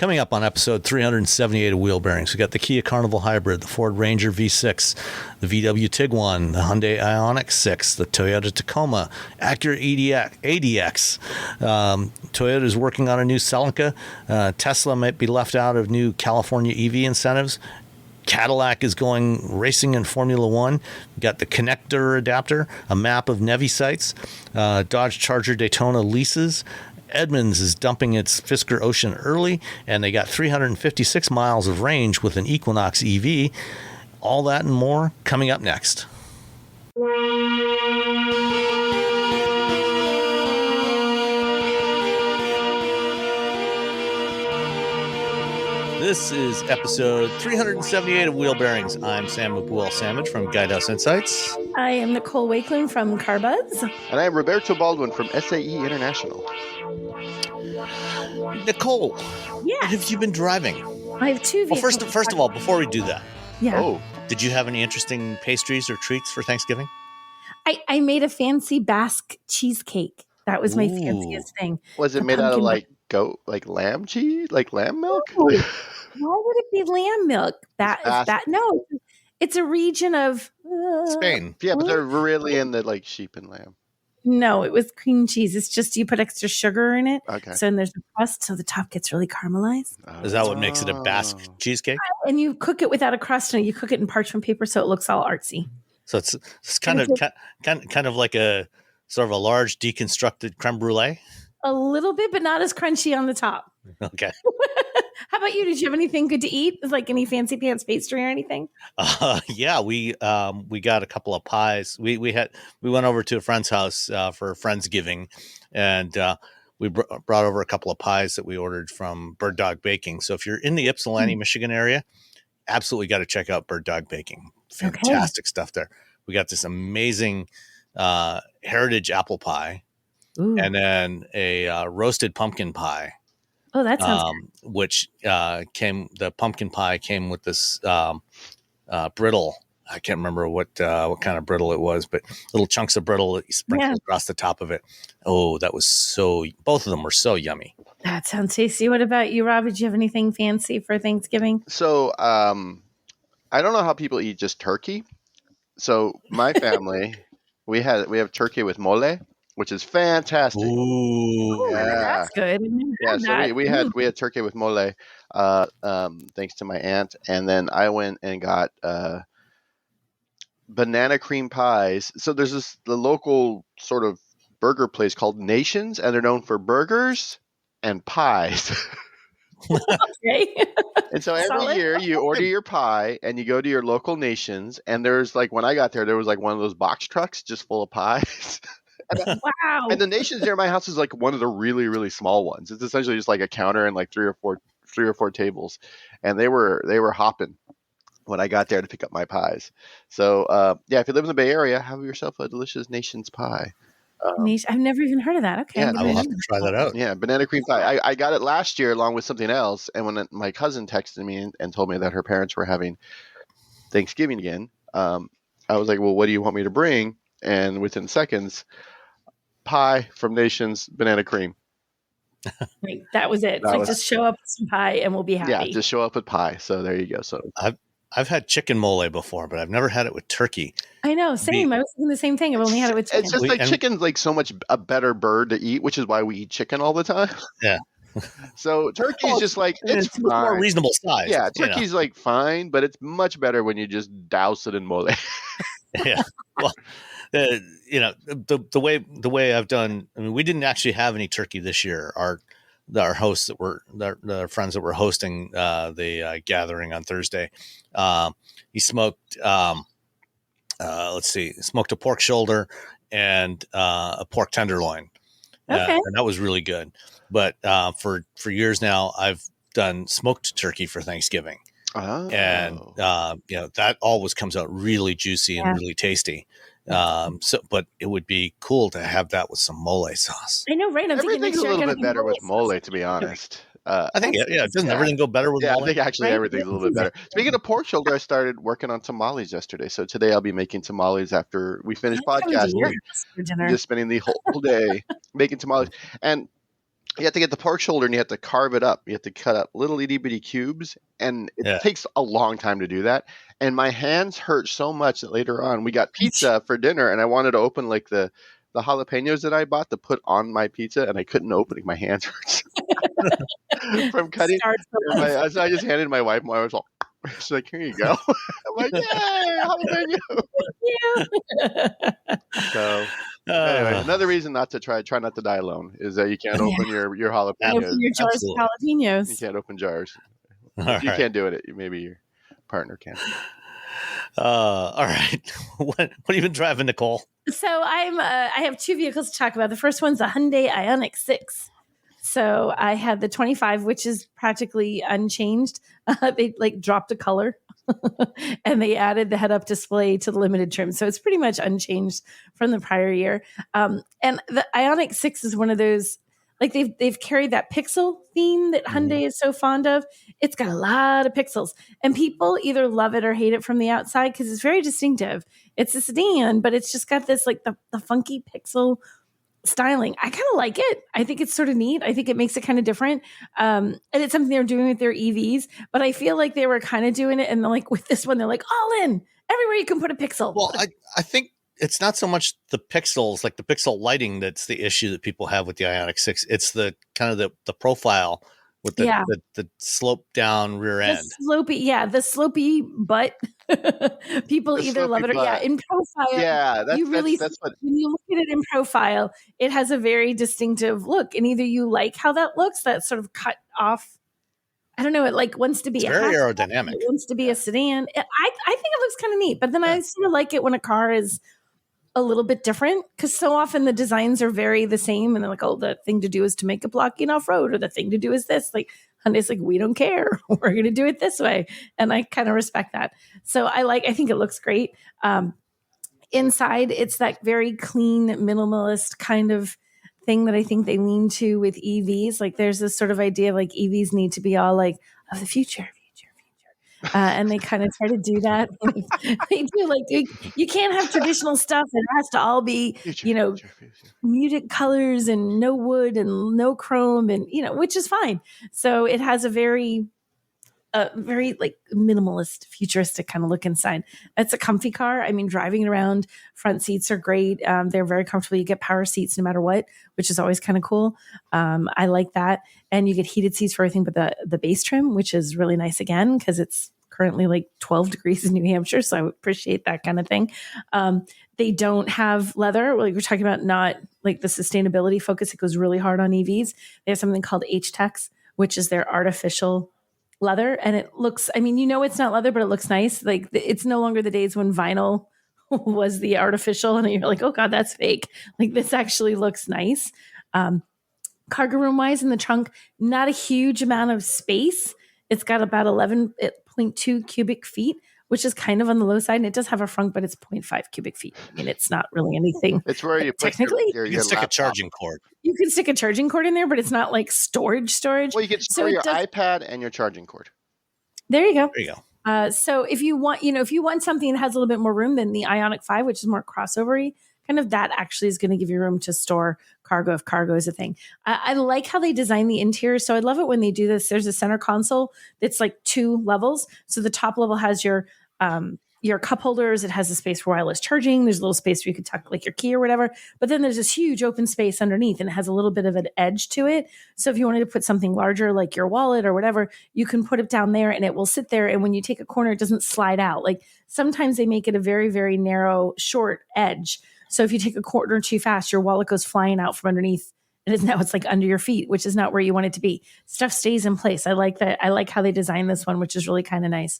Coming up on episode 378 of Wheel Bearings, we got the Kia Carnival Hybrid, the Ford Ranger V6, the VW Tiguan, the Hyundai Ioniq 6, the Toyota Tacoma, Acura ADX. Toyota is working on a new Celica. Tesla might be left out of new California EV incentives. Cadillac is going racing in Formula One. We've got the ConnectDER adapter, a map of Nevi sites, Dodge Charger Daytona leases. Edmunds is dumping its Fisker Ocean early, and they got 356 miles of range with an Equinox EV. All that and more coming up next. This is episode 378 of Wheel Bearings. I'm Sam Abuel-Samage from Guidehouse Insights. I am Nicole Wakeland from CarBuzz. And I am Roberto Baldwin from SAE International. Nicole, yes. What have you been driving? I have two vehicles. Well, first of all, before we do that, Did you have any interesting pastries or treats for Thanksgiving? I made a fancy Basque cheesecake. That was my fanciest thing. Was it made out of like lamb cheese, like lamb milk? Why would it be lamb milk? No, it's a region of Spain. Yeah, but they're really into like sheep and lamb. No, it was cream cheese. It's just you put extra sugar in it. Okay. So then there's a crust, so the top gets really caramelized. Is that what makes it a Basque cheesecake? And you cook it without a crust, and you cook it in parchment paper, so it looks all artsy. So it's kind of like a sort of a large deconstructed creme brulee. A little bit, but not as crunchy on the top. Okay. How about you? Did you have anything good to eat? Like any fancy pants pastry or anything? Yeah, we got a couple of pies. We went over to a friend's house for Friendsgiving, and we brought over a couple of pies that we ordered from Bird Dog Baking. So if you're in the Ypsilanti, Michigan area, absolutely got to check out Bird Dog Baking. Fantastic stuff there. We got this amazing heritage apple pie. Ooh. And then a roasted pumpkin pie. Oh, that sounds good. Which the pumpkin pie came with this brittle. I can't remember what kind of brittle it was, but little chunks of brittle that you sprinkle across the top of it. Oh, that was both of them were so yummy. That sounds tasty. What about you, Robbie? Did you have anything fancy for Thanksgiving? So I don't know how people eat just turkey. So my family, we have turkey with mole, which is fantastic. Ooh, yeah, that's good. Yeah, so we had turkey with mole, thanks to my aunt, and then I went and got banana cream pies. So there's the local sort of burger place called Nations, and they're known for burgers and pies. Okay. And so every year you order your pie and you go to your local Nations, and there's like, when I got there was like one of those box trucks just full of pies. Wow. And the Nations near my house is like one of the really, really small ones. It's essentially just like a counter and like three or four tables. And they were hopping when I got there to pick up my pies. So if you live in the Bay Area, have yourself a delicious Nations pie. I've never even heard of that. Okay. Yeah, I will have to try that out. Yeah, banana cream pie. I got it last year along with something else. And when my cousin texted me and told me that her parents were having Thanksgiving again, I was like, well, what do you want me to bring? And within seconds, pie from Nations, banana cream. Right, that was it. Just show up with some pie and we'll be happy. Yeah, just show up with pie. So there you go. So I've had chicken mole before, but I've never had it with turkey. I know, same. I was thinking the same thing. I've only had it with chicken. It's just like chicken's like so much a better bird to eat, which is why we eat chicken all the time. Yeah. So turkey's just like it's fine. More reasonable size. Yeah, turkey's like fine, but it's much better when you just douse it in mole. Yeah. Well, the way I've done. I mean, we didn't actually have any turkey this year. Our hosts the friends that were hosting the gathering on Thursday, he smoked. Smoked a pork shoulder and a pork tenderloin. Okay. And that was really good. But for years now, I've done smoked turkey for Thanksgiving. Oh. And that always comes out really juicy and really tasty. But it would be cool to have that with some mole sauce. I know, right? Everything's a little bit better with mole, to be honest. I think, doesn't everything go better with mole? I think actually everything's a little bit better. Speaking of pork shoulder, I started working on tamales yesterday. So today I'll be making tamales after we finish podcasting. For dinner. Just spending the whole day making tamales. And You have to get the pork shoulder and you have to carve it up. You have to cut up little itty bitty cubes, and it takes a long time to do that. And my hands hurt so much that later on we got pizza for dinner, and I wanted to open like the jalapenos that I bought to put on my pizza, and I couldn't open it. My hands hurt from cutting. So I just handed my wife one. I was all, she's like, "Here you go." I'm like, "Yay, jalapeno!" So. Anyway, another reason not to try not to die alone is that you can't open your jalapenos. Open your jars of jalapenos. You can't open jars. If you can't do it, maybe your partner can. All right. What have you been driving, Nicole? So I have two vehicles to talk about. The first one's a Hyundai Ioniq 6. So I had the 25, which is practically unchanged. They like dropped a color. And they added the head-up display to the limited trim. So it's pretty much unchanged from the prior year. And the Ioniq 6 is one of those, like they've carried that pixel theme that Hyundai is so fond of. It's got a lot of pixels. And people either love it or hate it from the outside because it's very distinctive. It's a sedan, but it's just got this like the funky pixel styling. I kind of like it. I think it's sort of neat. I think it makes it kind of different. And it's something they're doing with their EVs, but I feel like they were kind of doing it. And like with this one, they're like all in everywhere you can put a pixel. Well, I think it's not so much the pixels, like the pixel lighting, that's the issue that people have with the Ioniq 6. It's the kind of the profile with the slope down rear end. The slopey butt. People either love it or in profile. Yeah, that's what, when you look at it in profile, it has a very distinctive look, and either you like how that looks, that sort of cut off. I don't know. It like wants to be very aerodynamic. It wants to be a sedan. I think it looks kind of neat, but then I sort of like it when a car is a little bit different, because so often the designs are very the same, and they're like, oh, the thing to do is to make it blocking off road, or the thing to do is this. Like Hyundai's like, we don't care. We're going to do it this way. And I kind of respect that. So I think it looks great. Inside, it's that very clean, minimalist kind of thing that I think they lean to with EVs. Like there's this sort of idea of like EVs need to be all like of the future. And they kind of try to do that. They do like you can't have traditional stuff. It has to all be, muted colors and no wood and no chrome and, which is fine. So it has a very like minimalist, futuristic kind of look inside. It's a comfy car. I mean, driving it around, front seats are great. They're very comfortable. You get power seats no matter what, which is always kind of cool. I like that. And you get heated seats for everything but the base trim, which is really nice again, because it's currently like 12 degrees in New Hampshire. So I appreciate that kind of thing. They don't have leather. Like we're talking about, not like the sustainability focus. It goes really hard on EVs. They have something called H-Tex, which is their artificial leather. And it looks, it's not leather, but it looks nice. Like it's no longer the days when vinyl was the artificial and you're like, oh God, that's fake. Like this actually looks nice. Cargo room wise in the trunk, not a huge amount of space. It's got about 11.2 cubic feet, which is kind of on the low side. And it does have a front, but it's 0.5 cubic feet. I mean, it's not really anything. It's where you technically you can stick a charging cord. You can stick a charging cord in there, but it's not like storage. Well, you can store your iPad and your charging cord. There you go. So if you want something that has a little bit more room than the Ioniq 5, which is more crossover-y, kind of that actually is going to give you room to store cargo if cargo is a thing. I like how they design the interior. So I love it when they do this. There's a center console that's like 2 levels. So the top level has your cup holders. It has a space for wireless charging. There's a little space where you could tuck like your key or whatever. But then there's this huge open space underneath, and it has a little bit of an edge to it. So if you wanted to put something larger, like your wallet or whatever, you can put it down there and it will sit there. And when you take a corner, it doesn't slide out. Like sometimes they make it a very, very narrow, short edge. So if you take a corner too fast, your wallet goes flying out from underneath. And now it's like under your feet, which is not where you want it to be. Stuff stays in place. I like that. I like how they designed this one, which is really kind of nice.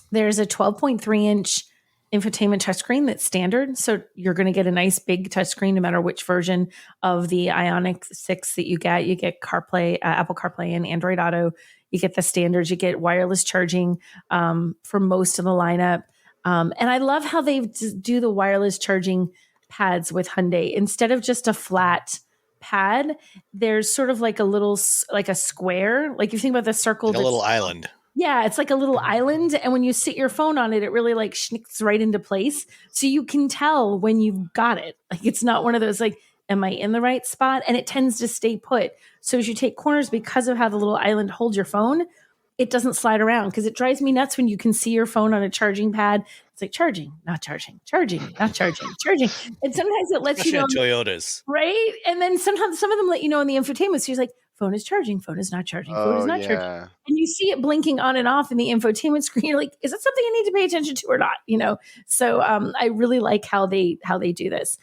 There's a 12.3-inch infotainment touchscreen that's standard. So you're going to get a nice big touchscreen no matter which version of the Ioniq 6 that you get. You get CarPlay, Apple CarPlay and Android Auto. You get the standards. You get wireless charging for most of the lineup. And I love how they do the wireless charging pads with Hyundai. Instead of just a flat pad, there's sort of like a little, like a square. Like you think about the circle. Like a little island. Yeah, it's like a little island. And when you sit your phone on it, it really like schnicks right into place. So you can tell when you've got it. Like it's not one of those like am I in the right spot? And it tends to stay put. So as you take corners, because of how the little island holds your phone, it doesn't slide around, because it drives me nuts when you can see your phone on a charging pad. It's like charging, not charging, charging, not charging, charging. And sometimes it lets Especially you know. on Toyotas. Right. And then sometimes some of them let you know in the infotainment. So you're like, phone is charging, phone is not charging, phone is not charging. And you see it blinking on and off in the infotainment screen. You're like, is that something I need to pay attention to or not? So I really like how they do this.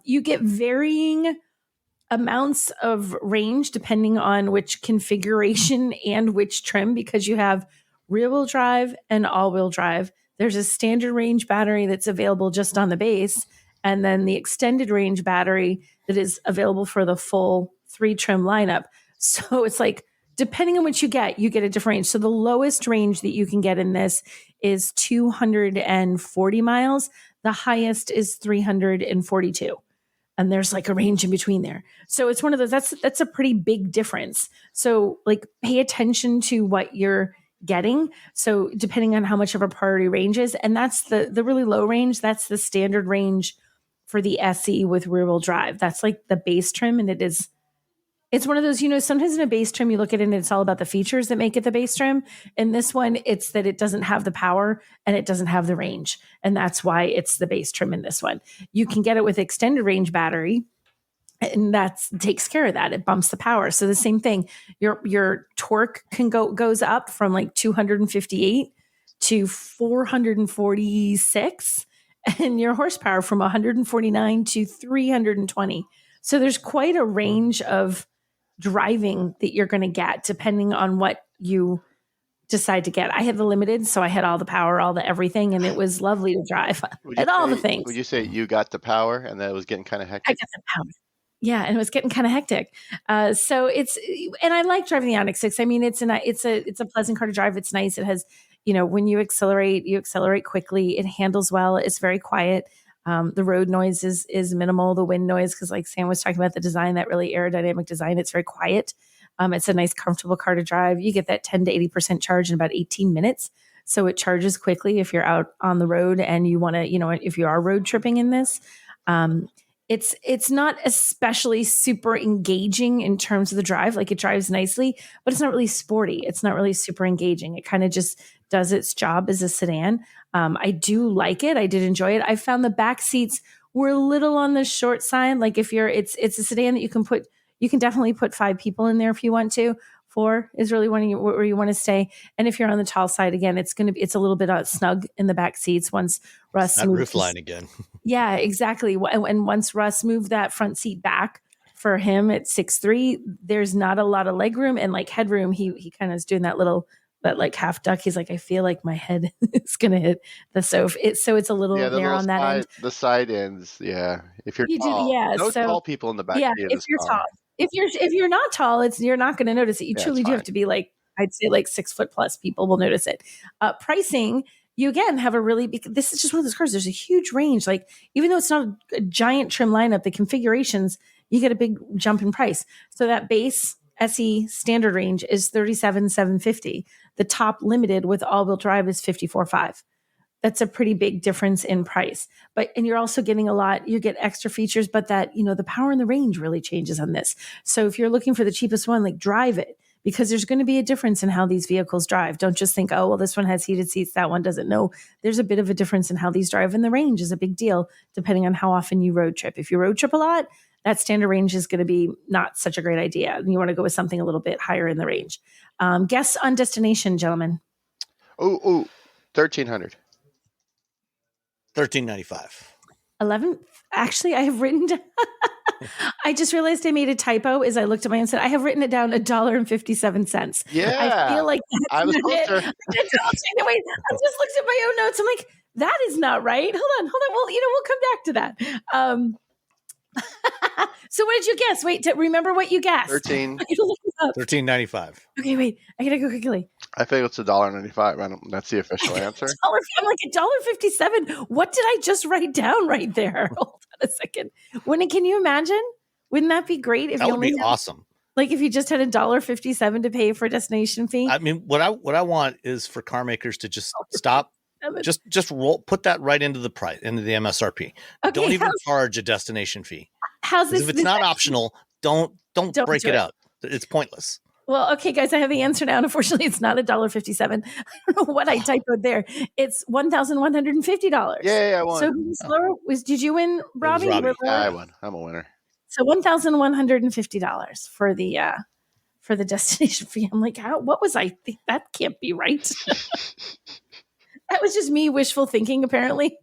You get varying amounts of range depending on which configuration and which trim, because you have rear wheel drive and all wheel drive. There's a standard range battery that's available just on the base, and then the extended range battery that is available for the full 3 trim lineup. So it's like, depending on what you get a different range. So the lowest range that you can get in this is 240 miles. The highest is 342. And there's like a range in between there. So it's one of those, that's a pretty big difference. So like, pay attention to what you're getting. So depending on how much of a priority range is, and that's the really low range, that's the standard range for the SE with rear wheel drive. That's like the base trim. And it's one of those, sometimes in a base trim, you look at it and it's all about the features that make it the base trim. In this one, it's that it doesn't have the power and it doesn't have the range. And that's why it's the base trim in this one. You can get it with extended range battery, and that takes care of that. It bumps the power. So the same thing, your torque goes up from like 258 to 446, and your horsepower from 149 to 320. So there's quite a range of driving that you're going to get depending on what you decide to get. I had the limited, so I had all the power, all the everything, and it was lovely to drive. And all the things. Would you say you got the power and that it was getting kind of hectic? I got the power. Yeah, and it was getting kind of hectic. So and I like driving the Ioniq 6. I mean, it's a pleasant car to drive. It's nice. It has, when you accelerate quickly. It handles well. It's very quiet. The road noise is minimal. The wind noise, because like Sam was talking about the design, that really aerodynamic design, it's very quiet. It's a nice, comfortable car to drive. You get that 10 to 80% charge in about 18 minutes. So it charges quickly if you're out on the road and you want to, if you are road tripping in this. It's not especially super engaging in terms of the drive. Like, it drives nicely, but it's not really sporty. It's not really super engaging. It kind of just does its job as a sedan. I do like it. I did enjoy it. I found the back seats were a little on the short side. Like, if it's a sedan that you can definitely put 5 people in there if you want to. 4 is really where you want to stay. And if you're on the tall side, again, it's a little bit snug in the back seats once Russ that roof line again. Yeah, exactly. And once Russ moved that front seat back for him at 6'3", there's not a lot of leg room and like headroom. He kind of is doing that like half duck. He's like, I feel like my head is gonna hit the sofa. So it's a little narrow on that end. The side ends, yeah. If you're tall, no tall people in the back. Yeah, if you're tall. If you're not tall, you're not going to notice it. You truly do have to be like, I'd say like 6 foot plus people will notice it. Pricing, you again have a really big, this is just one of those cars. There's a huge range. Like, even though it's not a giant trim lineup, the configurations, you get a big jump in price. So that base SE standard range is $37,750. The top limited with all-wheel drive is $54,500. That's a pretty big difference in price. And you're also getting you get extra features, but that, the power and the range really changes on this. So if you're looking for the cheapest one, like, drive it, because there's going to be a difference in how these vehicles drive. Don't just think, oh, well, this one has heated seats, that one doesn't. No, there's a bit of a difference in how these drive, and the range is a big deal depending on how often you road trip. If you road trip a lot, that standard range is going to be not such a great idea. And you want to go with something a little bit higher in the range. Guess on destination, gentlemen. Oh, 1,300. $1,395. 11. Actually, I have written down. I just realized I made a typo as I looked at my own set. I have written it down $1.57. Yeah, I feel like I was closer. Wait, I just looked at my own notes. I'm like, that is not right. Hold on. Well, we'll come back to that. So what did you guess? Wait, remember what you guessed. 13.95. Okay, wait. I gotta go quickly. I think it's $1.95. That's the official answer. I'm like $1.57. What did I just write down right there? Hold on a second. Can you imagine? Wouldn't that be great? If that would be awesome. Like, if you just had $1.57 to pay for a destination fee. I mean, what I want is for car makers to just stop. Just put that right into the price, into the MSRP. Okay, don't even charge a destination fee. How's this? If it's not optional, don't break do it it. out. It's pointless. Well, okay, guys, I have the answer now. And unfortunately, it's not $1.57. I don't know what I typoed there. It's $1,150. Yeah, I won. So who's lower? Did you win, Robbie? You Robbie. were lower? I won. I'm a winner. So $1,150 for the destination fee. I'm like, what was I think? That can't be right. That was just me wishful thinking, apparently.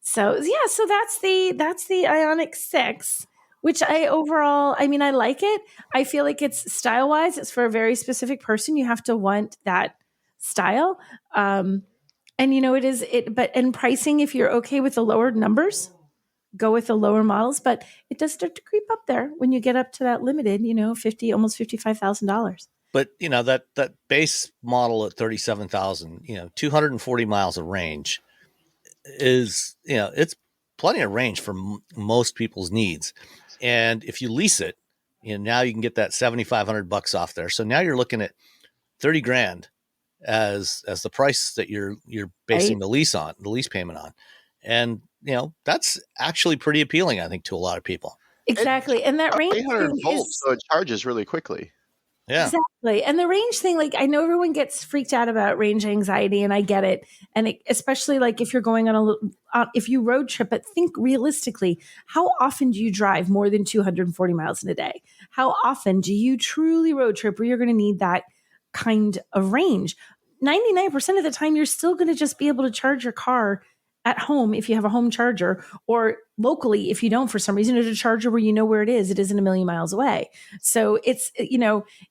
So that's the Ioniq 6, which I like it. I feel like it's style wise, it's for a very specific person. You have to want that style. And but in pricing, if you're okay with the lower numbers, go with the lower models, but it does start to creep up there when you get up to that limited, almost $55,000. But that base model at 37,000, 240 miles of range is, it's plenty of range for most people's needs. And if you lease it, now you can get that $7,500 off there. So now you're looking at 30 grand as the price that you're basing the lease payment on. And, that's actually pretty appealing, I think, to a lot of people. Exactly. And that range 800 volts, so it charges really quickly. Yeah. Exactly. And the range thing, I know everyone gets freaked out about range anxiety, and I get it. And especially if you're going on if you road trip, but think realistically, how often do you drive more than 240 miles in a day? How often do you truly road trip where you're going to need that kind of range? 99% of the time, you're still going to just be able to charge your car at home if you have a home charger, or locally if you don't for some reason, at a charger where you know where it isn't a million miles away. So it's,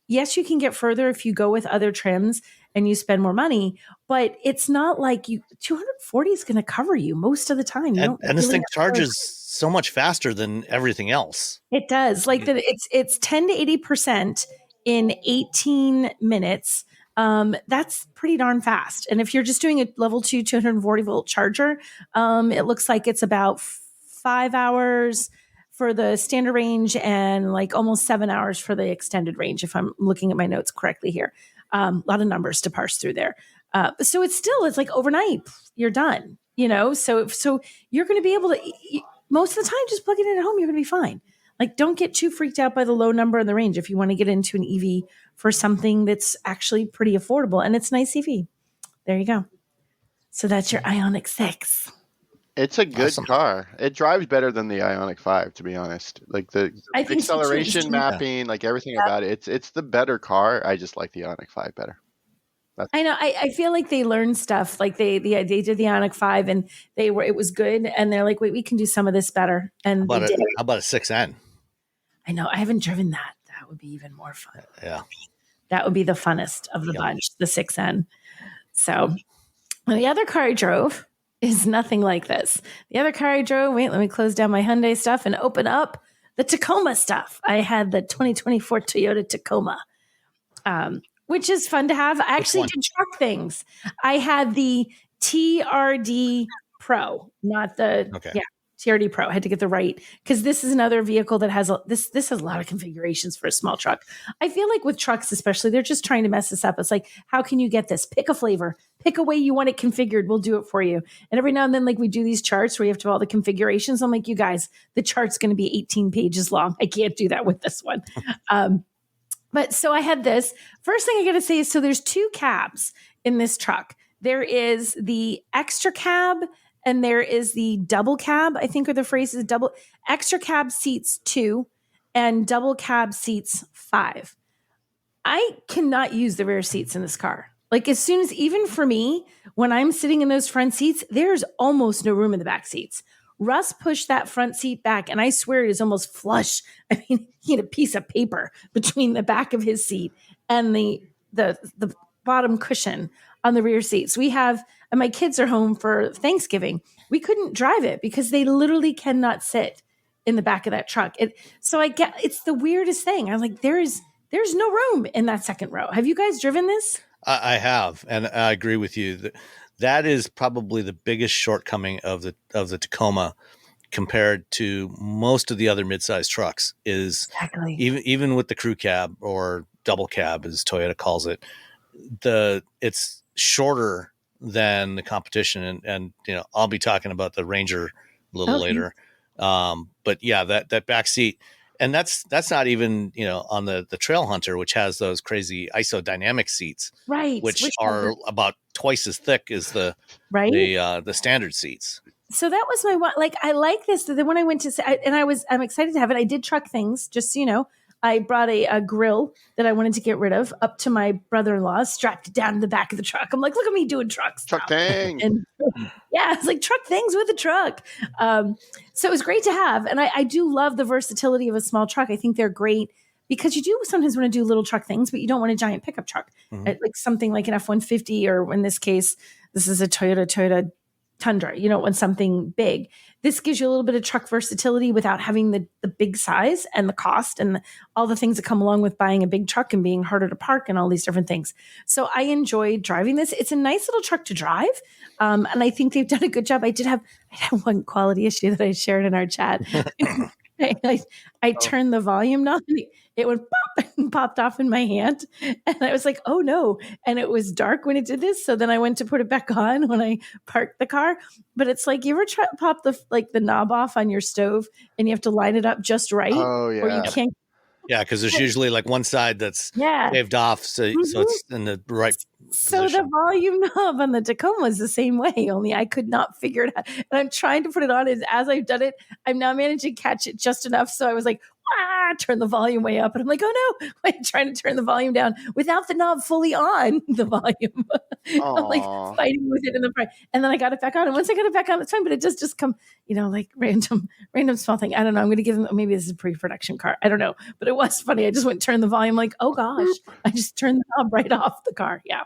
yes, you can get further if you go with other trims and you spend more money, but it's not like 240 is going to cover you most of the time. And this thing charges so much faster than everything else. It does. It's 10 to 80% in 18 minutes. That's pretty darn fast. And if you're just doing a level 2 240 volt charger, it looks like it's about 5 hours for the standard range and almost 7 hours for the extended range, if I'm looking at my notes correctly here. A lot of numbers to parse through there. So it's overnight, you're done, so you're going to be able to, most of the time, just plug it in at home, you're going to be fine. Don't get too freaked out by the low number and the range if you want to get into an EV for something that's actually pretty affordable. And it's a nice EV. There you go. So that's your Ioniq 6. It's a good car. It drives better than the Ioniq 5, to be honest. The acceleration mapping, everything about it. It's the better car. I just like the Ioniq 5 better. I know. I feel like they learned stuff. They did the Ioniq 5 and it was good. And they're like, wait, we can do some of this better. And how about a 6N? I know. I haven't driven that. That would be even more fun. Yeah. That would be the funnest of the bunch, the 6N. So the other car I drove is nothing like this. The other car I drove, let me close down my Hyundai stuff and open up the Tacoma stuff. I had the 2024 Toyota Tacoma, which is fun to have. I actually did truck things. I had the TRD Pro, not the TRD Pro. I had to get the right, because this is another vehicle that has this has a lot of configurations for a small truck. I feel like with trucks especially, they're just trying to mess this up. It's like, how can you get this? Pick a flavor, pick a way you want it configured. We'll do it for you. And every now and then, we do these charts where you have to have all the configurations. I'm like, you guys, the chart's going to be 18 pages long. I can't do that with this one. But so I had this. First thing I got to say is, so there's 2 cabs in this truck. There is the extra cab and there is the double cab. I think are the phrases double. Extra cab seats 2 and double cab seats 5. I cannot use the rear seats in this car. As soon as, even for me, when I'm sitting in those front seats, there's almost no room in the back seats. Russ pushed that front seat back, and I swear it is almost flush. I mean, he had a piece of paper between the back of his seat and the bottom cushion on the rear seats. And my kids are home for Thanksgiving. We couldn't drive it because they literally cannot sit in the back of that truck. So I get, it's the weirdest thing. I'm like, there's no room in that second row. Have you guys driven this? I have, and I agree with you. That is probably the biggest shortcoming of the Tacoma compared to most of the other midsize trucks. Is exactly. even with the crew cab or double cab, as Toyota calls it, it's shorter than the competition. And I'll be talking about the Ranger a little later. But yeah, that back seat, and that's not even, on the Trail Hunter, which has those crazy isodynamic seats, Right. which are about twice as thick as the standard seats. So that was my one. Like, I like this. Then when I went to, I'm excited to have it. I did truck things, just so you know. I brought a grill that I wanted to get rid of up to my brother-in-law, strapped it down in the back of the truck. I'm like, look at me doing trucks. Truck thing. And yeah, it's like truck things with a truck. So it was great to have. And I do love the versatility of a small truck. I think they're great because you do sometimes want to do little truck things, but you don't want a giant pickup truck. Like something like an F-150, or in this case, this is a Toyota Tundra. You don't want something big. This gives you a little bit of truck versatility without having the big size and the cost and all the things that come along with buying a big truck and being harder to park and all these different things. So I enjoyed driving this. It's a nice little truck to drive. And I think they've done a good job. I had one quality issue that I shared in our chat. I turned the volume knob. It went pop and popped off in my hand. And I was like, oh no. And it was dark when it did this. So then I went to put it back on when I parked the car. But it's like, you ever pop the knob off on your stove and you have to line it up just right? Oh, yeah. Or you can't. Yeah, because there's usually like one side that's shaved off, so it's in the right So position. the volume knob on the Tacoma is the same way, only I could not figure it out. And I'm trying to put it on, and as I've done it, I'm now managing to catch it just enough. So I was like, turn the volume way up. And I'm like, oh no, I'm trying to turn the volume down without the knob fully on the volume. I'm like fighting with it in the front. And then I got it back on. And once I got it back on, it's fine, but it does just come, like random small thing. I don't know. I'm going to give them, maybe this is a pre-production car. I don't know, but it was funny. I just went, turn the volume, like, oh gosh, I just turned the knob right off the car. Yeah.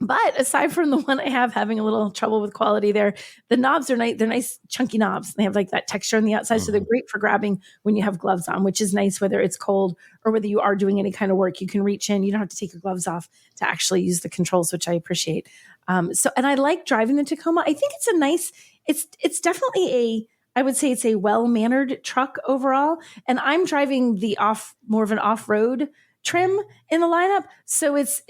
But aside from the one I have having a little trouble with quality there, the knobs are nice. They're nice, chunky knobs. They have like that texture on the outside. So they're great for grabbing when you have gloves on, which is nice, whether it's cold or whether you are doing any kind of work. You can reach in. You don't have to take your gloves off to actually use the controls, which I appreciate. And I like driving the Tacoma. I think it's a nice, it's definitely I would say it's a well-mannered truck overall. And I'm driving more of an off-road trim in the lineup. So it's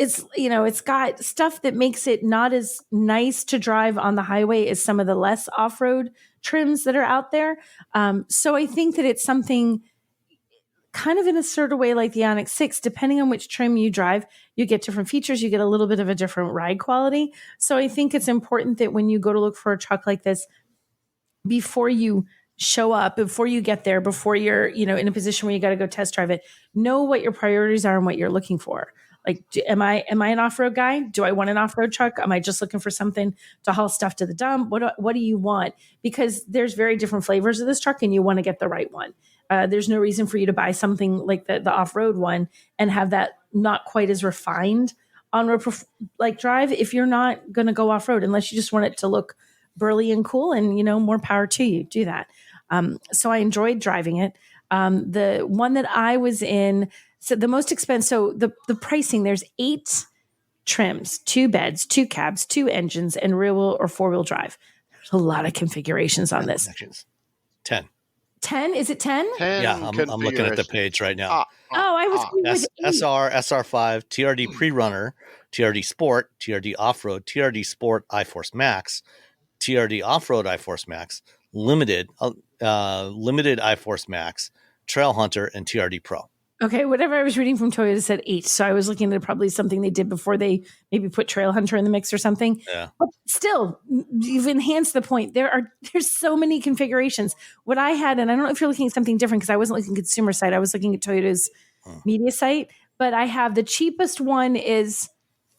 got stuff that makes it not as nice to drive on the highway as some of the less off-road trims that are out there. So I think that it's something kind of in a sort of way like the Ioniq 6, depending on which trim you drive, you get different features, you get a little bit of a different ride quality. So I think it's important that when you go to look for a truck like this, before you show up, before you get there, before you're, in a position where you got to go test drive it, know what your priorities are and what you're looking for. Like, am I an off-road guy? Do I want an off-road truck? Am I just looking for something to haul stuff to the dump? What do you want? Because there's very different flavors of this truck and you want to get the right one. There's no reason for you to buy something like the off-road one and have that not quite as refined on-road drive if you're not going to go off-road, unless you just want it to look burly and cool, and more power to you. Do that. So I enjoyed driving it. The one that I was in, so the most expensive. So the pricing, there's 8 trims, 2 beds, 2 cabs, 2 engines, and rear wheel or 4-wheel drive. There's a lot of configurations on this. 10. 10? Is it 10? 10 Yeah, I'm looking at the page right now. I was SR, SR5, TRD Pre-Runner, TRD Sport, TRD Off-Road, TRD Sport iForce Max, TRD Off-Road iForce Max, Limited iForce Max, Trail Hunter, and TRD Pro. Okay, whatever I was reading from Toyota said 8. So I was looking at probably something they did before they maybe put Trail Hunter in the mix or something. Yeah. But still, you've enhanced the point. There's so many configurations. What I had, and I don't know if you're looking at something different because I wasn't looking at consumer site. I was looking at Toyota's media site. But I have the cheapest one is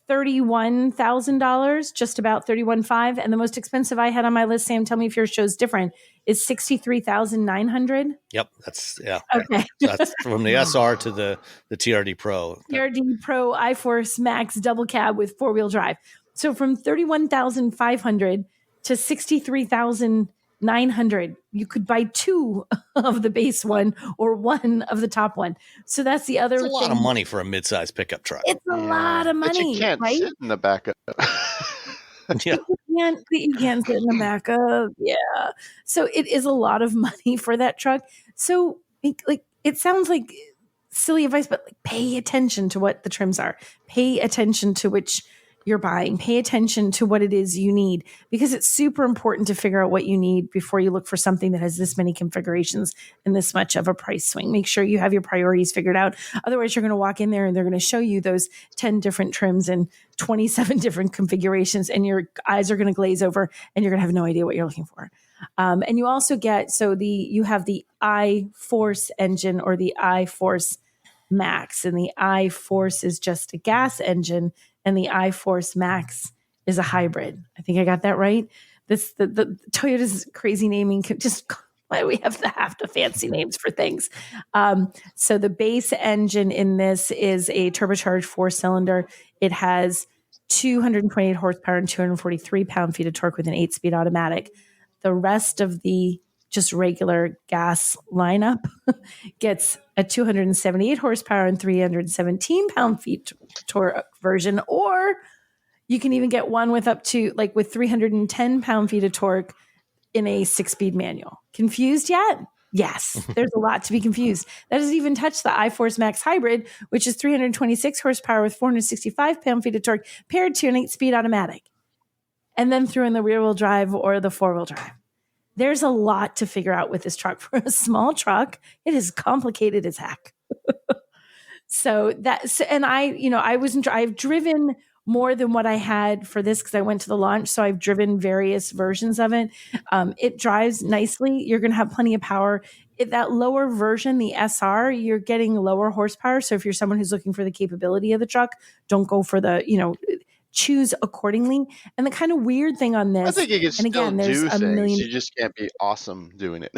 $31,000, just about $31,500, and the most expensive I had on my list, Sam, tell me if your show's different, is $63,900. Yep, that's okay. So that's from the SR to the TRD Pro. TRD Pro iForce Max double cab with 4-wheel drive. So from $31,500 to $63,900, you could buy 2 of the base one or 1 of the top one. So that's the other. It's a lot of money for a mid-size pickup truck. It's a lot of money. But you can't right? sit in the back of it. Yeah. You can't sit in the back of. Yeah. So it is a lot of money for that truck. So it sounds like silly advice, but pay attention to what the trims are. Pay attention to which you're buying. Pay attention to what it is you need, because it's super important to figure out what you need before you look for something that has this many configurations and this much of a price swing. Make sure you have your priorities figured out. Otherwise, you're going to walk in there and they're going to show you those 10 different trims and 27 different configurations, and your eyes are going to glaze over and you're going to have no idea what you're looking for. And you also get, you have the iForce engine or the iForce Max, and the iForce is just a gas engine, and the iForce Max is a hybrid. I think I got that right. The Toyota's crazy naming, just why we have the fancy names for things. So the base engine in this is a turbocharged 4-cylinder. It has 228 horsepower and 243 pound-feet of torque with an 8-speed automatic. The rest of the just regular gas lineup gets a 278 horsepower and 317 pound-feet torque version, or you can even get one with up to with 310 pound-feet of torque in a 6-speed manual. Confused yet? Yes, there's a lot to be confused. That doesn't even touch the iForce Max Hybrid, which is 326 horsepower with 465 pound-feet of torque paired to an 8-speed automatic. And then throw in the rear-wheel drive or the 4-wheel drive. There's a lot to figure out with this truck. For a small truck, it is complicated as heck. I've driven more than what I had for this because I went to the launch. So I've driven various versions of it. It drives nicely. You're going to have plenty of power. That lower version, the SR, you're getting lower horsepower. So if you're someone who's looking for the capability of the truck, don't go for choose accordingly. And the kind of weird thing on this, I think you can still there's do a things. million. You just can't be awesome doing it.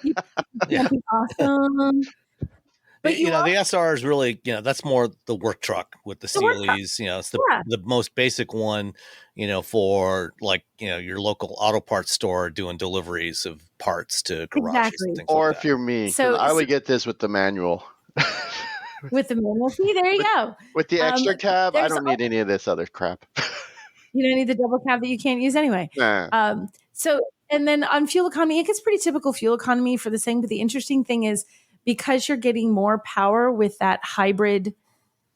You can't be awesome. But the SR is really, that's more the work truck with the Sealies. It's the most basic one, for your local auto parts store doing deliveries of parts to garages and things or like that. If you're me, so I would get this with the manual. With the manual, see, there you go. With the extra cab, I don't need any of this other crap. You don't need the double cab that you can't use anyway. Nah. And then on fuel economy, it gets pretty typical fuel economy for the same. But the interesting thing is, because you're getting more power with that hybrid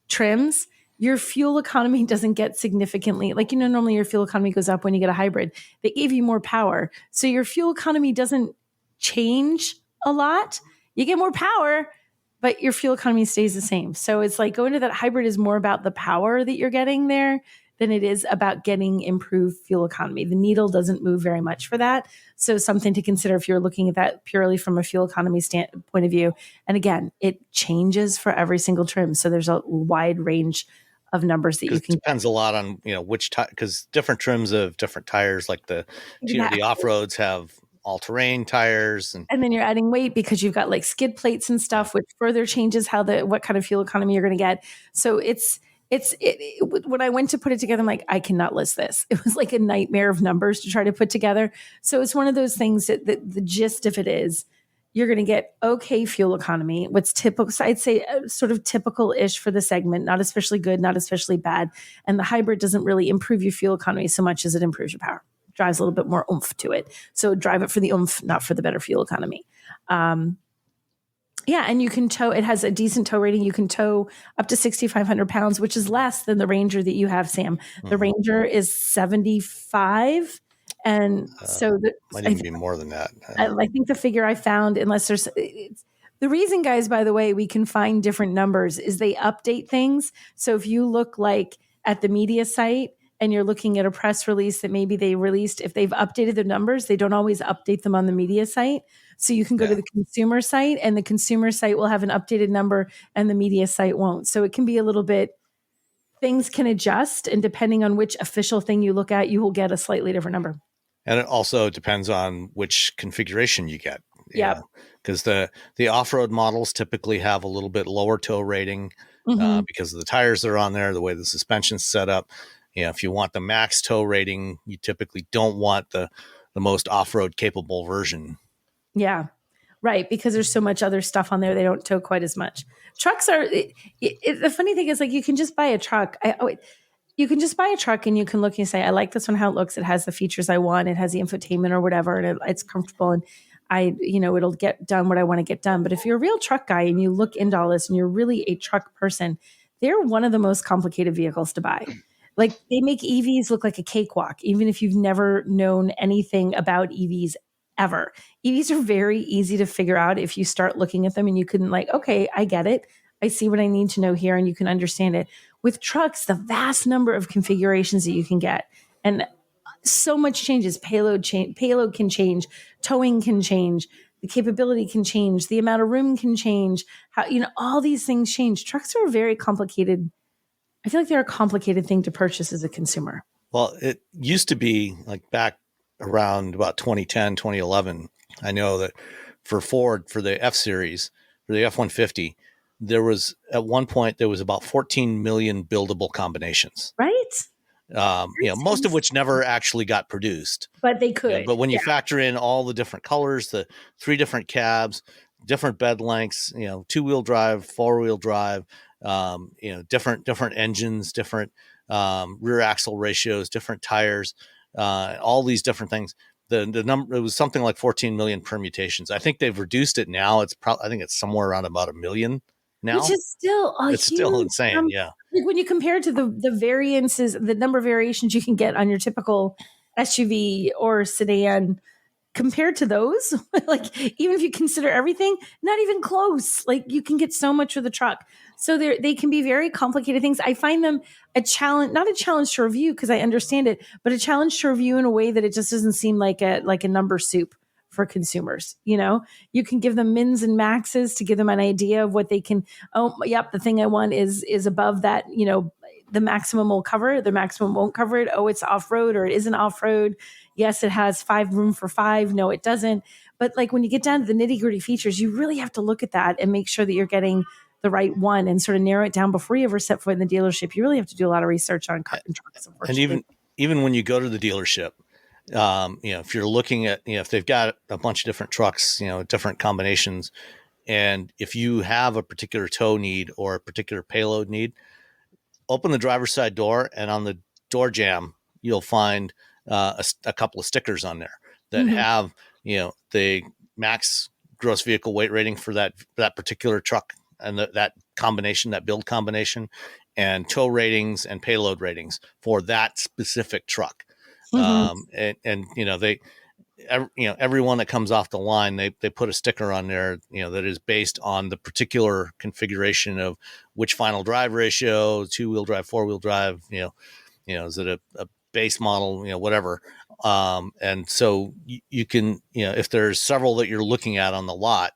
trims, your fuel economy doesn't get significantly, normally your fuel economy goes up when you get a hybrid. They gave you more power. So your fuel economy doesn't change a lot. You get more power, but your fuel economy stays the same. So it's like going to that hybrid is more about the power that you're getting there than it is about getting improved fuel economy. The needle doesn't move very much for that. So something to consider if you're looking at that purely from a fuel economy point of view. And again, it changes for every single trim. So there's a wide range of numbers that you can. It depends a lot on, which because different trims of different tires, like the off-roads have all-terrain tires. And then you're adding weight because you've got skid plates and stuff, which further changes what kind of fuel economy you're going to get. So when I went to put it together, I'm like, I cannot list this. It was like a nightmare of numbers to try to put together. So it's one of those things that the gist of it is you're going to get okay fuel economy. What's typical, I'd say sort of typical-ish for the segment, not especially good, not especially bad. And the hybrid doesn't really improve your fuel economy so much as it improves your power. Drives a little bit more oomph to it. So drive it for the oomph, not for the better fuel economy. And you can tow. It has a decent tow rating. You can tow up to 6,500 pounds, which is less than the Ranger that you have, Sam. The Ranger is 75. And might even be more than that. I think the figure I found, unless there's the reason, guys, by the way, we can find different numbers is they update things. So if you look at the media site and you're looking at a press release that maybe they released, if they've updated the numbers, they don't always update them on the media site. So you can go to the consumer site and the consumer site will have an updated number and the media site won't. So it can be a little bit, things can adjust, and depending on which official thing you look at, you will get a slightly different number. And it also depends on which configuration you get. Yeah. Because the off-road models typically have a little bit lower tow rating because of the tires that are on there, the way the suspension's set up. If you want the max tow rating, you typically don't want the most off-road capable version. Yeah, right. Because there's so much other stuff on there. They don't tow quite as much. Trucks are, the funny thing is you can just buy a truck. You can just buy a truck and you can look and say, I like this one, how it looks. It has the features I want. It has the infotainment or whatever. And it's comfortable. And it'll get done what I want to get done. But if you're a real truck guy and you look into all this and you're really a truck person, they're one of the most complicated vehicles to buy. Like they make EVs look like a cakewalk, even if you've never known anything about EVs ever. EVs are very easy to figure out if you start looking at them and you can like, okay, I get it. I see what I need to know here and you can understand it. With trucks, the vast number of configurations that you can get and so much changes. Payload can change, towing can change, the capability can change, the amount of room can change. How all these things change. Trucks are very complicated. I feel like they're a complicated thing to purchase as a consumer. Well, it used to be like back around about 2010, 2011. I know that for Ford, for the F Series, for the F-150, there was at one point, there was about 14 million buildable combinations. Right? Most of which never actually got produced. But they could. But when you factor in all the different colors, the 3 different cabs, different bed lengths, 2-wheel drive, 4-wheel drive, different engines, different rear axle ratios, different tires, all these different things. The number, it was something like 14 million permutations. I think they've reduced it now. I think it's somewhere around about 1 million now. Which is still insane. Yeah. Like when you compare it to the variances, the number of variations you can get on your typical SUV or sedan, compared to those, like even if you consider everything, not even close. Like you can get so much with the truck. So they can be very complicated things. I find them a challenge, not a challenge to review because I understand it, but a challenge to review in a way that it just doesn't seem like a number soup for consumers. You can give them mins and maxes to give them an idea of what they can. Oh, yep, the thing I want is above that. The maximum will cover it. The maximum won't cover it. Oh, it's off road or it isn't off road. Yes, it has room for 5. No, it doesn't. But like when you get down to the nitty gritty features, you really have to look at that and make sure that you're getting the right one and sort of narrow it down before you ever set foot in the dealership. You really have to do a lot of research on car and trucks. And even when you go to the dealership, if you're looking at, if they've got a bunch of different trucks, different combinations, and if you have a particular tow need or a particular payload need, open the driver's side door, and on the door jamb, you'll find a couple of stickers on there that have, the max gross vehicle weight rating for that particular truck and that combination, that build combination, and tow ratings and payload ratings for that specific truck. Everyone that comes off the line, they put a sticker on there, that is based on the particular configuration of which final drive ratio, 2-wheel drive, 4-wheel drive, is it a base model, whatever. And so you can, if there's several that you're looking at on the lot,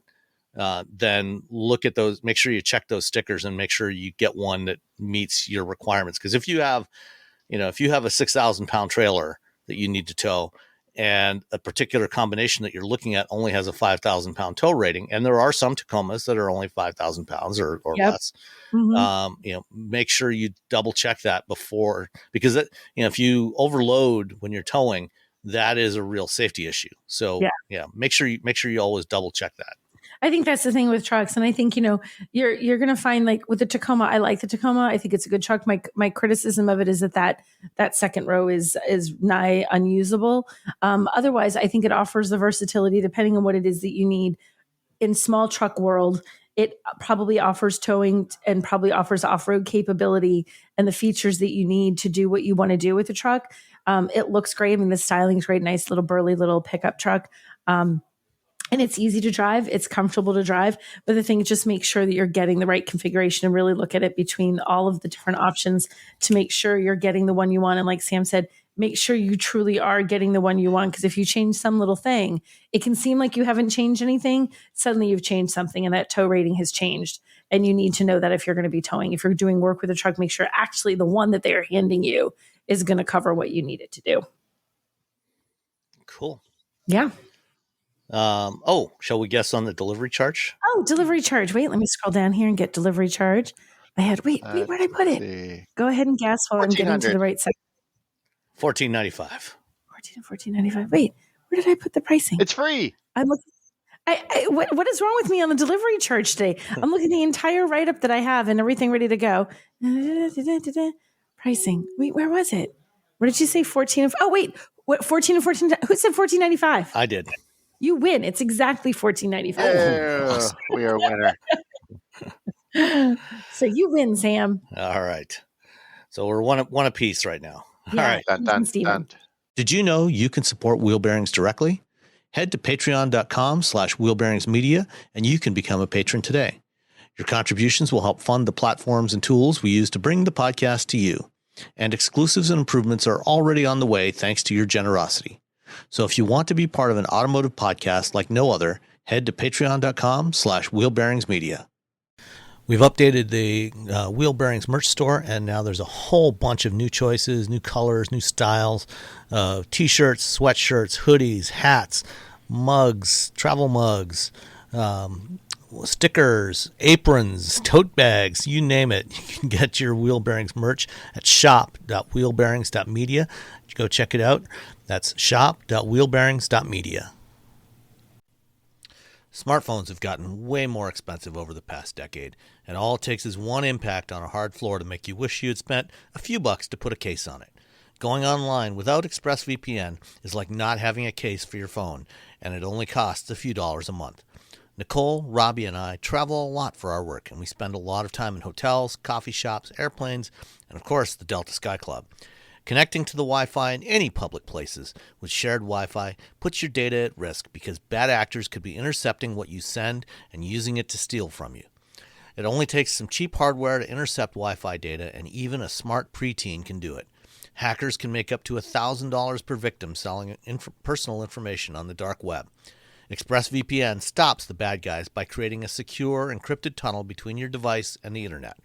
then look at those, make sure you check those stickers and make sure you get one that meets your requirements. Because if you have a 6,000-pound trailer that you need to tow, and a particular combination that you're looking at only has a 5,000-pound tow rating, and there are some Tacomas that are only 5,000 pounds or less, make sure you double check that before, because if you overload when you're towing, that is a real safety issue. So make sure you always double check that. I think that's the thing with trucks. And I think, you're going to find, like with the Tacoma, I like the Tacoma. I think it's a good truck. My criticism of it is that second row is nigh unusable. Otherwise, I think it offers the versatility depending on what it is that you need. In small truck world, it probably offers towing and probably offers off-road capability and the features that you need to do what you want to do with the truck. It looks great. I mean, the styling is great. Nice little burly little pickup truck. And it's easy to drive. It's comfortable to drive. But the thing is, just make sure that you're getting the right configuration and really look at it between all of the different options to make sure you're getting the one you want. And like Sam said, make sure you truly are getting the one you want. Because if you change some little thing, it can seem like you haven't changed anything. Suddenly you've changed something and that tow rating has changed. And you need to know that if you're going to be towing, if you're doing work with a truck, make sure actually the one that they are handing you is going to cover what you need it to do. Cool. Yeah. Shall we guess on the delivery charge? Oh, delivery charge. Wait, let me scroll down here and get delivery charge. Wait, where'd I put it? See. Go ahead and guess while I'm getting to the right section. $14.95. $14.95. Wait, where did I put the pricing? It's free. I'm looking. What is wrong with me on the delivery charge today? I'm looking at the entire write-up that I have and everything ready to go. Pricing. Wait, where was it? What did you say? 14? Oh, wait. What? 14 and 14? Who said $14.95? I did. You win. It's exactly $14.95. Yeah, we are a winner. So you win, Sam. All right. So we're one apiece right now. Yeah. All right. Dun, dun, Steven. dun. Did you know you can support Wheel Bearings directly? Head to patreon.com/wheelbearingsmedia and you can become a patron today. Your contributions will help fund the platforms and tools we use to bring the podcast to you. And exclusives and improvements are already on the way thanks to your generosity. So if you want to be part of an automotive podcast like no other, head to patreon.com/wheelbearingsmedia. We've updated the Wheel Bearings merch store, and now there's a whole bunch of new choices, new colors, new styles, t-shirts, sweatshirts, hoodies, hats, mugs, travel mugs, stickers, aprons, tote bags, you name it. You can get your Wheel Bearings merch at shop.wheelbearings.media. Go check it out. That's shop.wheelbearings.media. Smartphones have gotten way more expensive over the past decade, and all it takes is one impact on a hard floor to make you wish you had spent a few bucks to put a case on it. Going online without ExpressVPN is like not having a case for your phone, and it only costs a few dollars a month. Nicole, Robbie, and I travel a lot for our work, and we spend a lot of time in hotels, coffee shops, airplanes, and of course the Delta Sky Club. Connecting to the Wi-Fi in any public places with shared Wi-Fi puts your data at risk because bad actors could be intercepting what you send and using it to steal from you. It only takes some cheap hardware to intercept Wi-Fi data, and even a smart preteen can do it. Hackers can make up to $1,000 per victim selling personal information on the dark web. ExpressVPN stops the bad guys by creating a secure, encrypted tunnel between your device and the internet.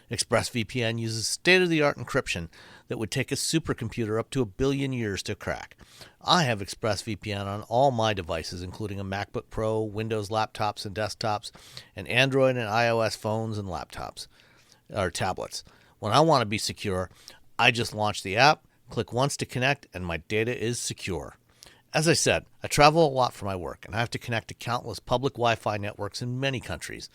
ExpressVPN uses state-of-the-art encryption that would take a supercomputer up to 1 billion years to crack. I have ExpressVPN on all my devices, including a MacBook Pro, Windows laptops and desktops, and Android and iOS phones and laptops, or tablets. When I want to be secure, I just launch the app, click once to connect, and my data is secure. As I said, I travel a lot for my work, and I have to connect to countless public Wi-Fi networks in many countries.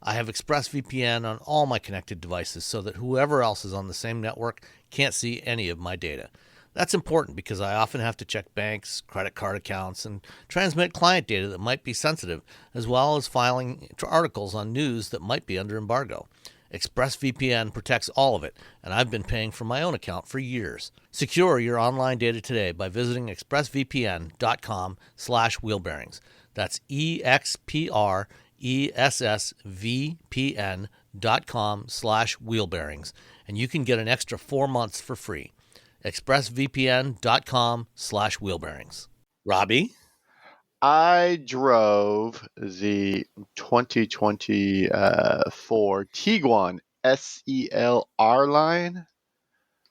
I have ExpressVPN on all my connected devices so that whoever else is on the same network can't see any of my data. That's important because I often have to check banks, credit card accounts, and transmit client data that might be sensitive, as well as filing articles on news that might be under embargo. ExpressVPN protects all of it, and I've been paying for my own account for years. Secure your online data today by visiting expressvpn.com/wheelbearings. That's expressvpn.com/wheelbearings, and you can get an extra 4 months for free. expressvpn.com/wheelbearings. Robbie? I drove the 2024 Tiguan SELR line.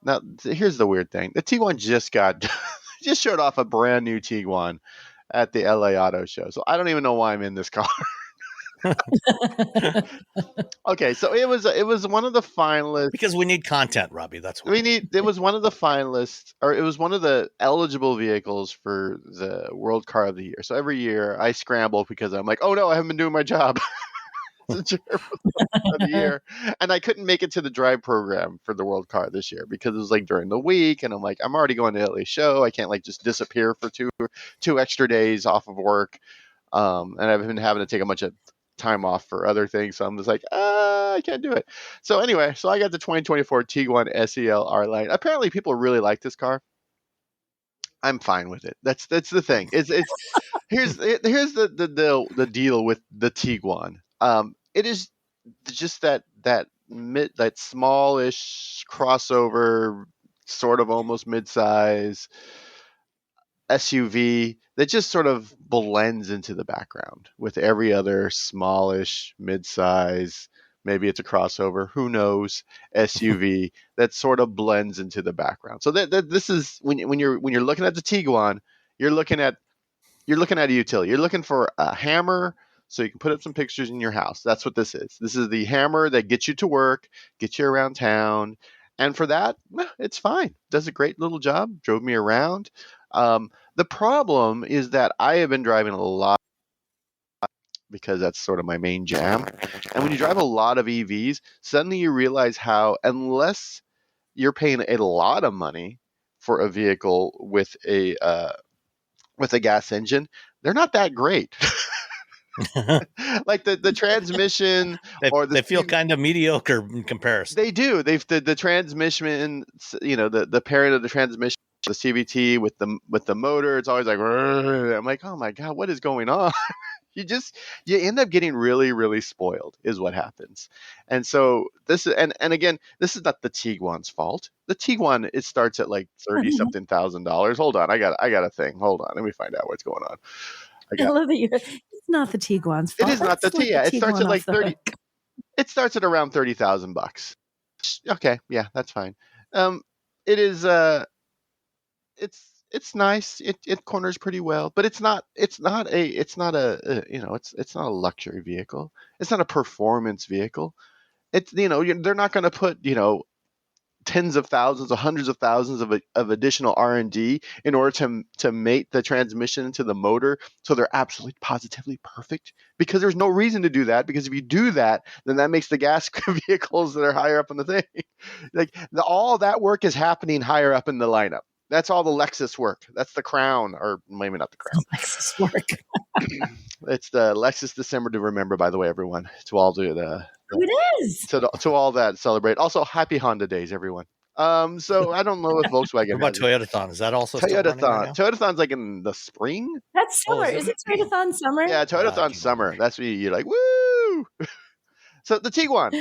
Now, here's the weird thing. The Tiguan just showed off a brand new Tiguan at the LA Auto Show. So I don't even know why I'm in this car. Okay, so it was one of the finalists. Because we need content, Robbie. That's why. It was one of the finalists, or it was one of the eligible vehicles for the World Car of the Year. So every year I scramble because I'm like, oh no, I haven't been doing my job. Of the year, and I couldn't make it to the drive program for the World Car this year because it was like during the week, and I'm like, I'm already going to LA show. I can't like just disappear for two extra days off of work, and I've been having to take a bunch of time off for other things, so I'm just like, I can't do it. So anyway, so I got the 2024 Tiguan SELR line. Apparently, people really like this car. I'm fine with it. That's the thing. It's here's the deal with the Tiguan. It is just that smallish crossover, sort of almost midsize SUV that just sort of blends into the background with every other smallish, midsize, maybe it's a crossover, who knows, SUV that sort of blends into the background. So this is when you're looking at the Tiguan, you're looking at a utility. You're looking for a hammer so you can put up some pictures in your house. That's what this is. This is the hammer that gets you to work, gets you around town. And for that, it's fine. Does a great little job. Drove me around. The problem is that I have been driving a lot because that's sort of my main jam. And when you drive a lot of EVs, suddenly you realize how, unless you're paying a lot of money for a vehicle with a gas engine, they're not that great. Like the transmission or they feel kind of mediocre in comparison. They do. The transmission, the pairing of the transmission, the CVT with the motor, it's always like, I'm like, oh my God, what is going on? You end up getting really, really spoiled is what happens. And so this is, and again, this is not the Tiguan's fault. The Tiguan, it starts at like 30 something $1,000. Hold on. I got a thing. Hold on. Let me find out what's going on. I love that it's not the Tiguan's fault. It is not the Tiguan. Yeah, it starts at like 30. It starts at around $30,000. Okay. Yeah, that's fine. It is, it's nice. It corners pretty well, but it's not a luxury vehicle. It's not a performance vehicle. It's, they're not going to put, tens of thousands or hundreds of thousands of additional R&D in order to mate the transmission to the motor so they're absolutely positively perfect, because there's no reason to do that, because if you do that, then that makes the gas vehicles that are higher up in the thing. Like all that work is happening higher up in the lineup. That's all the Lexus work. That's the Crown, or maybe not the Crown. Lexus work. It's the Lexus December to remember, by the way, everyone. To all it is. To all that celebrate. Also, happy Honda days, everyone. So I don't know if Volkswagen. What about Toyotathon? Is that also Toyotathon? Right Toyotathon's like in the spring. That's summer. Is it Toyotathon summer? Yeah, Toyotathon summer. That's what you're like, woo! So the Tiguan.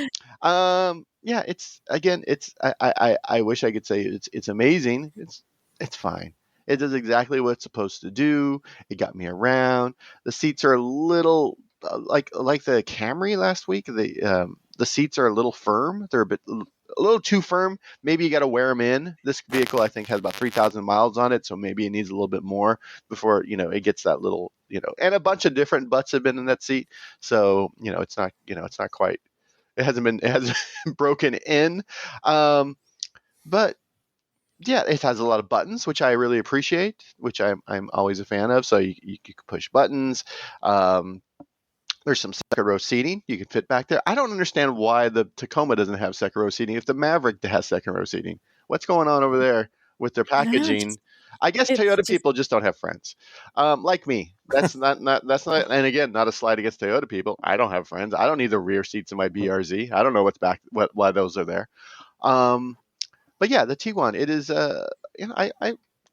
Yeah, it's I wish I could say it's amazing. It's fine. It does exactly what it's supposed to do. It got me around. The seats are a little like the Camry last week. The seats are a little firm. They're a little too firm. Maybe you got to wear them in. This vehicle, I think, has about 3,000 miles on it, so maybe it needs a little bit more before it gets that little And a bunch of different butts have been in that seat, so it's not quite. It hasn't broken in, but. Yeah, it has a lot of buttons, which I really appreciate, which I'm always a fan of. So you can push buttons. There's some second row seating you can fit back there. I don't understand why the Tacoma doesn't have second row seating if the Maverick has second row seating. What's going on over there with their packaging? I guess Toyota people just don't have friends, like me. That's not. And again, not a slight against Toyota people. I don't have friends. I don't need the rear seats in my BRZ. I don't know why those are there. But yeah, the Tiguan, it is, I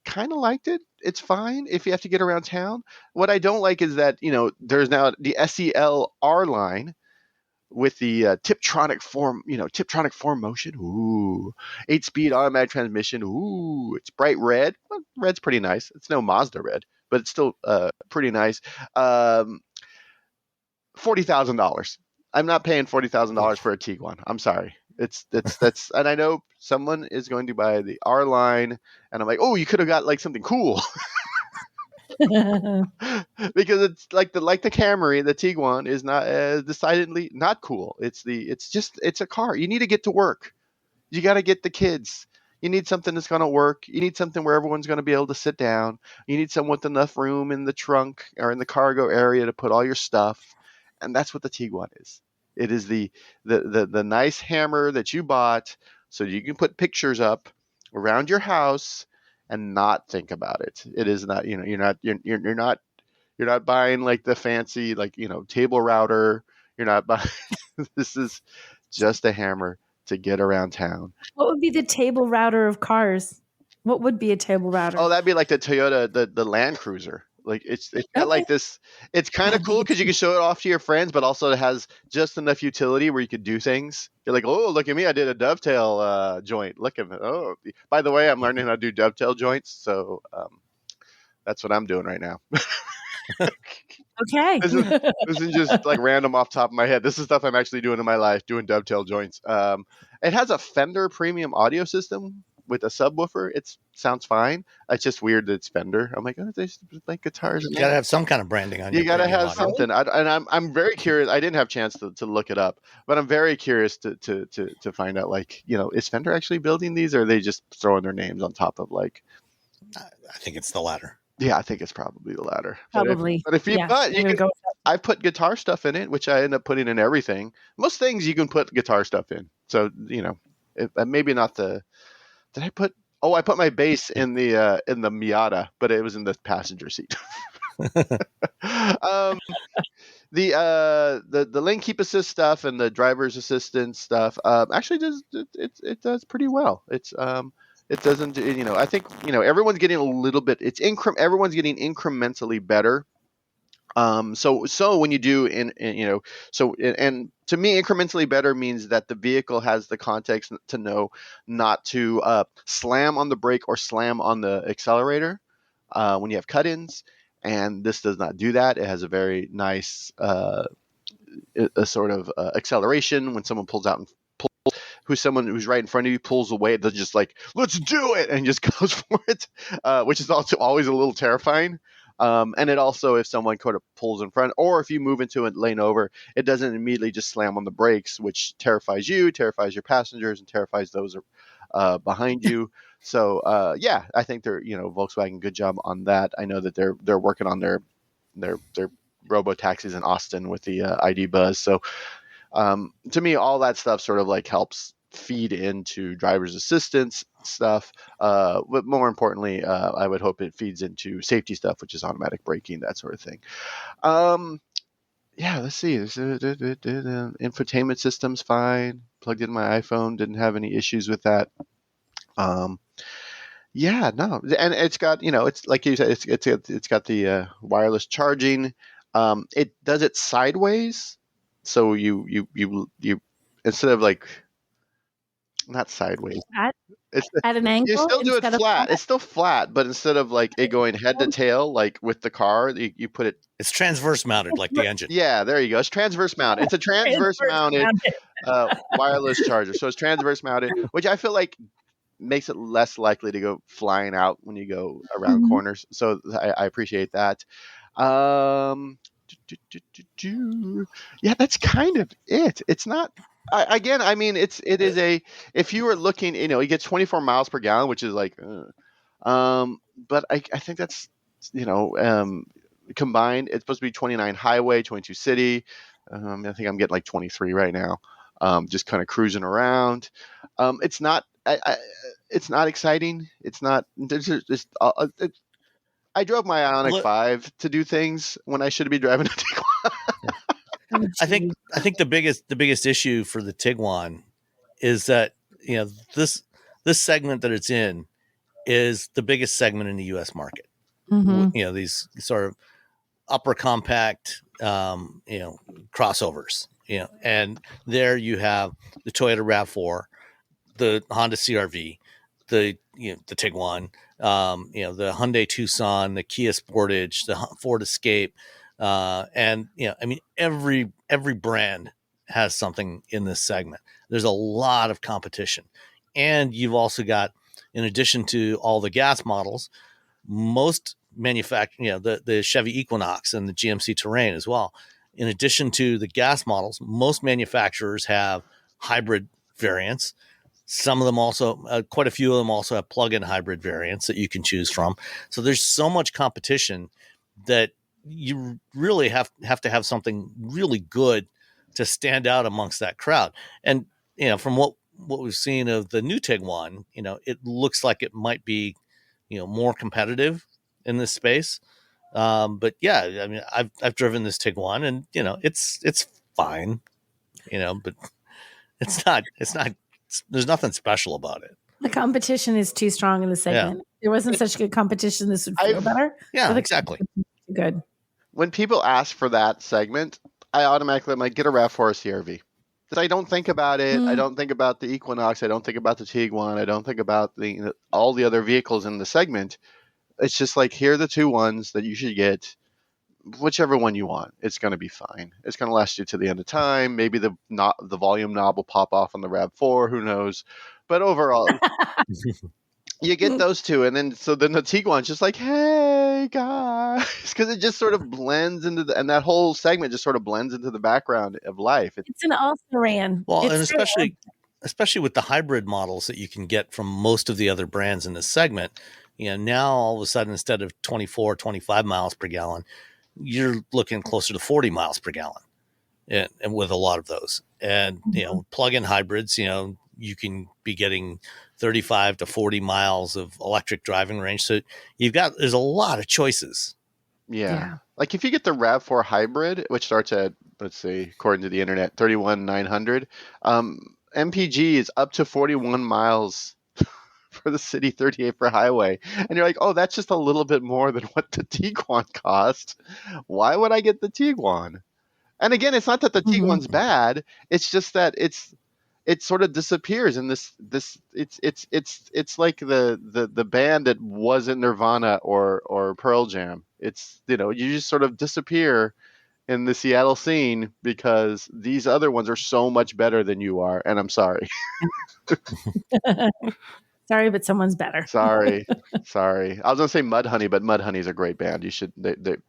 kind of liked it. It's fine if you have to get around town. What I don't like is that, there's now the SEL R line with the Tiptronic 4 motion. Ooh, 8-speed automatic transmission. Ooh, it's bright red. Well, red's pretty nice. It's no Mazda red, but it's still pretty nice. $40,000. I'm not paying $40,000 for a Tiguan. I'm sorry. That's and I know someone is going to buy the R line, and I'm like, oh, you could have got like something cool. Because it's like the Camry, the Tiguan is not decidedly not cool. It's a car. You need to get to work. You got to get the kids. You need something that's going to work. You need something where everyone's going to be able to sit down. You need someone with enough room in the trunk or in the cargo area to put all your stuff. And that's what the Tiguan is. It is the nice hammer that you bought so you can put pictures up around your house and not think about it. It is not, you're not buying like the fancy table router. You're not buying. This is just a hammer to get around town. What would be the table router of cars? What would be a table router? Oh, that'd be like the Toyota, the Land Cruiser. Like it's got like this. It's kind of cool because you can show it off to your friends, but also it has just enough utility where you could do things. You're like, oh, look at me! I did a dovetail joint. Look at me! Oh, by the way, I'm learning how to do dovetail joints, so that's what I'm doing right now. Okay. This is just like random off the top of my head. This is stuff I'm actually doing in my life, doing dovetail joints. It has a Fender premium audio system with a subwoofer. It sounds fine. It's just weird that it's Fender. I'm like, oh, they like guitars. You gotta have some kind of branding on. You gotta have something. And I'm very curious. I didn't have a chance to look it up, but I'm very curious to find out. Like, is Fender actually building these, or are they just throwing their names on top of like? I think it's the latter. Yeah, I think it's probably the latter. Probably. But if you can, I put guitar stuff in it, which I end up putting in everything. Most things you can put guitar stuff in. So maybe not the. Did I put? Oh, I put my bass in the Miata, but it was in the passenger seat. the lane keep assist stuff and the driver's assistance stuff actually does it does pretty well. It doesn't, I think, everyone's getting a little bit, everyone's getting incrementally better. So when you do and to me, incrementally better means that the vehicle has the context to know not to slam on the brake or slam on the accelerator when you have cut-ins, and this does not do that. It has a very nice a sort of acceleration when someone pulls out and someone who's right in front of you pulls away. They're just like, let's do it, and just goes for it, which is also always a little terrifying. And it also, if someone kind of pulls in front, or if you move into a lane over, it doesn't immediately just slam on the brakes, which terrifies you, terrifies your passengers, and terrifies those behind you. So yeah, I think they're, Volkswagen, good job on that. I know that they're working on their robo taxis in Austin with the ID Buzz. So to me, all that stuff sort of like helps feed into driver's assistance stuff. But more importantly, I would hope it feeds into safety stuff, which is automatic braking, that sort of thing. Yeah, let's see. Infotainment system's fine. Plugged in my iPhone, didn't have any issues with that. Yeah, no, and it's got, it's like you said, it's got the wireless charging. It does it sideways, so you instead of like, not sideways. At an angle? You still do it flat. It's still flat, but instead of like it going head to tail, like with the car, you put it. It's transverse mounted, like the engine. Yeah, there you go. It's transverse mounted. It's a transverse mounted wireless charger. So it's transverse mounted, which I feel like makes it less likely to go flying out when you go around corners. So I appreciate that. Yeah, that's kind of it. It's not. Again, I mean, it is if you were looking, it gets 24 miles per gallon, which is like, but I think that's, combined, it's supposed to be 29 highway, 22 city. I think I'm getting like 23 right now. Just kind of cruising around. It's not, it's not exciting. It's not, I drove my Ioniq 5 to do things when I should be driving a Tiguan. I think the biggest issue for the Tiguan is that, this segment that it's in is the biggest segment in the U.S. market. These sort of upper compact, crossovers, and there you have the Toyota RAV4, the Honda CR-V, the Tiguan, the Hyundai Tucson, the Kia Sportage, the Ford Escape. And every brand has something in this segment. There's a lot of competition, and you've also got, in addition to all the gas models, most the Chevy Equinox and the GMC Terrain as well. In addition to the gas models, most manufacturers have hybrid variants. Some of them also, quite a few of them also have plug-in hybrid variants that you can choose from. So there's so much competition that you really have to have something really good to stand out amongst that crowd. And, from what we've seen of the new Tiguan, it looks like it might be, more competitive in this space. But yeah, I mean, I've driven this Tiguan, and, it's fine, but it's not, there's nothing special about it. The competition is too strong in the segment. Yeah. There wasn't such good competition. This would feel better. Yeah, exactly. Good. When people ask for that segment, I automatically am like, get a RAV4 or CR-V. Because I don't think about it. I don't think about the Equinox. I don't think about the Tiguan. I don't think about all the other vehicles in the segment. It's just like, here are the two ones that you should get. Whichever one you want, it's going to be fine. It's going to last you to the end of time. Maybe the volume knob will pop off on the RAV4. Who knows? But overall, you get those two, and then the Tiguan's just like, hey guys, because it just sort of blends into and that whole segment just sort of blends into the background of life. It's an all-terrain. Well, and especially with the hybrid models that you can get from most of the other brands in this segment, now all of a sudden, instead of 24, 25 miles per gallon, you're looking closer to 40 miles per gallon, and with a lot of those, and plug-in hybrids, you can be getting 35 to 40 miles of electric driving range. So there's a lot of choices. Yeah. like if you get the RAV4 hybrid, which starts at, let's see, according to the internet, 31,900, MPG is up to 41 miles for the city, 38 for highway. And you're like, oh, that's just a little bit more than what the Tiguan cost. Why would I get the Tiguan? And again, it's not that the Tiguan's bad. It's just that it sort of disappears in this it's like the band that wasn't Nirvana or Pearl Jam. It's, you just sort of disappear in the Seattle scene because these other ones are so much better than you are, and I'm sorry. Sorry, but someone's better. Sorry. I was gonna say Mudhoney, but Mudhoney's a great band. You should.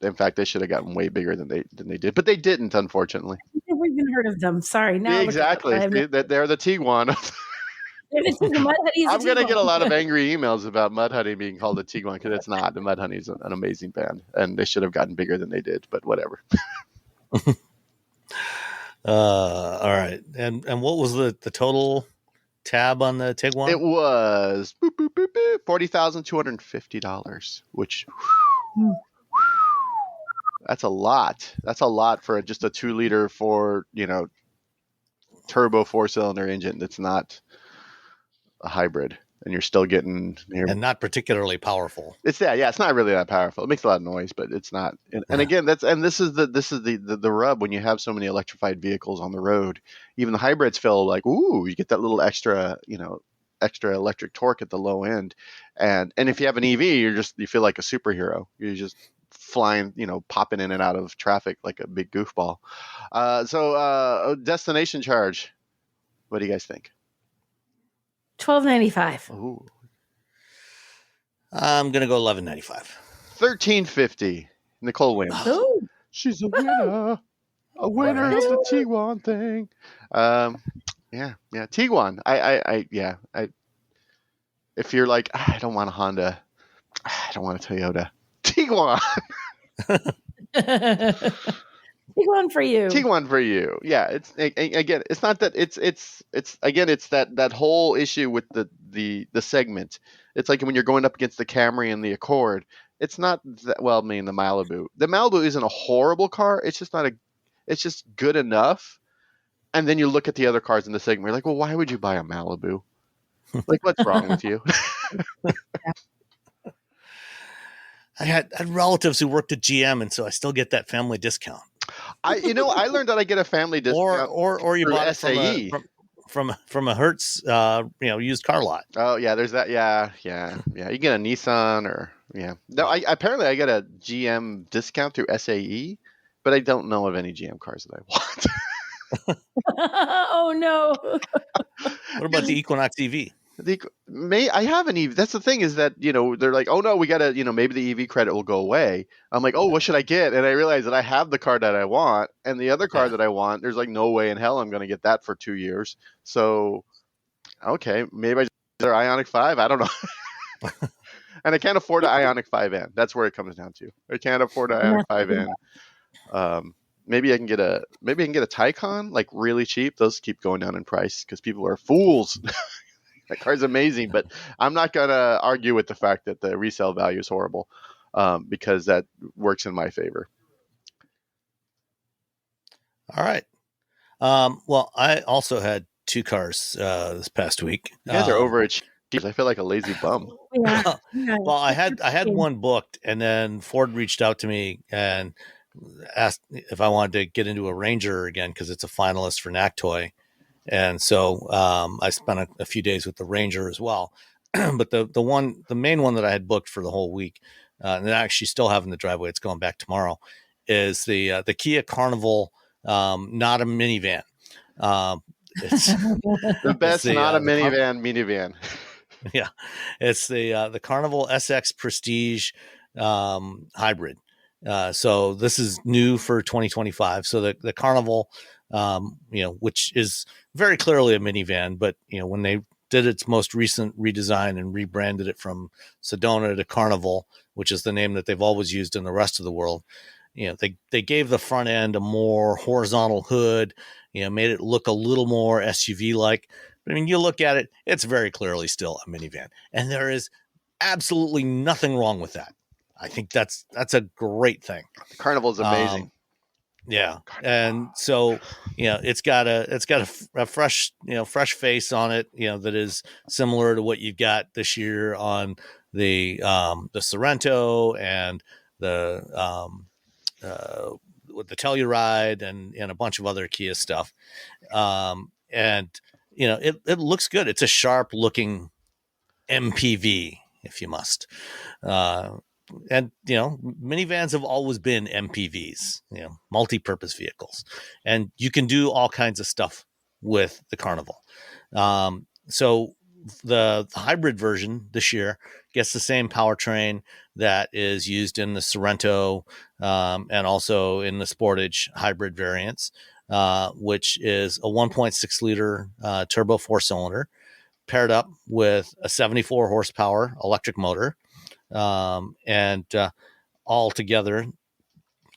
In fact, they should have gotten way bigger than they did, but they didn't, unfortunately. I've never even heard of them. Sorry. Now Exactly. They're the Tiguan. I'm gonna get a lot of angry emails about Mudhoney being called the Tiguan because it's not. The Mudhoney's an amazing band, and they should have gotten bigger than they did. But whatever. All right. And what was the total tab on the Tiguan? It was $40,250, which that's a lot. That's a lot for just a 2-liter turbo 4-cylinder engine that's not a hybrid, and you're still getting and not particularly powerful. It's not really that powerful. It makes a lot of noise, but it's not. And again, this is the rub when you have so mmany electrified vehicles on the road. Even the hybrids feel like, ooh, you get that little extra electric torque at the low end. And if you have an EV, you feel like a superhero. You're just flying, popping in and out of traffic like a big goofball. So destination charge. What do you guys think? $1,295. Ooh. I'm gonna go $1,195. $1,350. Nicole wins. Oh. She's a winner. A winner of the Tiguan thing. Yeah. Tiguan. If you're like, I don't want a Honda, I don't want a Toyota, Tiguan. Tiguan for you. Tiguan for you. Yeah. It's not that it's that whole issue with the segment. It's like when you're going up against the Camry and the Accord. It's not that, the Malibu. The Malibu isn't a horrible car. It's just good enough. And then you look at the other cars in the segment. You're like, well, why would you buy a Malibu? Like, what's wrong with you? I had relatives who worked at GM, and so I still get that family discount. I learned that I get a family discount, or you bought SAE. it from a Hertz, used car lot. Oh yeah, there's that. Yeah. You get a Nissan or No, apparently I get a GM discount through SAE, but I don't know of any GM cars that I want. Oh no. What about the Equinox EV? I have an EV. That's the thing is that, they're like, oh no, we got to, maybe the EV credit will go away. I'm like, oh, what should I get? And I realize that I have the car that I want, and the other car that I want, there's like no way in hell I'm going to get that for 2 years. So, okay, maybe I just get an Ioniq 5. I don't know. And I can't afford an Ioniq 5N. That's where it comes down to. I can't afford an Ioniq 5N. Maybe I can get a Taycan, like really cheap. Those keep going down in price because people are fools. That car's amazing, but I'm not going to argue with the fact that the resale value is horrible because that works in my favor. All right. Well, I also had 2 cars this past week. You guys are overachievers. I feel like a lazy bum. Yeah. Well, I had one booked, and then Ford reached out to me and asked if I wanted to get into a Ranger again because it's a finalist for NACTOY. And so I spent a few days with the Ranger as well. But the main one that I had booked for the whole week, and I actually still have in the driveway, it's going back tomorrow, is the Kia Carnival, not a minivan. It's the best, not a minivan. Yeah, it's the Carnival SX Prestige hybrid. So this is new for 2025. So the Carnival, which is very clearly a minivan, but when they did its most recent redesign and rebranded it from Sedona to Carnival, which is the name that they've always used in the rest of the world, they gave the front end a more horizontal hood, made it look a little more SUV like. But I mean, you look at it, it's very clearly still a minivan, and there is absolutely nothing wrong with that. I think that's a great thing. The Carnival is amazing. Yeah, and so it's got a fresh fresh face on it, that is similar to what you've got this year on the Sorrento and the with the Telluride and a bunch of other Kia stuff, and it looks good. It's a sharp looking MPV, if you must. And minivans have always been MPVs, multi-purpose vehicles, and you can do all kinds of stuff with the Carnival. So the hybrid version this year gets the same powertrain that is used in the Sorrento and also in the Sportage hybrid variants, which is a 1.6 liter turbo 4-cylinder paired up with a 74 horsepower electric motor. And all together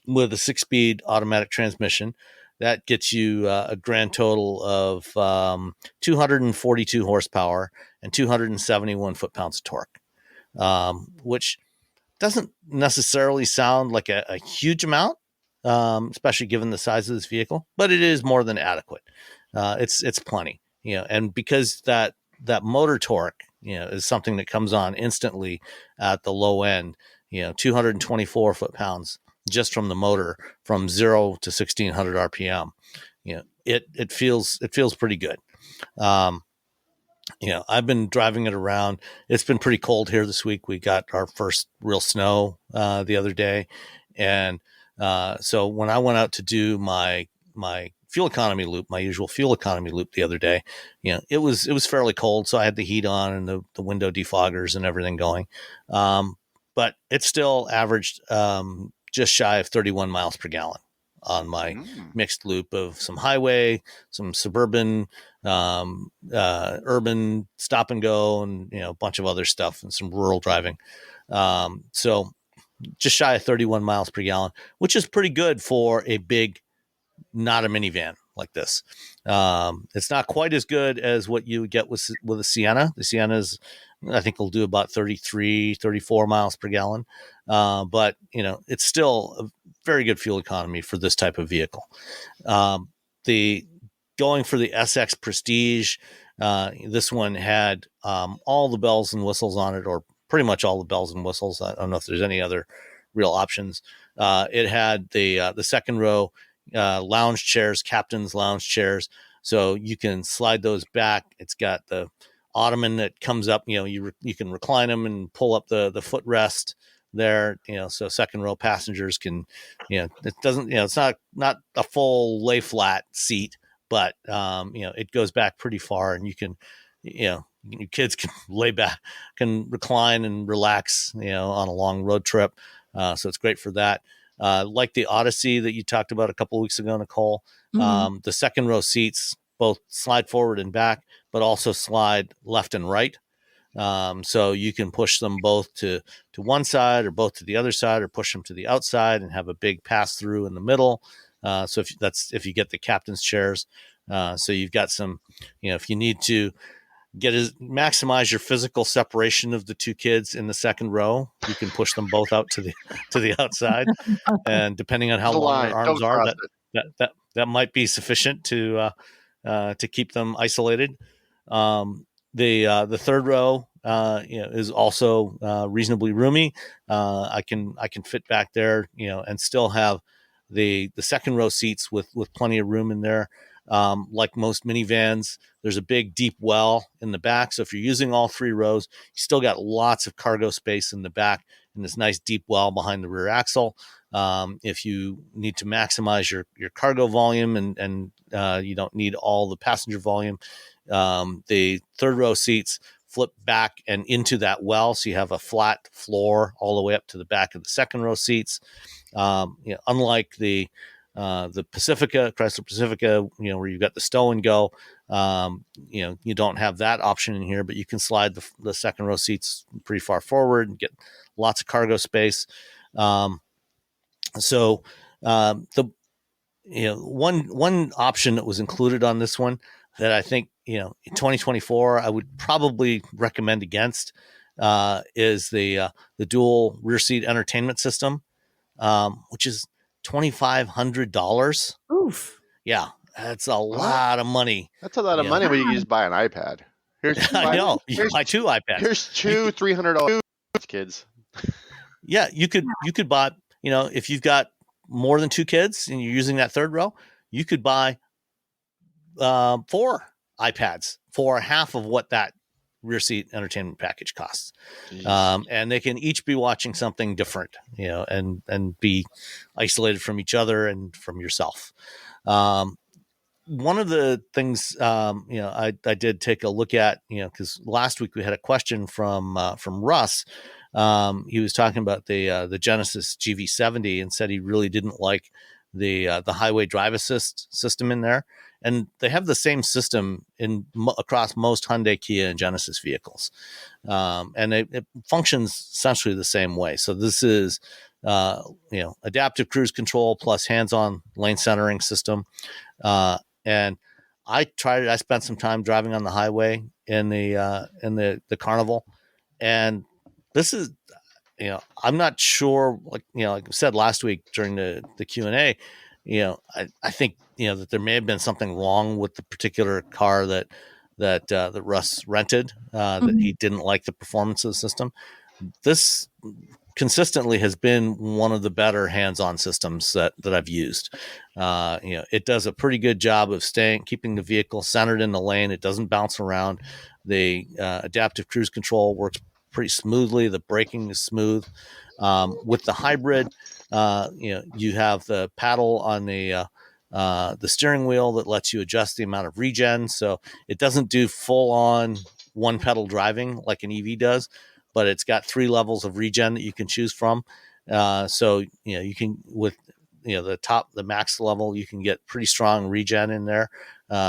with a 6-speed automatic transmission that gets you a grand total of 242 horsepower and 271 foot-pounds of torque, which doesn't necessarily sound like a huge amount, especially given the size of this vehicle, but it is more than adequate. It's plenty, and because that motor torque is something that comes on instantly at the low end, 224 foot-pounds just from the motor from 0 to 1600 RPM. It feels pretty good. I've been driving it around. It's been pretty cold here this week. We got our first real snow the other day. And so when I went out to do my fuel economy loop, my usual fuel economy loop the other day, it was fairly cold. So I had the heat on and the window defoggers and everything going. But it still averaged just shy of 31 miles per gallon on my mixed loop of some highway, some suburban, urban stop and go, and a bunch of other stuff and some rural driving. So just shy of 31 miles per gallon, which is pretty good for a big, not a minivan like this. It's not quite as good as what you would get with a Sienna. The Sienna's, I think, will do about 33, 34 miles per gallon. But it's still a very good fuel economy for this type of vehicle. Going for the SX Prestige, this one had all the bells and whistles on it, or pretty much all the bells and whistles. I don't know if there's any other real options. It had the second row lounge chairs, captain's lounge chairs, so you can slide those back. It's got the ottoman that comes up. You can recline them and pull up the footrest there. So second row passengers can. It doesn't. It's not a full lay flat seat, but it goes back pretty far, and you can. Your kids can lay back, can recline and relax. On a long road trip. So it's great for that. Like the Odyssey that you talked about a couple of weeks ago, Nicole, the second row seats both slide forward and back, but also slide left and right. So you can push them both to one side or both to the other side, or push them to the outside and have a big pass through in the middle. So if you get the captain's chairs, so you've got some, if you need to maximize your physical separation of the two kids in the second row, you can push them both out to the outside, and depending on how long their arms are, that might be sufficient to keep them isolated. The third row is also reasonably roomy. I can fit back there, and still have the second row seats with plenty of room in there. Like most minivans, there's a big deep well in the back. So if you're using all three rows, you still got lots of cargo space in the back and this nice deep well behind the rear axle. If you need to maximize your cargo volume and you don't need all the passenger volume, the third row seats flip back and into that well. So you have a flat floor all the way up to the back of the second row seats. Unlike the Pacifica, Chrysler Pacifica, where you've got the stow and go, you don't have that option in here, but you can slide the second row seats pretty far forward and get lots of cargo space. So one option that was included on this one that I think, in 2024, I would probably recommend against, is the dual rear seat entertainment system, which is $2,500. Oof. Yeah, that's a lot of money. That's a lot of Yeah. money when you can just buy an iPad. I know. You buy 2 iPads. Here's two $300 kids. Yeah, you could buy, if you've got more than 2 kids and you're using that third row, you could buy 4 iPads for half of what that rear seat entertainment package costs. And they can each be watching something different, and be isolated from each other and from yourself. One of the things, I did take a look at, because last week we had a question from Russ. He was talking about the Genesis GV70 and said he really didn't like the highway drive assist system in there. And they have the same system across most Hyundai, Kia, and Genesis vehicles, and it functions essentially the same way. So this is, adaptive cruise control plus hands-on lane centering system. And I tried it. I spent some time driving on the highway in the Carnival, and this is, I'm not sure. Like I said last week during the Q&A, I think that there may have been something wrong with the particular car that Russ rented, that he didn't like the performance of the system. This consistently has been one of the better hands-on systems that I've used. It does a pretty good job of keeping the vehicle centered in the lane. It doesn't bounce around. The adaptive cruise control works pretty smoothly. The braking is smooth. With the hybrid, you have the paddle on the steering wheel that lets you adjust the amount of regen. So it doesn't do full on one pedal driving like an EV does, but it's got 3 levels of regen that you can choose from. So, you can, with, the max level, you can get pretty strong regen in there.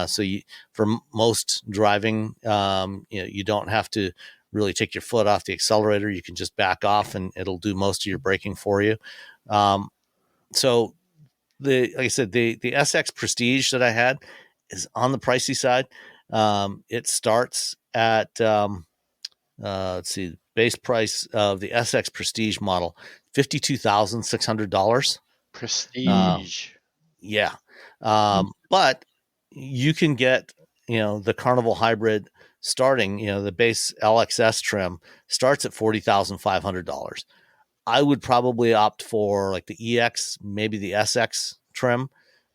So for most driving, you don't have to really take your foot off the accelerator. You can just back off and it'll do most of your braking for you. So like I said, the SX Prestige that I had is on the pricey side. It starts at, let's see, base price of the SX Prestige model, $52,600. Prestige. Yeah. But you can get, the Carnival hybrid starting, the base LXS trim starts at $40,500. I would probably opt for like the EX, maybe the SX trim,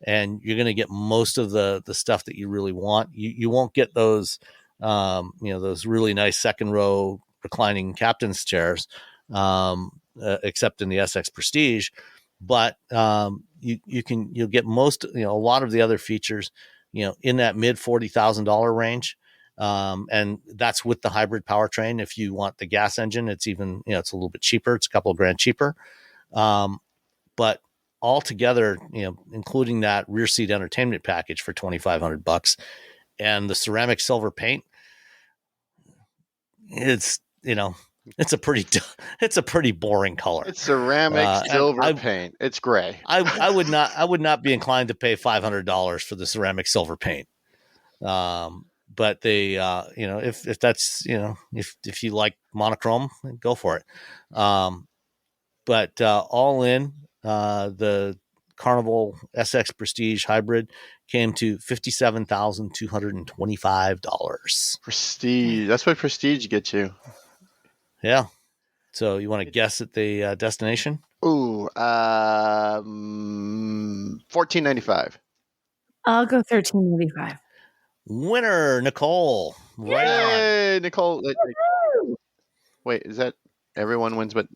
and you're going to get most of the stuff that you really want. You won't get those, those really nice second row reclining captain's chairs, except in the SX Prestige. But you'll get most, a lot of the other features, in that mid $40,000 range. And that's with the hybrid powertrain. If you want the gas engine, it's even, it's a little bit cheaper. It's a couple of grand cheaper. But altogether, including that rear seat entertainment package for $2,500 and the ceramic silver paint, it's a pretty boring color. It's ceramic silver paint. It's gray. I would not be inclined to pay $500 for the ceramic silver paint. But they, if that's, if you like monochrome, go for it. But all in, the Carnival SX Prestige hybrid came to $57,225. Prestige. That's what Prestige gets you. Yeah. So you want to guess at the destination? Ooh, $1,495. I'll go $1,385. Winner, Nicole. Right on. Nicole. Wait, is that everyone wins but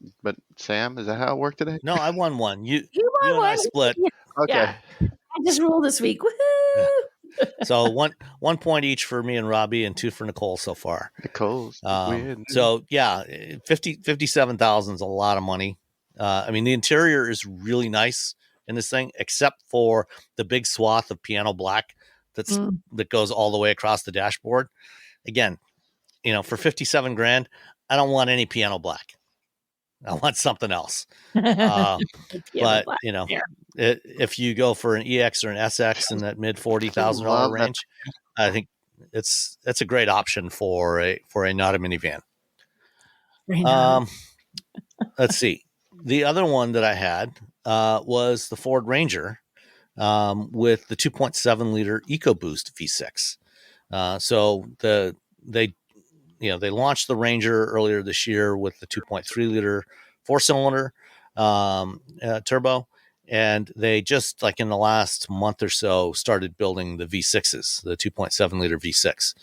Sam? Is that how it worked today? No, I won one. You won and one. I split. Yeah. Okay. Yeah. I just ruled this week. Woohoo! So 1 point each for me and Robbie, and 2 for Nicole so far. Nicole's win. So yeah, 57,000 is a lot of money. I mean, the interior is really nice in this thing, except for the big swath of piano black that goes all the way across the dashboard. Again, for 57 grand, I don't want any piano black. I want something else. But if you go for an EX or an SX in that mid $40,000 range, I think it's a great option for a not a minivan. Right now. Let's see. The other one that I had was the Ford Ranger with the 2.7 liter EcoBoost V6. So they they launched the Ranger earlier this year with the 2.3 liter 4-cylinder turbo, and they just like in the last month or so started building the V6s, the 2.7 liter V6.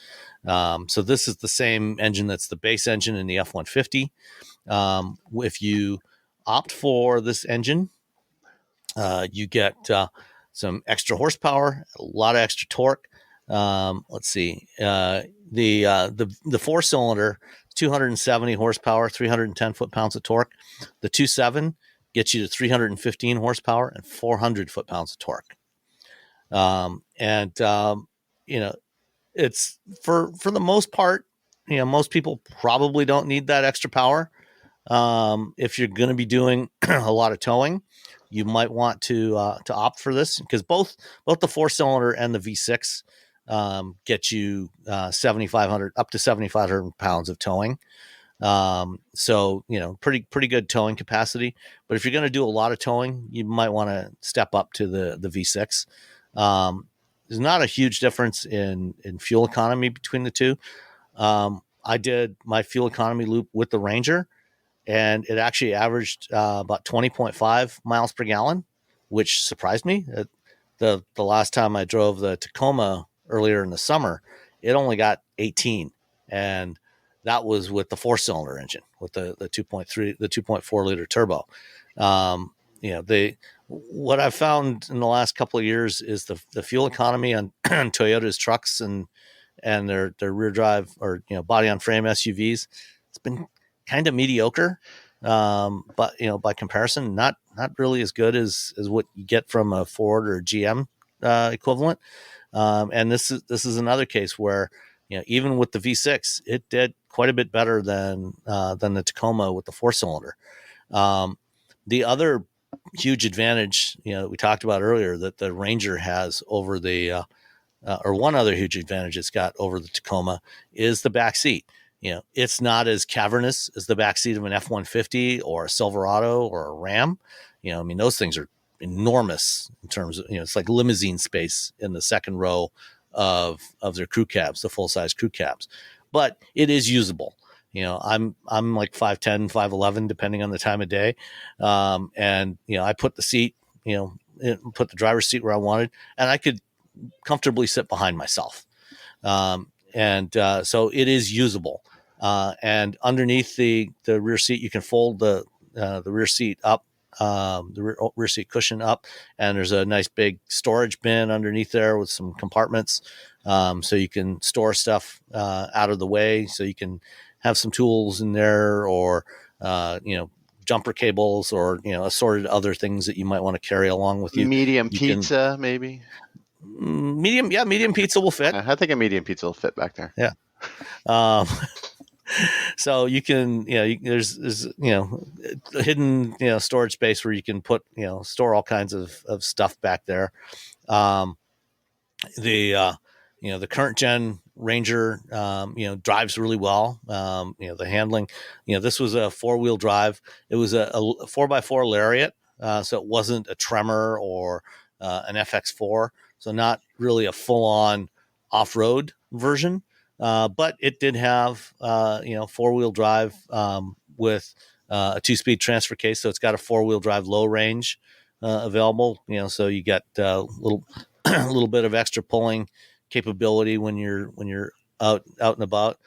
So this is the same engine that's the base engine in the F-150. If you opt for this engine, you get some extra horsepower, a lot of extra torque. Let's see, the 4-cylinder, 270 horsepower, 310 foot-pounds of torque. The 2.7 gets you to 315 horsepower and 400 foot-pounds of torque. It's for the most part, most people probably don't need that extra power. If you're going to be doing a lot of towing, you might want to opt for this, because both the 4-cylinder and the V6 get you 7,500 up to 7,500 pounds of towing. So pretty good towing capacity. But if you're going to do a lot of towing, you might want to step up to the V6. There's not a huge difference in fuel economy between the two. I did my fuel economy loop with the Ranger, and it actually averaged about 20.5 miles per gallon, which surprised me. The last time I drove the Tacoma earlier in the summer, it only got 18, and that was with the 4-cylinder engine with the 2.4 liter turbo. What I've found in the last couple of years is the fuel economy on Toyota's trucks and their rear drive or body on frame SUVs, it's been kind of mediocre, but by comparison, not really as good as what you get from a Ford or GM equivalent. And this is another case where even with the V6, it did quite a bit better than the Tacoma with the 4-cylinder. The other huge advantage we talked about earlier that the Ranger has over the or one other huge advantage it's got over the Tacoma is the back seat. It's not as cavernous as the backseat of an F-150 or a Silverado or a Ram. Those things are enormous in terms of, it's like limousine space in the second row of their crew cabs, the full-size crew cabs. But it is usable. I'm like 5'10", 5'11", depending on the time of day. And I put the seat, put the driver's seat where I wanted, and I could comfortably sit behind myself. So it is usable. And underneath the rear seat, you can fold the rear seat up, the rear seat cushion up, and there's a nice big storage bin underneath there with some compartments, so you can store stuff out of the way. So you can have some tools in there, or jumper cables, or assorted other things that you might want to carry along with you. Medium pizza, maybe. Medium pizza will fit. I think a medium pizza will fit back there. Yeah. So you can, there's a hidden, storage space where you can put, store all kinds of stuff back there. The current gen Ranger, drives really well. The handling, this was a 4-wheel drive. It was a 4x4 Lariat. So it wasn't a Tremor or an FX4. So not really a full on off-road version. But it did have, 4-wheel drive with a 2-speed transfer case. So it's got a 4-wheel drive low range available. So you got a little bit of extra pulling capability when you're out and about.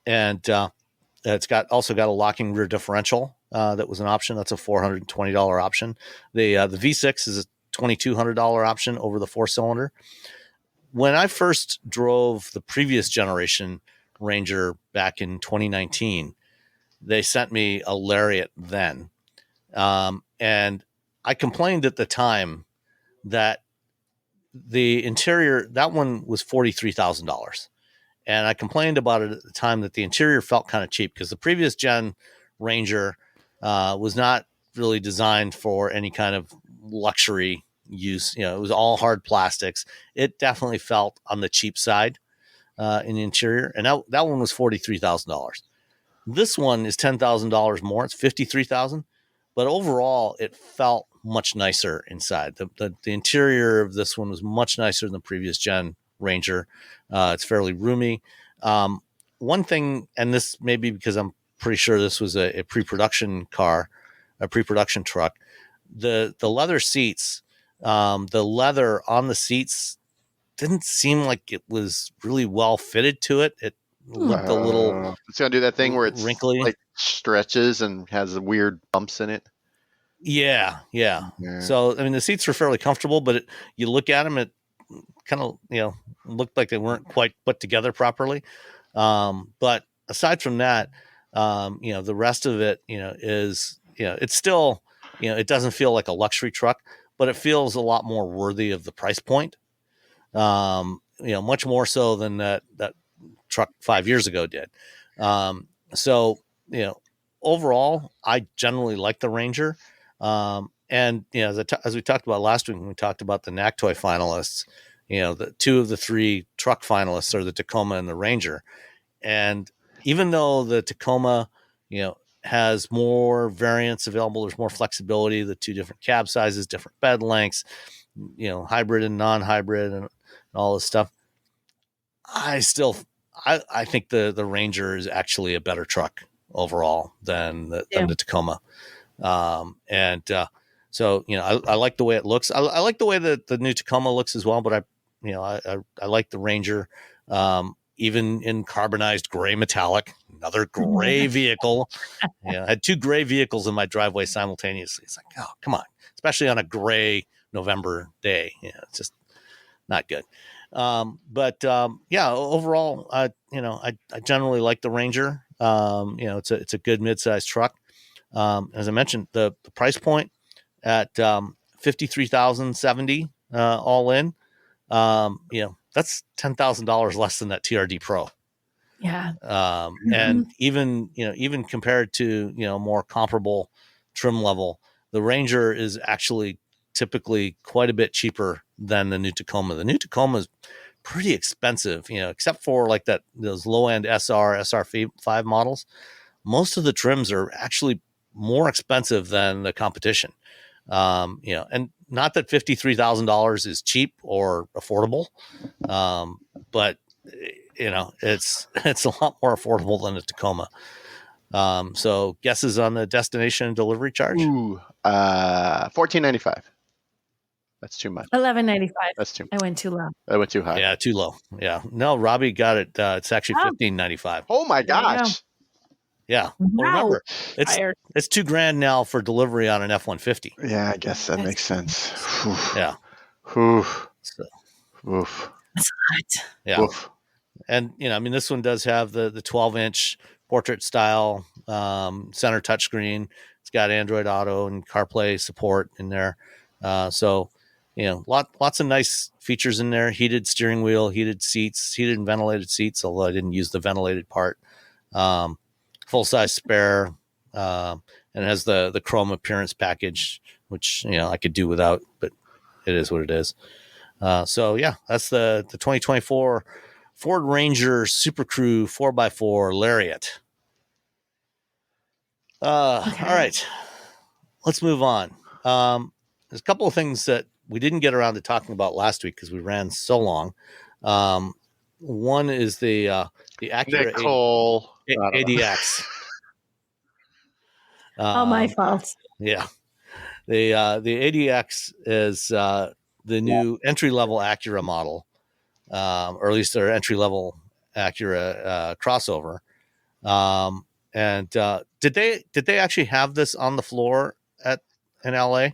It's also got a locking rear differential that was an option. That's a $420 option. The V6 is a $2,200 option over the 4-cylinder. When I first drove the previous generation Ranger back in 2019, they sent me a Lariat then. And I complained at the time that the interior, that one was $43,000. And I complained about it at the time that the interior felt kind of cheap, because the previous gen Ranger was not really designed for any kind of luxury use. It was all hard plastics. It definitely felt on the cheap side in the interior, and that one was $43,000. This one is $10,000 more. It's $53,000, but overall, it felt much nicer inside. The interior of this one was much nicer than the previous gen Ranger. It's fairly roomy. One thing, and this may be because I'm pretty sure this was a pre-production car, a pre-production truck. The leather seats, the leather on the seats didn't seem like it was really well fitted to it. It looked a little it's gonna do that thing where it's wrinkly, like stretches and has weird bumps in it. Yeah. So I mean, the seats were fairly comfortable, but you look at them, it kind of looked like they weren't quite put together properly. But aside from that, the rest of it, is it's still it doesn't feel like a luxury truck, but it feels a lot more worthy of the price point. Much more so than that truck 5 years ago did. So overall, I generally like the Ranger. And as we talked about last week when we talked about the NACTOY finalists, the two of the three truck finalists are the Tacoma and the Ranger. And even though the Tacoma, has more variants available, there's more flexibility, the two different cab sizes, different bed lengths, hybrid and non-hybrid and all this stuff. I think the Ranger is actually a better truck overall than the Tacoma. So I like the way it looks. I like the way that the new Tacoma looks as well, but I like the Ranger, even in carbonized gray metallic, another gray vehicle. I had two gray vehicles in my driveway simultaneously. It's like, oh, come on, especially on a gray November day. It's just not good. Overall, I generally like the Ranger. It's a good mid-sized truck. As I mentioned, the price point at $53,070 all in. That's $10,000 less than that TRD Pro. Yeah. And even compared to more comparable trim level, the Ranger is actually typically quite a bit cheaper than the new Tacoma. The new Tacoma is pretty expensive, except for like those low end SR5 models. Most of the trims are actually more expensive than the competition. And not that $53,000 is cheap or affordable, but it's a lot more affordable than a Tacoma. So guesses on the destination and delivery charge? Ooh, $1,495. That's too much. $1,195. That's too much. I went too low. I went too high. Yeah, too low. Yeah. No, Robbie got it. It's actually $1,595. Oh my gosh. Yeah. Wow. Well, remember, it's $2,000 now for delivery on an F-150. Yeah, I guess that makes sense. Yeah. Oof. So, Oof. That's hot. Yeah. Oof. And this one does have the 12-inch portrait style center touchscreen. It's got Android Auto and CarPlay support in there. So lots of nice features in there. Heated steering wheel, heated seats, heated and ventilated seats, although I didn't use the ventilated part. Full size spare, and it has the chrome appearance package, which I could do without, but it is what it is. So that's the 2024 Ford Ranger Super Crew 4x4 Lariat. Okay. All right, let's move on. There's a couple of things that we didn't get around to talking about last week because we ran so long. One is the Acura Nicole. ADX. My fault. Yeah. The ADX is the new entry-level Acura model, or at least their entry-level Acura crossover. And did they actually have this on the floor in LA?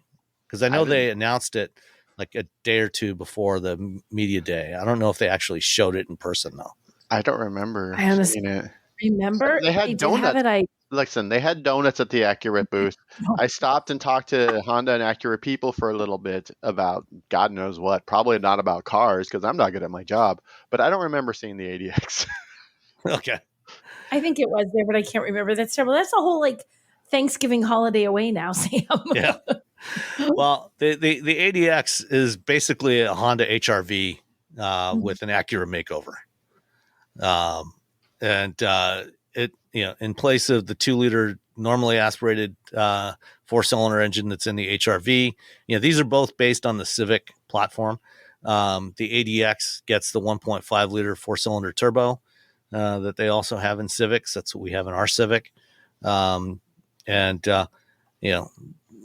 Because I know they announced it like a day or two before the media day. I don't know if they actually showed it in person though. I don't remember seeing it. Remember? They had donuts. Listen, they had donuts at the Acura booth. I stopped and talked to Honda and Acura people for a little bit about God knows what. Probably not about cars because I'm not good at my job. But I don't remember seeing the ADX. Okay. I think it was there, but I can't remember. That's terrible. That's a whole Thanksgiving holiday away now, Sam. Yeah. Well, the ADX is basically a Honda HRV with an Acura makeover. And it in place of the 2-liter normally aspirated 4-cylinder engine that's in the HRV. These are both based on the Civic platform. The ADX gets the 1.5-liter 4-cylinder turbo that they also have in Civics. That's what we have in our Civic. And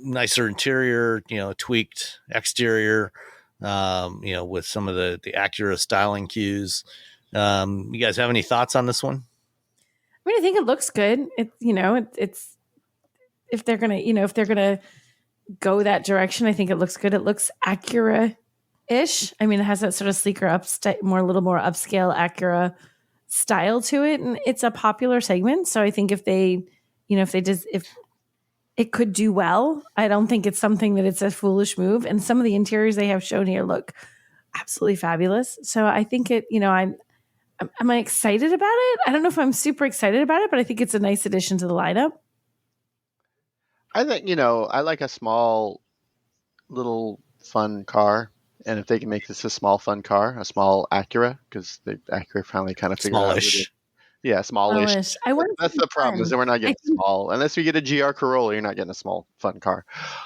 nicer interior, tweaked exterior, with some of the Acura styling cues. You guys have any thoughts on this one? I mean, I think it looks good. It's if they're gonna go that direction, I think it looks good. It looks Acura-ish. I mean, it has that sort of sleeker, a little more upscale Acura style to it, and it's a popular segment. So I think if it could do well, I don't think it's something that it's a foolish move. And some of the interiors they have shown here look absolutely fabulous. So I think am I excited about it? I don't know if I'm super excited about it, but I think it's a nice addition to the lineup. I think, I like a small, little, fun car. And if they can make this a small, fun car, a small Acura, because Acura finally kind of figured out. Smallish. Yeah, smallish. That's the problem, is that we're not getting small. Unless we get a GR Corolla, you're not getting a small, fun car.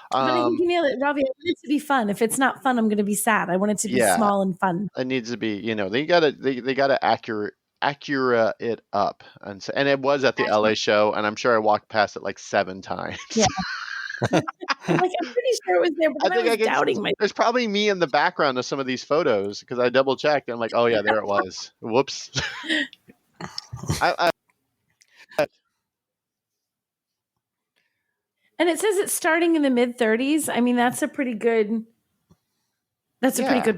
But I think you nailed it, Robbie. I want it to be fun. If it's not fun, I'm going to be sad. I want it to be small and fun. It needs to be, they gotta Acura it up, and it was at the LA show, and I'm sure I walked past it like 7 times. Yeah. I'm pretty sure it was there, but I was doubting myself. There's probably me in the background of some of these photos because I double checked. And I'm like, oh yeah, there it was. Whoops. And it says it's starting in the mid-30s. I mean, that's a pretty good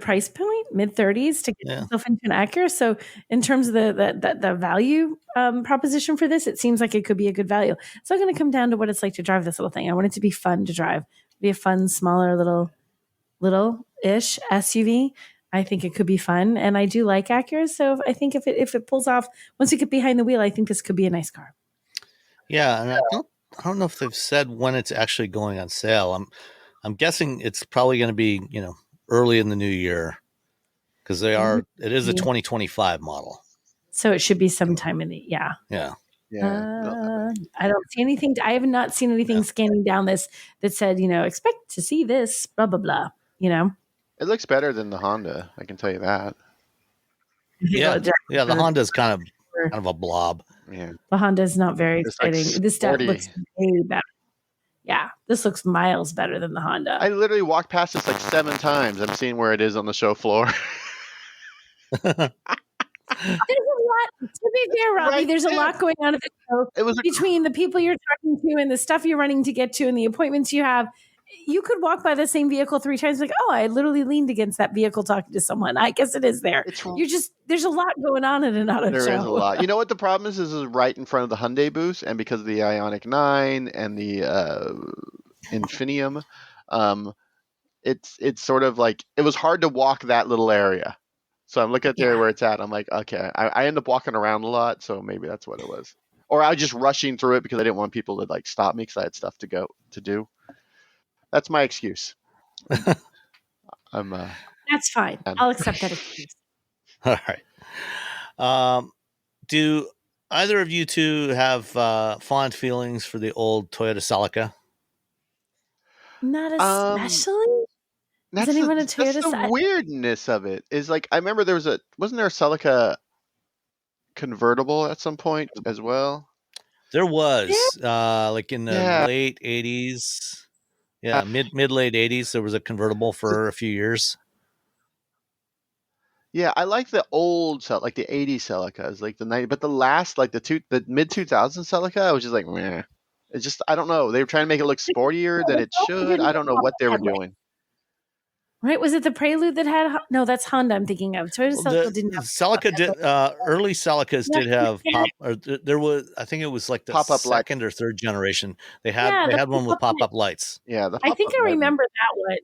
price point, mid-30s, to get yourself into an Acura. So in terms of the value proposition for this, it seems like it could be a good value. It's not going to come down to what it's like to drive this little thing. I want it to be fun to drive, be a fun, smaller, little-ish SUV. I think it could be fun, and I do like Acura. So I think if it pulls off, once we get behind the wheel, I think this could be a nice car. Yeah, and I don't know if they've said when it's actually going on sale. I'm guessing it's probably going to be early in the new year, because it is a 2025 model. So it should be sometime in the Yeah. I don't see anything. I have not seen anything scanning down this that said, expect to see this, blah, blah, blah, It looks better than the Honda. I can tell you that. Yeah. Yeah. The Honda's kind of a blob. Yeah. The Honda's not very exciting. Like this stuff looks way better. Yeah. This looks miles better than the Honda. I literally walked past this like 7 times. I'm seeing where it is on the show floor. There's a lot, to be fair, Robbie, there's a lot going on at the show between the people you're talking to and the stuff you're running to get to and the appointments you have. You could walk by the same vehicle 3 times, like, oh, I literally leaned against that vehicle talking to someone. I guess it is there. There's a lot going on in an auto show. There is a lot. You know what the problem is? This is right in front of the Hyundai booth, and because of the Ioniq 9 and the Infinium, it's sort of like, it was hard to walk that little area. So I'm looking at there where it's at. I'm like, okay, I end up walking around a lot, so maybe that's what it was. Or I was just rushing through it because I didn't want people to like stop me because I had stuff to do. That's my excuse. That's fine. I'll accept that excuse. All right. Do either of you two have fond feelings for the old Toyota Celica? Not especially. Is anyone a Toyota? That's the weirdness of it. Is like, I remember wasn't there a Celica convertible at some point as well? There was, like in the late 80s. Yeah, mid late 80s, there was a convertible for a few years. Yeah, I like the old like the 80s Celicas, like the 90s, but the last, like the mid 2000s Celica, I was just like, meh. It's just, I don't know. They were trying to make it look sportier than it should. I don't know what they were doing. Right? Was it the Prelude that had? No, that's Honda. I'm thinking of. Toyota Celica didn't have. Celica did. Early Celicas did have pop. Or there was. I think it was like the pop-up second or third generation. They had one with pop-up lights. Yeah, I think I remember that one.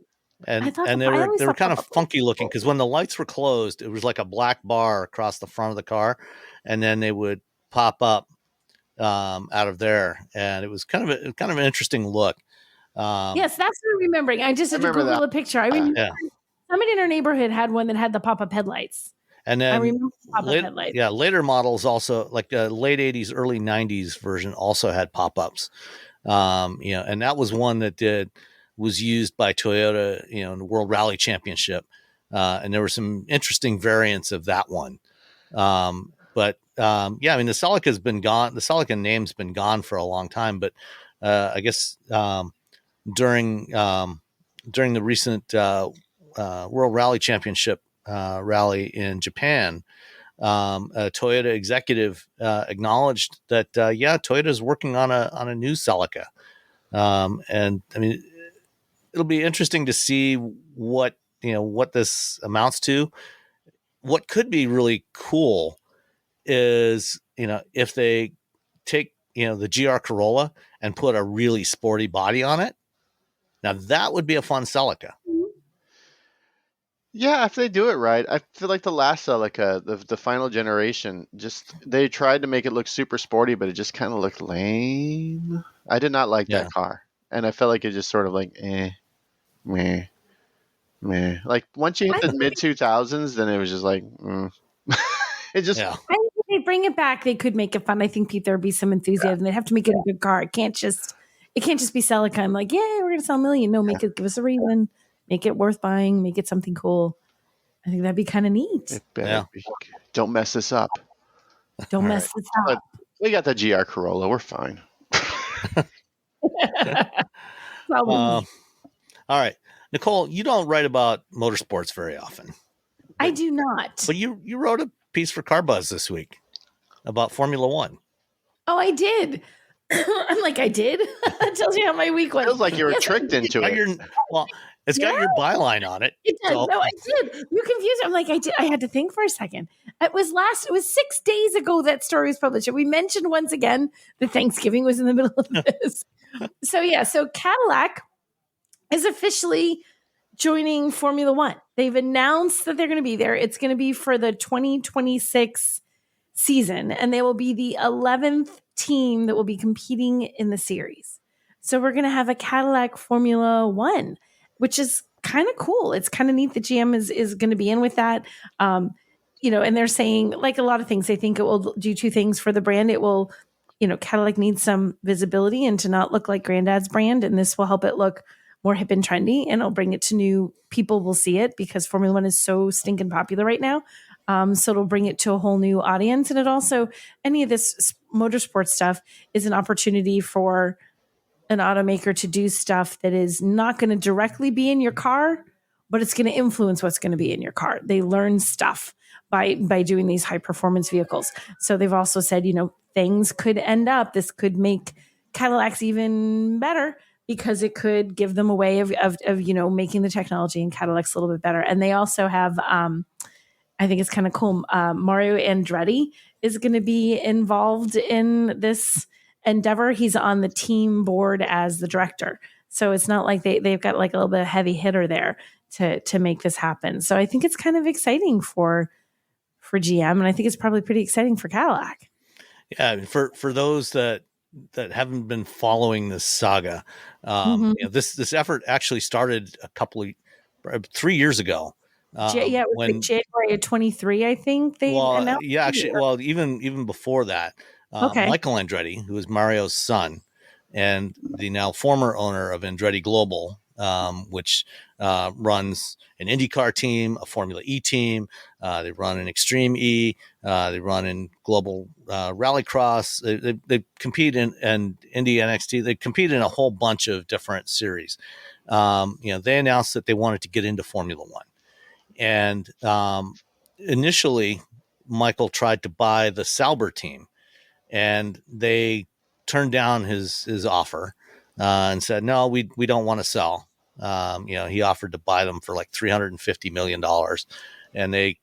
And they were kind of funky looking, because when the lights were closed, it was like a black bar across the front of the car, and then they would pop up out of there, and it was kind of an interesting look. Yes, that's what I'm remembering. I just had to Google a picture. I mean, somebody in our neighborhood had one that had the pop-up headlights. And I then remember pop-up headlights. later models also, like the late 80s, early 90s version also had pop-ups. And that was one that was used by Toyota, in the World Rally Championship. And there were some interesting variants of that one. The Celica has been gone. The Celica name's been gone for a long time, but I guess during the recent World Rally Championship rally in Japan, a Toyota executive acknowledged that Toyota is working on a new Celica, and I mean it'll be interesting to see what this amounts to. What could be really cool is if they take the GR Corolla and put a really sporty body on it. Now that would be a fun Celica. Yeah, if they do it right. I feel like the last Celica, the final generation, just they tried to make it look super sporty, but it just kind of looked lame. I did not like that car, and I felt like it just sort of like meh. Like once you hit the mid 2000s, then it was just like it just. I think if they bring it back, they could make it fun. I think there'd be some enthusiasm. They'd have to make it a good car. It can't just be Celica. I'm like, yeah, we're gonna sell 1 million. No, give us a reason. Make it worth buying. Make it something cool. I think that'd be kind of neat. Don't mess this up. Don't mess this up. We got the GR Corolla. We're fine. All right. Nicole, you don't write about motorsports very often. I do not. But you wrote a piece for Car Buzz this week about Formula One. Oh, I did. I'm like, I did? That tells you how my week went. Feels like you were tricked into it. It's got your byline on it. It does. So. No, I did. You confused me. I'm like, I did. I had to think for a second. It was 6 days ago that story was published. And we mentioned once again that Thanksgiving was in the middle of this. So Cadillac is officially joining Formula One. They've announced that they're going to be there. It's going to be for the 2026 season, and they will be the 11th team that will be competing in the series. So we're going to have a Cadillac Formula One, which is kind of cool. It's kind of neat that GM is going to be in with that. And they're saying, like a lot of things, they think it will do two things for the brand. It will, Cadillac needs some visibility and to not look like Granddad's brand, and this will help it look more hip and trendy, and it'll bring it to new people. Will see it because Formula One is so stinking popular right now. So it'll bring it to a whole new audience. And it also, any of this motorsport stuff is an opportunity for an automaker to do stuff that is not going to directly be in your car, but it's going to influence what's going to be in your car. They learn stuff by doing these high performance vehicles. So they've also said, things could end up, this could make Cadillacs even better because it could give them a way of making the technology in Cadillacs a little bit better. And they also have, I think it's kind of cool. Mario Andretti is going to be involved in this endeavor. He's on the team board as the director. So it's not like they've got like a little bit of heavy hitter there to make this happen. So I think it's kind of exciting for GM, and I think it's probably pretty exciting for Cadillac. Yeah, for those that haven't been following this saga, this effort actually started 3 years ago. It was like January of 23, I think they announced. Yeah, actually, even before that, Michael Andretti, who is Mario's son, and the now former owner of Andretti Global, which runs an IndyCar team, a Formula E team. They run an Extreme E. They run in Global Rallycross. They compete in Indy NXT. They compete in a whole bunch of different series. They announced that they wanted to get into Formula One. And initially, Michael tried to buy the Sauber team, and they turned down his offer and said, "No, we don't want to sell." He offered to buy them for like $350 million, and they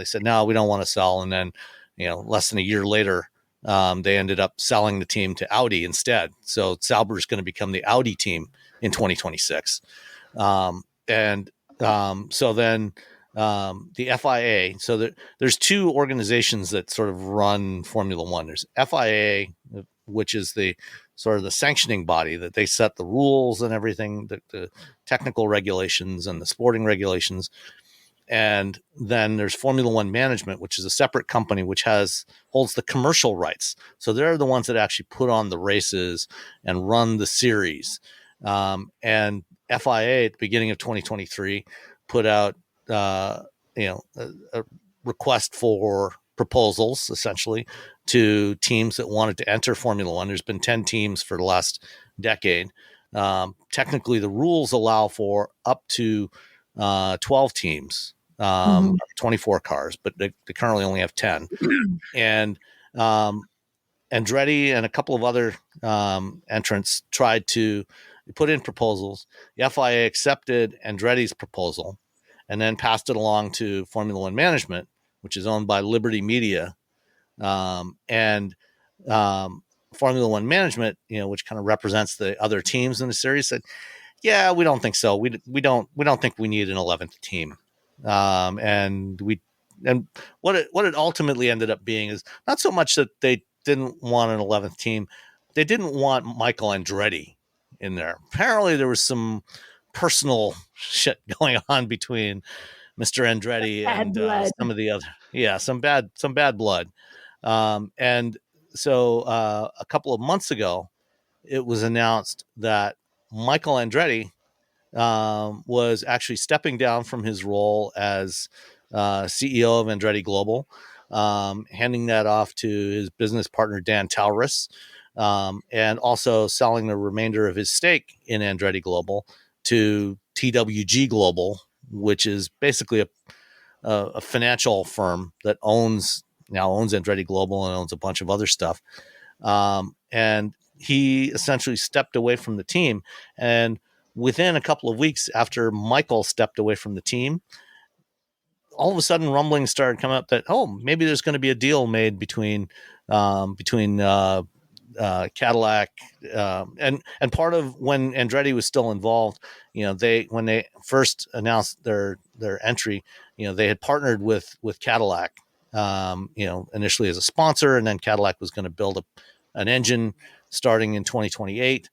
said, "No, we don't want to sell." And then, less than a year later, they ended up selling the team to Audi instead. So Sauber is going to become the Audi team in 2026. So then the FIA, so there's two organizations that sort of run Formula One. There's FIA, which is the sort of the sanctioning body that they set the rules and everything, the technical regulations and the sporting regulations. And then there's Formula One Management, which is a separate company which holds the commercial rights. So they're the ones that actually put on the races and run the series. And FIA at the beginning of 2023 put out a request for proposals, essentially, to teams that wanted to enter Formula One. There's been 10 teams for the last decade. Technically, the rules allow for up to 12 teams, 24 cars, but they currently only have 10. And Andretti and a couple of other entrants tried to put in proposals. The FIA accepted Andretti's proposal and then passed it along to Formula One Management, which is owned by Liberty Media. And Formula One Management, which kind of represents the other teams in the series, said, "Yeah, we don't think so. We don't think we need an 11th team." And what it ultimately ended up being is not so much that they didn't want an 11th team, they didn't want Michael Andretti in there. Apparently, there was some personal shit going on between Mr. Andretti and some of the other, some bad blood. And so a couple of months ago, it was announced that Michael Andretti was actually stepping down from his role as CEO of Andretti Global, handing that off to his business partner, Dan Taurus, and also selling the remainder of his stake in Andretti Global to TWG Global, which is basically a financial firm that owns Andretti Global and owns a bunch of other stuff. And he essentially stepped away from the team. And within a couple of weeks after Michael stepped away from the team, all of a sudden rumblings started coming up that, maybe there's going to be a deal made between Cadillac and part of when Andretti was still involved, when they first announced their entry, they had partnered with Cadillac, initially as a sponsor, and then Cadillac was going to build an engine starting in 2028.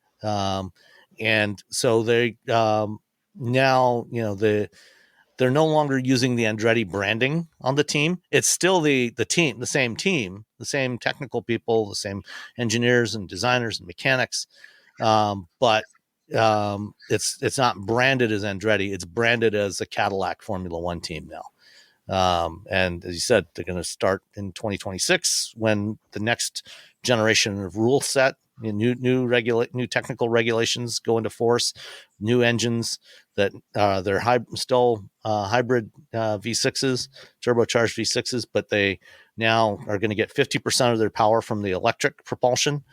And so they now, they're no longer using the Andretti branding on the team. It's still the same team, the same technical people, the same engineers and designers and mechanics. But it's not branded as Andretti. It's branded as a Cadillac Formula One team now. And as you said, they're going to start in 2026 when the next generation of rule set, new technical regulations go into force, new engines that they're still hybrid V6s, turbocharged V6s, but they now are going to get 50% of their power from the electric propulsion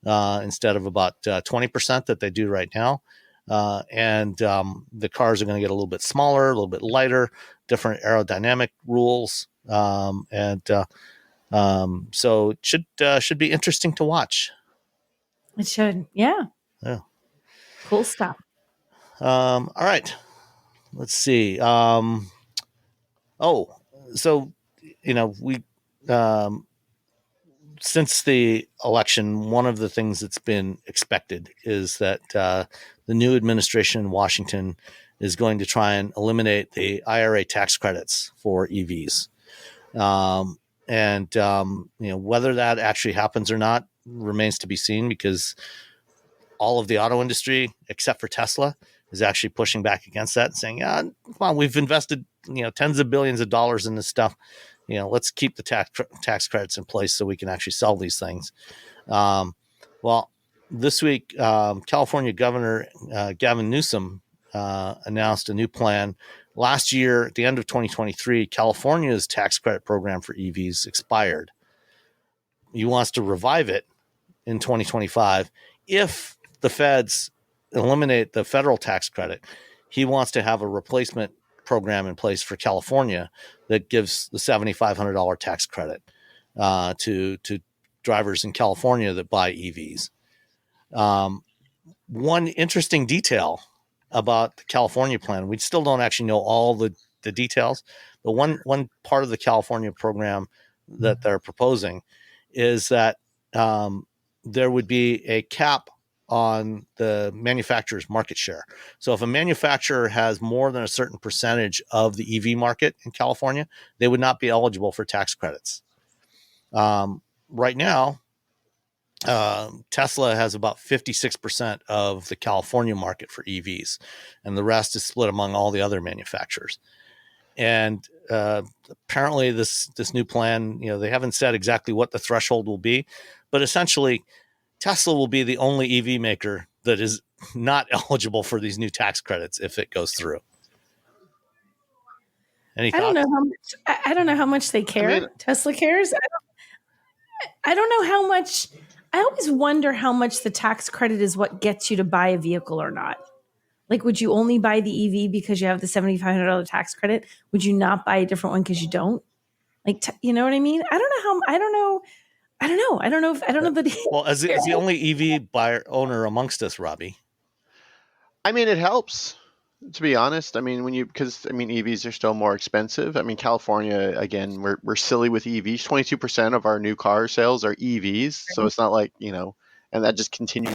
instead of about 20% that they do right now. And the cars are going to get a little bit smaller, a little bit lighter, different aerodynamic rules. So it should be interesting to watch. It should. Yeah. Cool stuff. All right. Let's see. We since the election, one of the things that's been expected is that the new administration in Washington is going to try and eliminate the IRA tax credits for EVs. Whether that actually happens or not remains to be seen, because all of the auto industry, except for Tesla, is actually pushing back against that and saying, come on, we've invested, tens of billions of dollars in this stuff. Let's keep the tax credits in place so we can actually sell these things. Well, this week, California Governor Gavin Newsom announced a new plan. Last year, at the end of 2023, California's tax credit program for EVs expired. He wants to revive it in 2025. If the feds eliminate the federal tax credit, he wants to have a replacement program in place for California that gives the $7,500 tax credit to drivers in California that buy EVs. One interesting detail about the California plan, we still don't actually know all the details, but one part of the California program that they're proposing is that there would be a cap on the manufacturer's market share. So if a manufacturer has more than a certain percentage of the EV market in California, they would not be eligible for tax credits. Right now, Tesla has about 56% of the California market for EVs, and the rest is split among all the other manufacturers. And apparently this new plan, they haven't said exactly what the threshold will be, but essentially Tesla will be the only EV maker that is not eligible for these new tax credits if it goes through. Any thoughts? I don't know how much they care. I mean, Tesla cares. I don't know how much. I always wonder how much the tax credit is what gets you to buy a vehicle or not. Like, would you only buy the EV because you have the $7,500 tax credit? Would you not buy a different one because you don't? Like, you know what I mean? I don't know. Well, as the only EV buyer owner amongst us, Robbie. I mean, it helps, to be honest. I mean, because EVs are still more expensive. I mean, California, again, we're silly with EVs. 22% of our new car sales are EVs, so it's not like, and that just continues.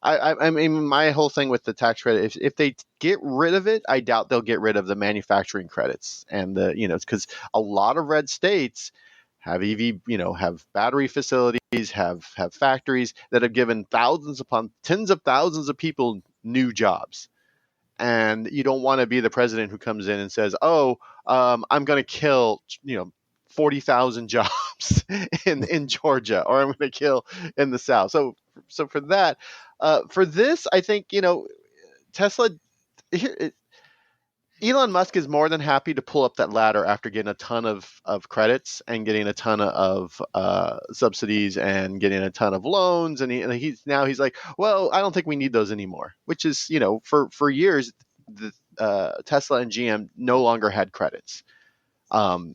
I mean, my whole thing with the tax credit, if they get rid of it, I doubt they'll get rid of the manufacturing credits and because a lot of red states have EV, have battery facilities, have factories that have given thousands upon tens of thousands of people new jobs. And you don't want to be the president who comes in and says, I'm going to kill, 40,000 jobs in Georgia, or I'm going to kill in the South. So for that, for this, I think, Tesla, Elon Musk is more than happy to pull up that ladder after getting a ton of credits and getting a ton of subsidies and getting a ton of loans. And he's like, well, I don't think we need those anymore, which is, for years, Tesla and GM no longer had credits.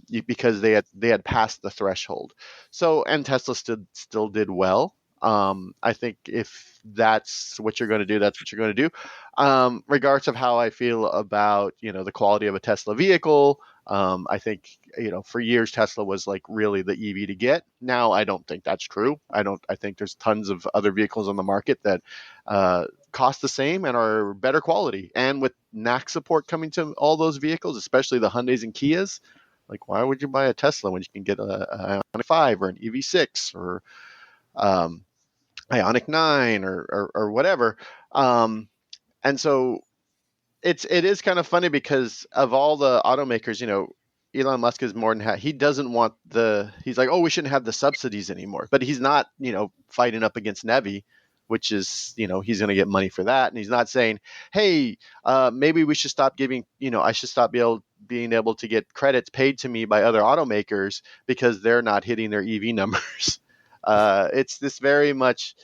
Because they had passed the threshold. So, and Tesla still did well. I think if that's what you're going to do, that's what you're going to do. Regardless of how I feel about, the quality of a Tesla vehicle. I think, for years Tesla was like really the EV to get. Now, I don't think that's true. I think there's tons of other vehicles on the market that, cost the same and are better quality. And with NAC support coming to all those vehicles, especially the Hyundais and Kias, like, why would you buy a Tesla when you can get a Ioniq 5 or an EV6 or Ioniq 9 or whatever? And so it is kind of funny because of all the automakers, Elon Musk is more than he doesn't want he's like, we shouldn't have the subsidies anymore. But he's not, fighting up against NEVI, which is, he's going to get money for that. And he's not saying, hey, maybe we should stop giving, I should stop being able to get credits paid to me by other automakers because they're not hitting their EV numbers. It's this very much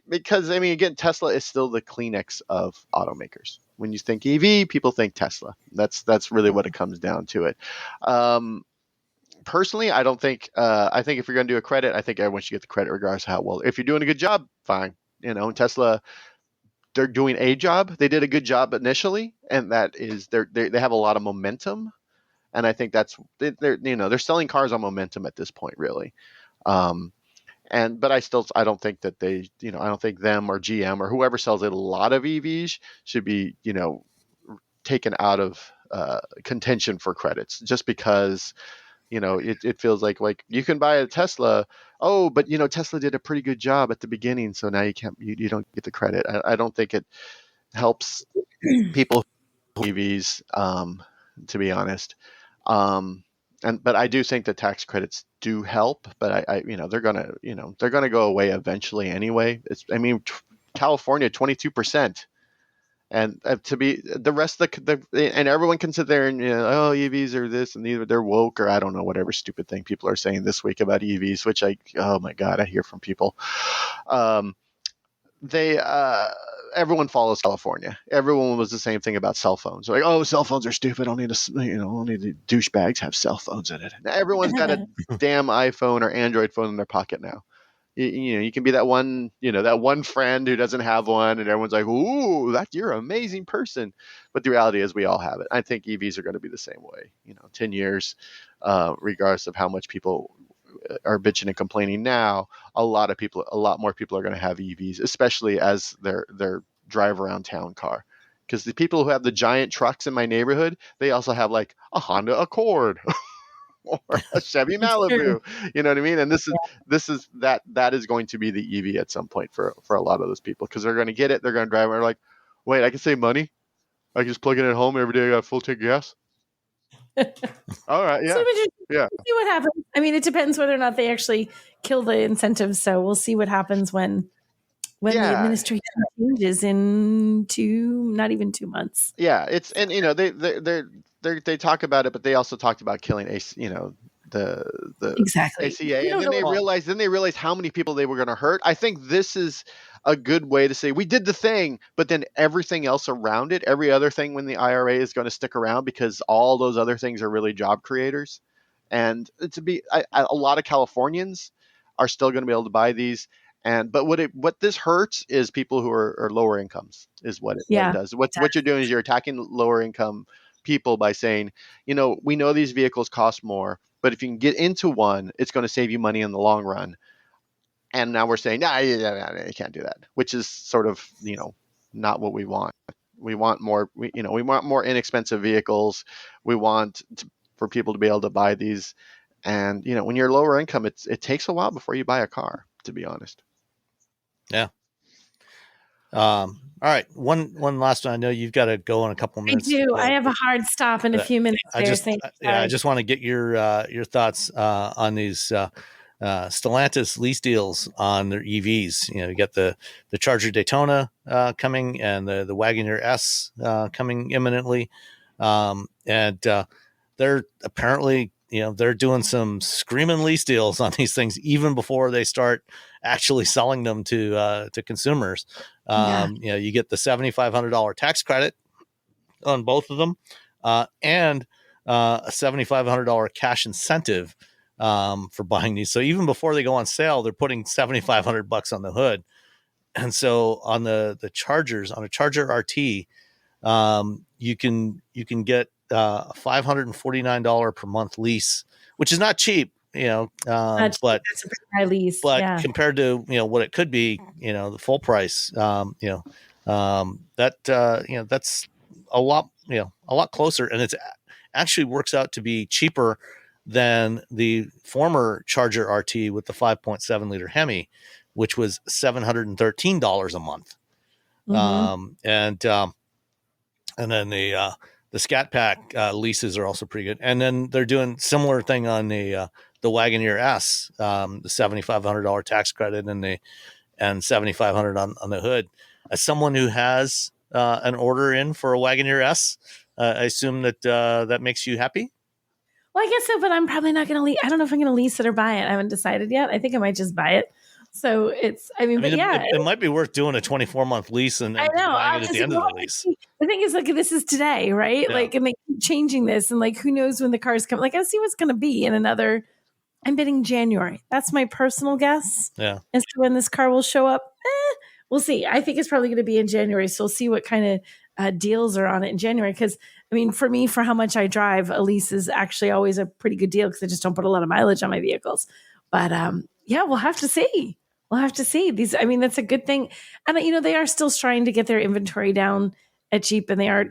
because, I mean, again, Tesla is still the Kleenex of automakers. When you think EV, people think Tesla. That's really what it comes down to it. Personally, I don't think, I think if you're going to do a credit, I think everyone should get the credit regardless of how well. If you're doing a good job, fine. Tesla, they're doing a job. They did a good job initially, and that is they have a lot of momentum, and I think that's they're selling cars on momentum at this point, really. But I don't think that they, I don't think them or GM or whoever sells a lot of EVs should be, taken out of contention for credits just because. It feels like you can buy a Tesla. Oh, but Tesla did a pretty good job at the beginning, so now you don't get the credit. I don't think it helps people who EVs, to be honest. But I do think the tax credits do help. But they're gonna go away eventually anyway. California 22%. And to be the rest of and everyone can sit there and EVs are this and they're woke or I don't know whatever stupid thing people are saying this week about EVs, which oh my god, I hear from people. Everyone follows California. Everyone was the same thing about cell phones. Like, cell phones are stupid. Only the douchebags have cell phones in it. Now, everyone's got a damn iPhone or Android phone in their pocket now. You can be that one friend who doesn't have one and everyone's like, ooh, you're an amazing person. But the reality is we all have it. I think EVs are going to be the same way, 10 years, regardless of how much people are bitching and complaining now, a lot more people are going to have EVs, especially as their drive around town car. Because the people who have the giant trucks in my neighborhood, they also have like a Honda Accord or a Chevy Malibu. You know what I mean? And this is that is going to be the EV at some point for a lot of those people, because they're going to get it, they're going to drive, and they're like, wait, I can save money. I can just plug it at home every day. I got a full tank of gas. All right, yeah, yeah. See what happens. I mean, it depends whether or not they actually kill the incentives. So we'll see what happens when the administration changes in not even 2 months. Yeah, it's, and they talk about it, but they also talked about killing the exactly ACA, and then they realized how many people they were going to hurt. I think this is a good way to say we did the thing, but then everything else around it, every other thing when the IRA is going to stick around, because all those other things are really job creators. And a lot of Californians are still going to be able to buy these. But what this hurts is people who are lower incomes, is what it does. What you're doing is you're attacking lower income people by saying, we know these vehicles cost more, but if you can get into one, it's going to save you money in the long run. And now we're saying, you can't do that, which is sort of, not what we want. We want more, we want more inexpensive vehicles. We want for people to be able to buy these. And, when you're lower income, it takes a while before you buy a car, to be honest. Yeah. All right. One last one. I know you've got to go in a couple minutes. I do. I have a hard stop in a few minutes. I just want to get your thoughts on these Stellantis lease deals on their EVs. You got the Charger Daytona coming, and the Wagoneer S coming imminently, and they're apparently they're doing some screaming lease deals on these things even before they start actually selling them to consumers. You get the $7,500 tax credit on both of them, and a $7,500 cash incentive for buying these. So even before they go on sale, they're putting $7,500 on the hood. And so on the Chargers, on a Charger RT, you can get a $549 per month lease, which is not cheap, but that's a pretty high lease. But compared to what it could be, the full price, that's a lot closer, and it's actually works out to be cheaper than the former Charger RT with the 5.7 liter Hemi, which was $713 a month. Mm-hmm. And then the Scat Pack leases are also pretty good. And then they're doing similar thing on the Wagoneer S, the $7,500 tax credit and $7,500 on the hood. As someone who has an order in for a Wagoneer S, I assume that makes you happy. Well, I guess so, but I'm probably not going to lease. I don't know if I'm going to lease it or buy it. I haven't decided yet. I think I might just buy it. So it might be worth doing a 24-month lease and buying it at the end of the lease. The thing is, this is today, right? Yeah. And they keep changing this, and who knows when the cars come? I'll see what's going to be in another. I'm bidding January. That's my personal guess. Yeah. As to when this car will show up, we'll see. I think it's probably going to be in January. So we'll see what kind of deals are on it in January. Because for me, for how much I drive, a lease is actually always a pretty good deal because I just don't put a lot of mileage on my vehicles. But we'll have to see. We'll have to see these. That's a good thing. And, they are still trying to get their inventory down at Jeep, and they are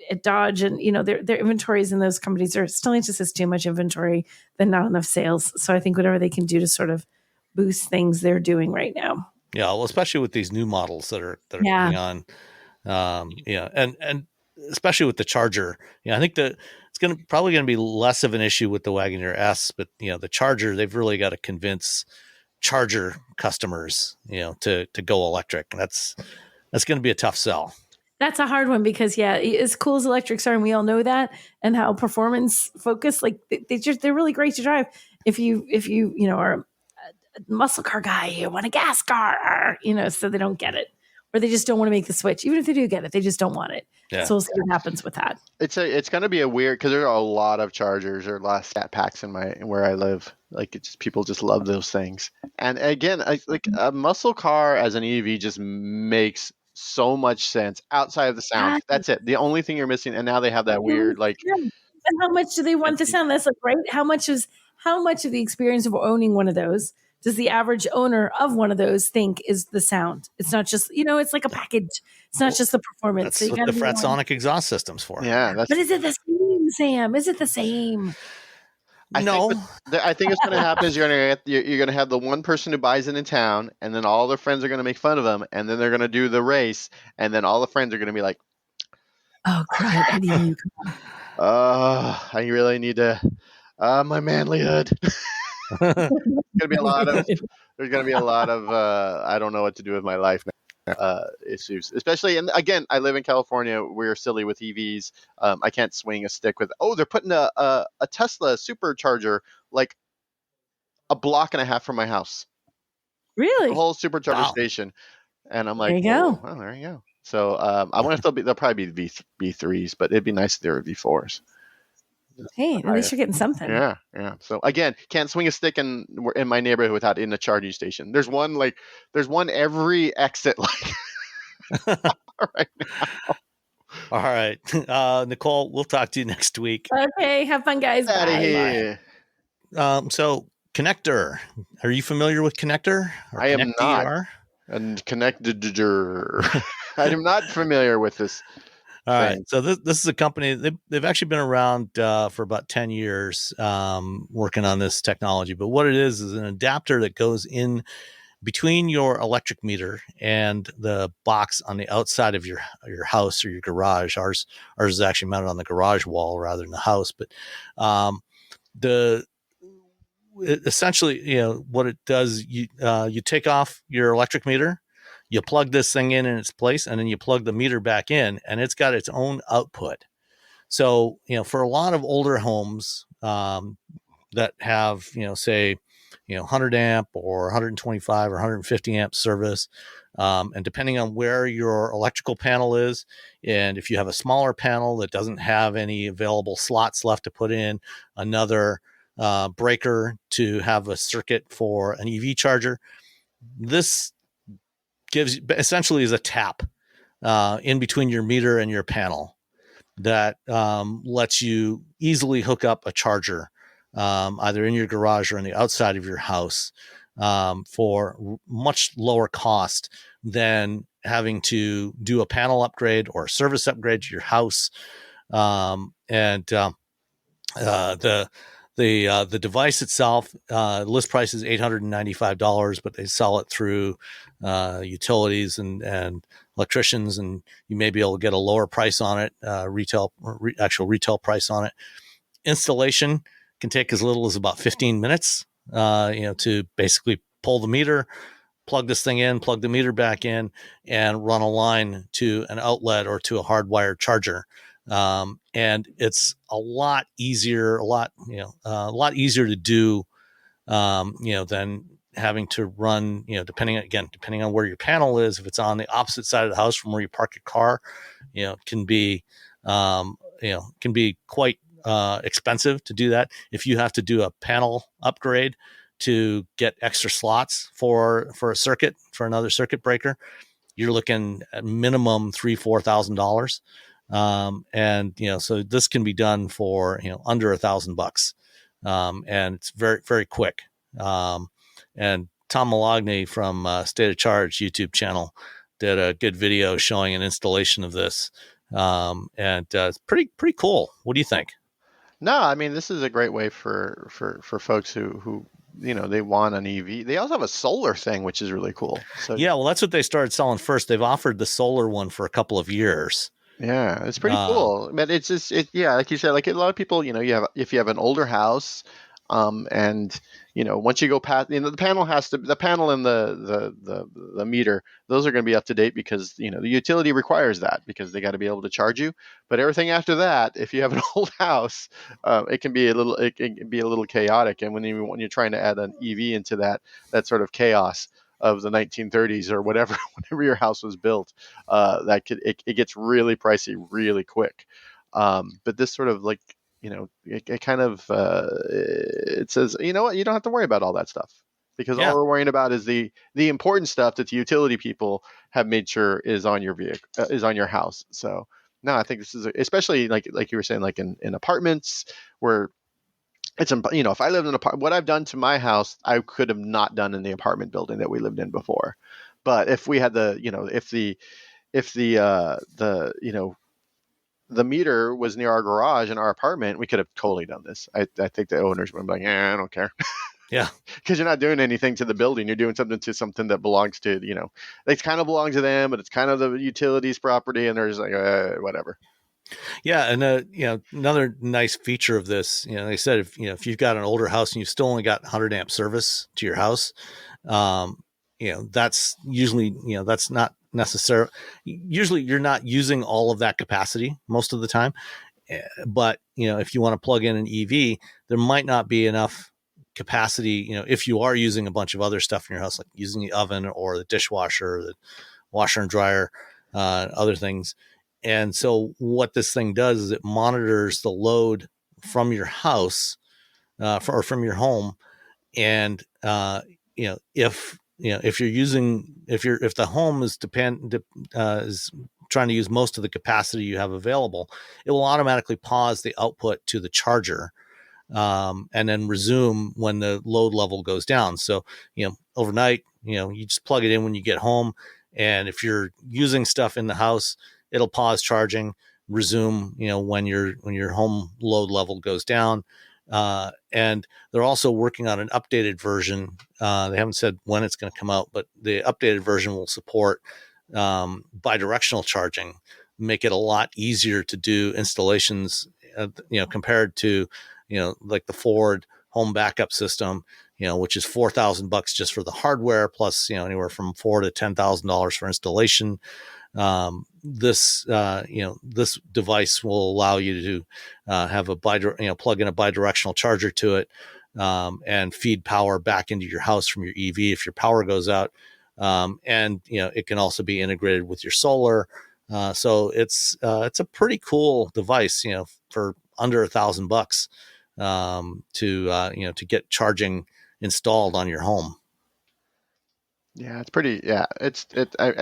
at Dodge, and, their inventories in those companies are still just too much inventory than not enough sales. So I think whatever they can do to sort of boost things, they're doing right now. Yeah. Well, especially with these new models that are coming on. And especially with the Charger, I think that it's probably going to be less of an issue with the Wagoneer S, but the Charger, they've really got to convince Charger customers, to go electric. And that's going to be a tough sell. That's a hard one because as cool as electrics are, and we all know that, and how performance focused, they're really great to drive. If you are a muscle car guy, you want a gas car, so they don't get it, or they just don't want to make the switch. Even if they do get it, they just don't want it. Yeah. So we'll see what happens with that. It's going to be a weird, because there are a lot of Chargers or a lot of Scat Packs where I live. People just love those things. And again, a muscle car as an EV just makes so much sense outside of the sound. That's it. The only thing you're missing, and now they have that weird And how much do they want the sound? That's right. How much how much of the experience of owning one of those does the average owner of one of those think is the sound? It's not just, it's like a package. It's not just the performance. So That's you what got the to be one. Fratsonic exhaust system's for. Yeah, But is it the same, Sam? Is it the same? I think No. I think what's going to happen is you're going to have the one person who buys it in town, and then all their friends are going to make fun of them, and then they're going to do the race, and then all the friends are going to be like, Oh, God. I knew you could. I really need to, my manlyhood. There's going to be a lot of, I don't know what to do with my life now. Issues, especially, and again, I live in California. We're silly with EVs. I can't swing a stick with. Oh, they're putting a Tesla supercharger like a block and a half from my house. Really? A whole supercharger Wow. station, and I'm like, There you go. oh, well, there you go. So I want to still be. They'll probably be V3s, but it'd be nice if they were V4s. Hey, at least you're getting something. Yeah. So again, can't swing a stick in my neighborhood without in a charging station. There's one every exit like right now. All right. Nicole, we'll talk to you next week. Okay, have fun, guys. Out of Bye. here. So ConnectDER. Are you familiar with ConnectDER? I am not. And ConnectDER. I am not familiar with this. All right. So this is a company, they've actually been around for about 10 years working on this technology. But what it is an adapter that goes in between your electric meter and the box on the outside of your house or your garage. Ours is actually mounted on the garage wall rather than the house. But essentially, what it does, you take off your electric meter, you plug this thing in its place, and then you plug the meter back in, and it's got its own output. So, for a lot of older homes that have, say, 100 amp or 125 or 150 amp service, and depending on where your electrical panel is, and if you have a smaller panel that doesn't have any available slots left to put in another breaker to have a circuit for an EV charger, this essentially is a tap in between your meter and your panel that lets you easily hook up a charger either in your garage or on the outside of your house for much lower cost than having to do a panel upgrade or a service upgrade to your house. The device itself, list price is $895, but they sell it through utilities and electricians, and you may be able to get a lower price on it, actual retail price on it. Installation can take as little as about 15 minutes, to basically pull the meter, plug this thing in, plug the meter back in, and run a line to an outlet or to a hardwired charger. And it's a lot easier to do, than having to run, depending on where your panel is. If it's on the opposite side of the house from where you park your car, can be quite expensive to do that. If you have to do a panel upgrade to get extra slots for another circuit breaker, you're looking at minimum $3,000-$4,000. So this can be done for, under $1,000. And it's very, very quick. And Tom Malogny from State of Charge YouTube channel did a good video showing an installation of this. It's pretty cool. What do you think? No, I mean, this is a great way for folks who they want an EV. They also have a solar thing, which is really cool. So yeah, well, that's what they started selling first. They've offered the solar one for a couple of years. Yeah, it's pretty cool. But it's just like you said, like a lot of people, if you have an older house, and once you go past, the panel and the meter, those are going to be up to date because the utility requires that because they got to be able to charge you. But everything after that, if you have an old house, it can be a little chaotic. And when you're trying to add an EV into that sort of chaos of the 1930s or whatever, whenever your house was built, it gets really pricey really quick. But this sort of like, it kind of it says, you know what, you don't have to worry about all that stuff because all we're worrying about is the important stuff that the utility people have made sure is on your vehicle, is on your house. So no, I think this is especially like you were saying, like in apartments where it's, you know, if I lived in what I've done to my house, I could have not done in the apartment building that we lived in before. But if we had the, you know, if the you know, the meter was near our garage in our apartment, we could have totally done this. I think the owners would be like, yeah, I don't care. Yeah. Because you're not doing anything to the building. You're doing something to something that belongs to, you know, it kind of belongs to them, but it's kind of the utilities property. And they're just like, whatever. Yeah. And, you know, another nice feature of this, you know, like I said, if, you know, if you've got an older house and you've still only got 100 amp service to your house, you know, that's usually, you know, that's not necessary. Usually you're not using all of that capacity most of the time. But, you know, if you want to plug in an EV, there might not be enough capacity, you know, if you are using a bunch of other stuff in your house, like using the oven or the dishwasher, or the washer and dryer, other things. And so what this thing does is it monitors the load from your house, or from your home. And, you know, if you're using, if the home is is trying to use most of the capacity you have available, it will automatically pause the output to the charger, and then resume when the load level goes down. So, you know, overnight, you know, you just plug it in when you get home. And if you're using stuff in the house, it'll pause charging, resume, you know, when your home load level goes down. And they're also working on an updated version. They haven't said when it's going to come out, but the updated version will support bidirectional charging, make it a lot easier to do installations, you know, compared to, you know, like the Ford home backup system, you know, which is $4,000 just for the hardware, plus, you know, anywhere from $4,000 to $10,000 for installation. This device will allow you to have a plug in a bidirectional charger to it, and feed power back into your house from your EV if your power goes out. And, you know, it can also be integrated with your solar. So it's a pretty cool device, you know, for under $1,000, to get charging installed on your home. Yeah, it's pretty. Yeah, I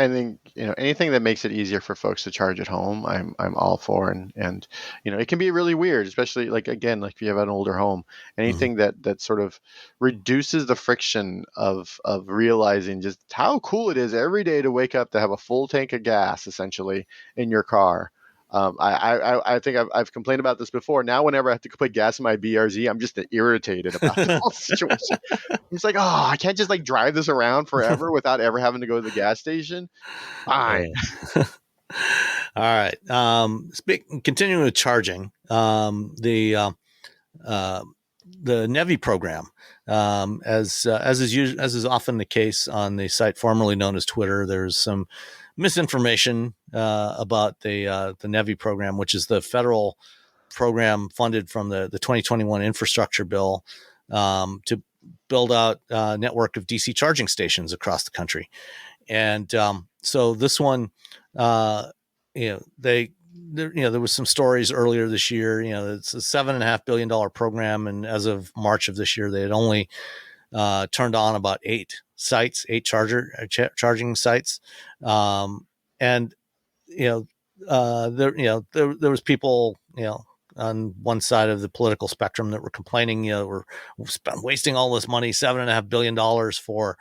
think, you know, anything that makes it easier for folks to charge at home, I'm all for. And you know, it can be really weird, especially like, again, like if you have an older home. Anything that sort of reduces the friction of realizing just how cool it is every day to wake up to have a full tank of gas essentially in your car. I think I've complained about this before. Now, whenever I have to put gas in my BRZ, I'm just irritated about the whole situation. It's like, oh, I can't just like drive this around forever without ever having to go to the gas station. Fine. All right. Continuing with charging, the NEVI program, as is often the case on the site formerly known as Twitter, there's some misinformation about the NEVI program, which is the federal program funded from the 2021 infrastructure bill, to build out a network of DC charging stations across the country. And so this one, there was some stories earlier this year. You know, it's a $7.5 billion program, and as of March of this year, they had only turned on about 8 charging sites, and there was people, you know, on one side of the political spectrum that were complaining, you know, we're wasting all this money, $7.5 billion for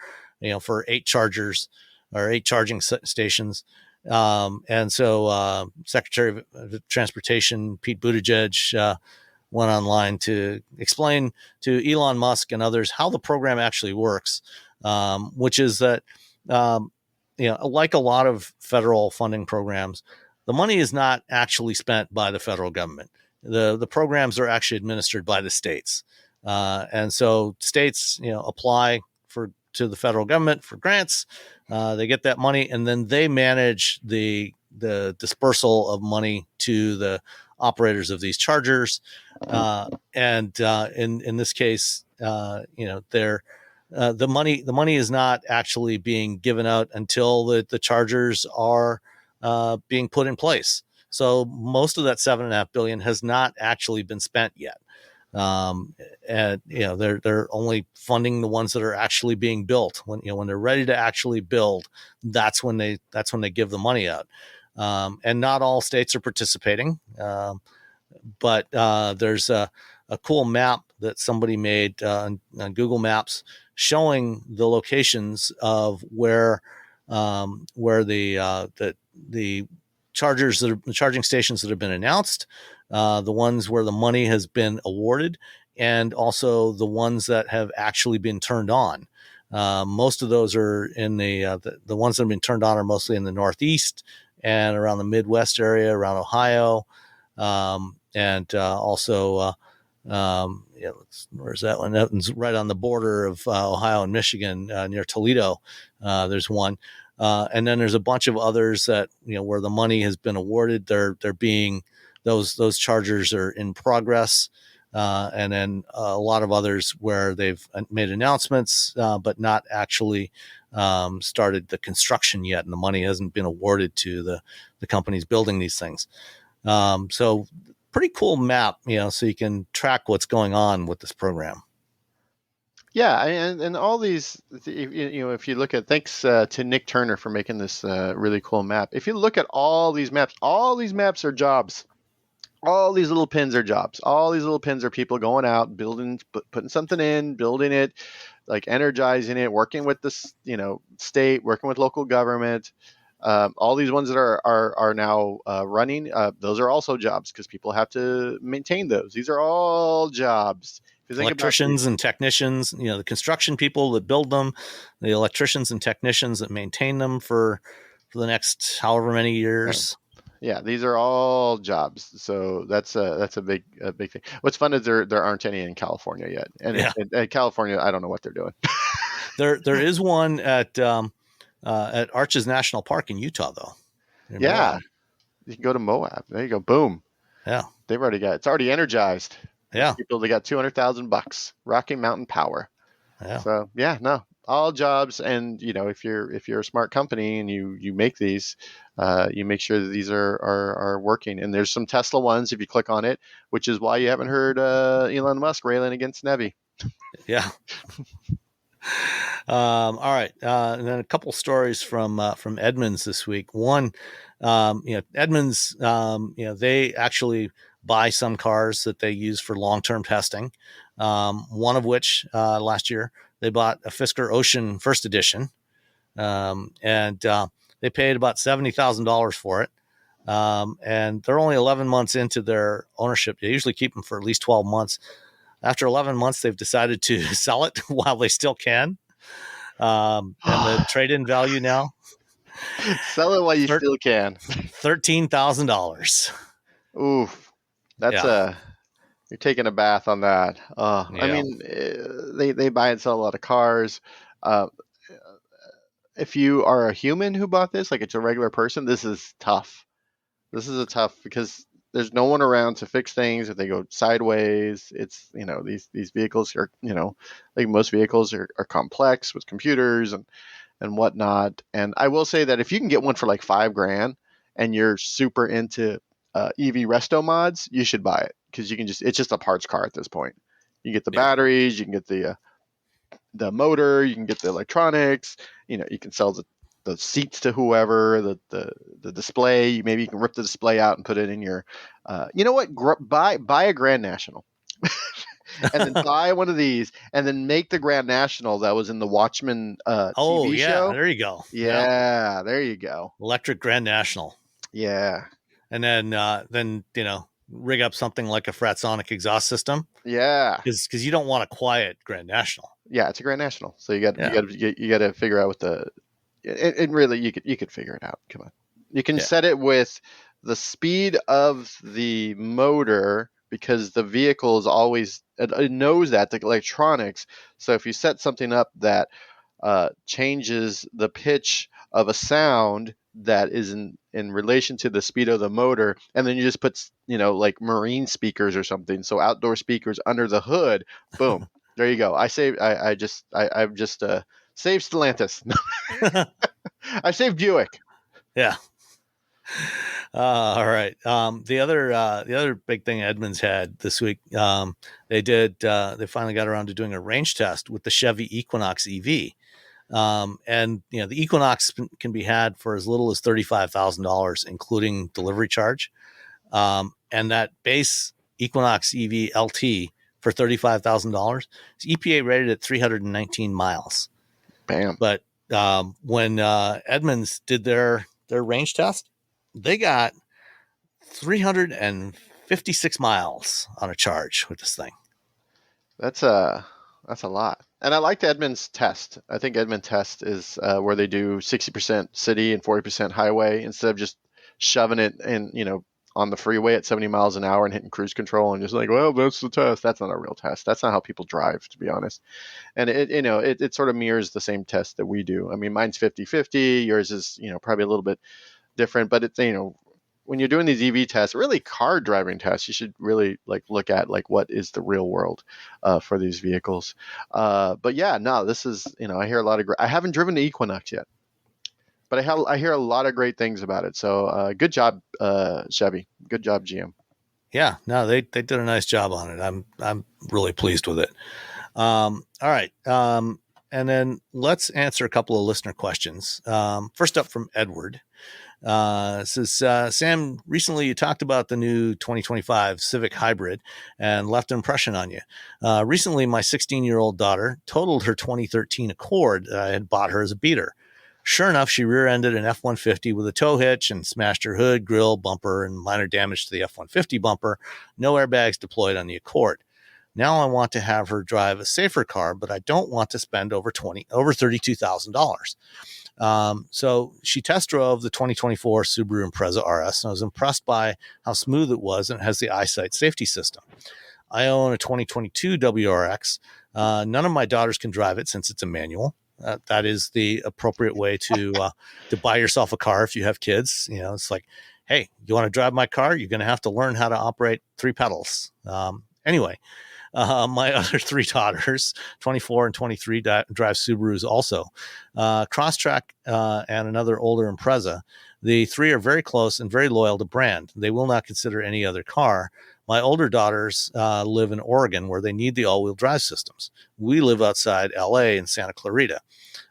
8 chargers or 8 charging stations. And so Secretary of Transportation Pete Buttigieg went online to explain to Elon Musk and others how the program actually works, which is that, like a lot of federal funding programs, the money is not actually spent by the federal government. The programs are actually administered by the states. And so states, apply to the federal government for grants. They get that money, and then they manage the dispersal of money to the operators of these chargers. In this case, the money is not actually being given out until the chargers are being put in place. So most of that $7.5 billion has not actually been spent yet. And they're only funding the ones that are actually being built. When they're ready to actually build, that's when they give the money out. And not all states are participating. But there's a cool map that somebody made on Google Maps showing the locations of where the chargers the charging stations that have been announced, the ones where the money has been awarded, and also the ones that have actually been turned on. Most of those are in the ones that have been turned on are mostly in the Northeast and around the Midwest area, around Ohio, and also where's that one? That's right on the border of Ohio and Michigan, near Toledo. There's one, and then there's a bunch of others that where the money has been awarded. They're being those chargers are in progress. And then a lot of others where they've made announcements, but not actually started the construction yet, and the money hasn't been awarded to the companies building these things. So pretty cool map, so you can track what's going on with this program. Yeah, and all these, if you look at, thanks to Nick Turner for making this really cool map. If you look at all these maps are jobs. All these little pins are jobs. All these little pins are people going out, building, putting something in, building it, like energizing it, working with the state, working with local government. All these ones that are now running, those are also jobs because people have to maintain those. These are all jobs. Electricians and technicians, the construction people that build them, the electricians and technicians that maintain them for the next however many years. Yeah, these are all jobs. So that's a big thing. What's fun is there aren't any in California yet, and in California, I don't know what they're doing. There is one at Arches National Park in Utah, though. Yeah, Moab. You can go to Moab. There you go. Boom. Yeah, it's already energized. Yeah, people, they got $200,000. Rocky Mountain Power. Yeah. So all jobs, and if you're a smart company and you make these, you make sure that these are working. And there's some Tesla ones if you click on it, which is why you haven't heard Elon Musk railing against NEVI. Yeah. All right, and then a couple stories from Edmunds this week. One, Edmunds, they actually buy some cars that they use for long-term testing. One of which last year they bought a Fisker Ocean First Edition, and they paid about $70,000 for it. And they're only 11 months into their ownership. They usually keep them for at least 12 months. After 11 months, they've decided to sell it while they still can. And the trade-in value now, sell it while you still can, $13,000. Oof. That's you're taking a bath on that. Yeah. I mean, they buy and sell a lot of cars. If you are a human who bought this, like it's a regular person, this is tough. This is because there's no one around to fix things if they go sideways. It's these vehicles are like most vehicles are complex with computers and whatnot. And I will say that if you can get one for like $5,000 and you're super into EV resto mods, you should buy it because it's just a parts car at this point. You get the batteries, you can get the motor, you can get the electronics, you can sell the seats to whoever, the display, maybe you can rip the display out and put it in your buy a Grand National and then buy one of these and then make the Grand National that was in the Watchmen TV show. There you go. Yeah, there you go. Electric Grand National. Yeah. And then rig up something like a Fratsonic exhaust system. Yeah, because you don't want a quiet Grand National. Yeah, it's a Grand National, so you got to figure out what and really you could figure it out. Come on, you can set it with the speed of the motor because the vehicle is always it knows that the electronics. So if you set something up that changes the pitch of a sound that is in relation to the speed of the motor, and then you just put like marine speakers or something, so outdoor speakers under the hood, boom, there you go. I've just saved Stellantis. I saved Buick. Yeah. All right. The other big thing Edmunds had this week, they finally got around to doing a range test with the Chevy Equinox EV. And the Equinox can be had for as little as $35,000, including delivery charge. And that base Equinox EV LT for $35,000. It's EPA rated at 319 miles. Bam. But when Edmunds did their range test, they got 356 miles on a charge with this thing. That's a lot. And I like the Edmunds test. I think Edmunds test is where they do 60% city and 40% highway instead of just shoving it in, on the freeway at 70 miles an hour and hitting cruise control and just like, well, that's the test. That's not a real test. That's not how people drive, to be honest. And it sort of mirrors the same test that we do. I mean, mine's 50-50. Yours is, probably a little bit different, but it's, when you're doing these EV tests, really car driving tests, you should really look at what is the real world for these vehicles. But yeah, no, this is, I hear a lot of I haven't driven the Equinox yet, but I hear a lot of great things about it. So good job, Chevy. Good job, GM. Yeah, no, they did a nice job on it. I'm really pleased with it. All right. And then let's answer a couple of listener questions. First up from Edward. Says, Sam, recently you talked about the new 2025 Civic Hybrid and left an impression on you. Recently, my 16-year-old daughter totaled her 2013 Accord that I had bought her as a beater. Sure enough, she rear-ended an F-150 with a tow hitch and smashed her hood, grill, bumper, and minor damage to the F-150 bumper. No airbags deployed on the Accord. Now I want to have her drive a safer car, but I don't want to spend over $32,000. So she test drove the 2024 Subaru Impreza RS, and I was impressed by how smooth it was, and it has the EyeSight safety system. I own a 2022 WRX. None of my daughters can drive it since it's a manual. That is the appropriate way to buy yourself a car if you have kids. It's like, hey, you want to drive my car? You're going to have to learn how to operate 3 pedals. Anyway. My other 3 daughters, 24 and 23, drive Subarus also. Crosstrek and another older Impreza. The 3 are very close and very loyal to brand. They will not consider any other car. My older daughters live in Oregon, where they need the all-wheel drive systems. We live outside LA in Santa Clarita.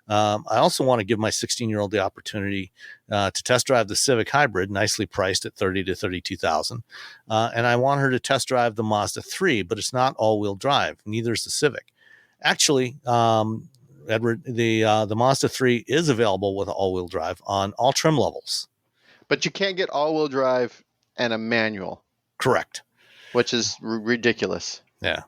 I also want to give my 16-year-old the opportunity to test drive the Civic Hybrid, nicely priced at $30,000 to $32,000. And I want her to test drive the Mazda 3, but it's not all-wheel drive. Neither is the Civic. Actually, Edward, the Mazda 3 is available with all-wheel drive on all trim levels. But you can't get all-wheel drive and a manual. Correct. Which is ridiculous. Yeah.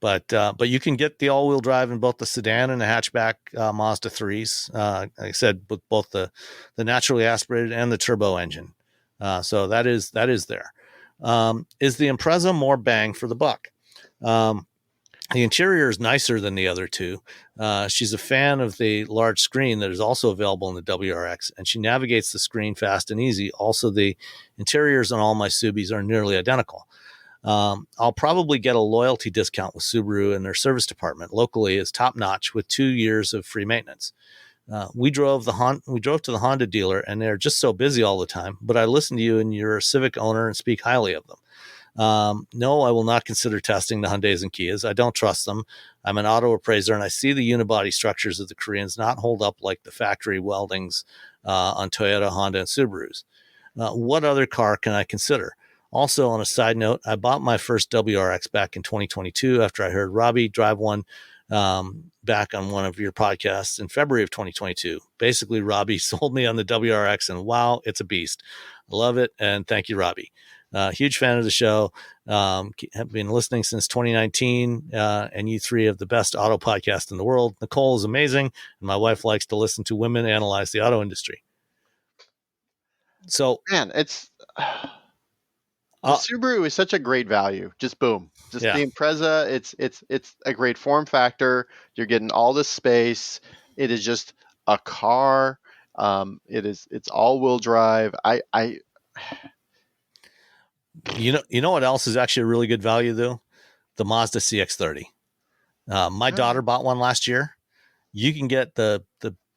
But you can get the all-wheel drive in both the sedan and the hatchback Mazda 3s. Like I said, with both the naturally aspirated and the turbo engine. So that is there. Is the Impreza more bang for the buck? The interior is nicer than the other 2. She's a fan of the large screen that is also available in the WRX, and she navigates the screen fast and easy. Also, the interiors on all my Subis are nearly identical. I'll probably get a loyalty discount with Subaru, and their service department locally is top notch with 2 years of free maintenance. We drove to the Honda dealer, and they're just so busy all the time. But I listen to you, and you're a Civic owner, and speak highly of them. No, I will not consider testing the Hyundais and Kias. I don't trust them. I'm an auto appraiser, and I see the unibody structures of the Koreans not hold up like the factory weldings on Toyota, Honda, and Subarus. What other car can I consider? Also, on a side note, I bought my first WRX back in 2022 after I heard Robbie drive one back on one of your podcasts in February of 2022. Basically, Robbie sold me on the WRX, and wow, it's a beast. I love it, and thank you, Robbie. Huge fan of the show. Have been listening since 2019, and you 3 have the best auto podcast in the world. Nicole is amazing, and my wife likes to listen to women analyze the auto industry. So, man, it's... The Subaru is such a great value. Just boom. The Impreza, it's a great form factor. You're getting all this space. It is just a car. It's all-wheel drive. You know what else is actually a really good value though? The Mazda CX-30. My daughter bought one last year. You can get the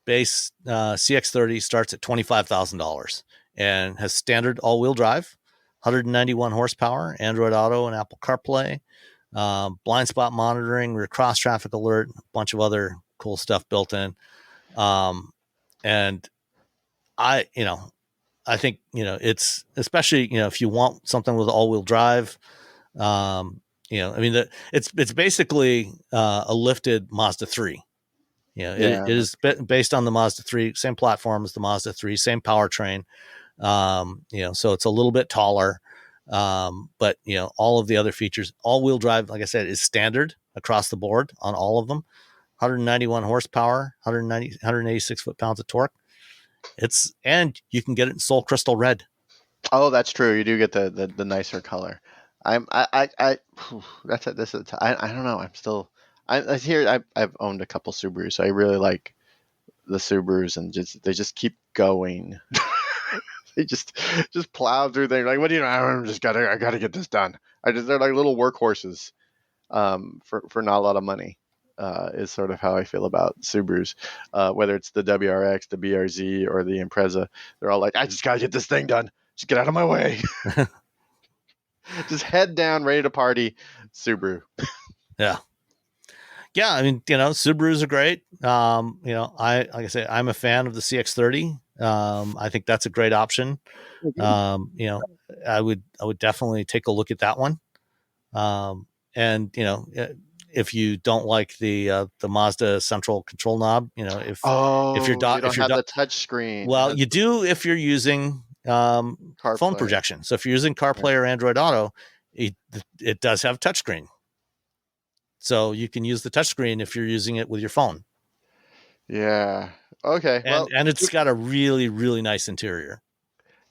base CX-30 starts at $25,000 and has standard all-wheel drive. 191 horsepower, Android Auto and Apple CarPlay, blind spot monitoring, rear cross traffic alert, a bunch of other cool stuff built in. And I think, it's especially, if you want something with all wheel drive, I mean, it's basically a lifted Mazda 3. It is based on the Mazda 3, same platform as the Mazda 3, same powertrain. So it's a little bit taller. But all of the other features, all-wheel drive, like I said, is standard across the board on all of them. 191 horsepower, 186 foot-pounds of torque. And you can get it in Soul Crystal Red. Oh, that's true. You do get the nicer color. I don't know. I've owned a couple Subarus. So I really like the Subarus, and they just keep going. They just plow through things. Like, what do you know? I gotta get this done. They're like little workhorses, for not a lot of money. Is sort of how I feel about Subarus. Whether it's the WRX, the BRZ, or the Impreza, they're all like, I just gotta get this thing done. Just get out of my way. Just head down, ready to party. Subaru. Yeah. Yeah, I mean, Subarus are great. Like I say, I'm a fan of the CX-30. I think that's a great option. I would definitely take a look at that one. If you don't like the Mazda central control knob, if you don't have the touch screen. Well, you do if you're using phone projection. So if you're using CarPlay or Android Auto, it does have touchscreen. So you can use the touchscreen if you're using it with your phone. Yeah. Okay. And it's got a really, really nice interior.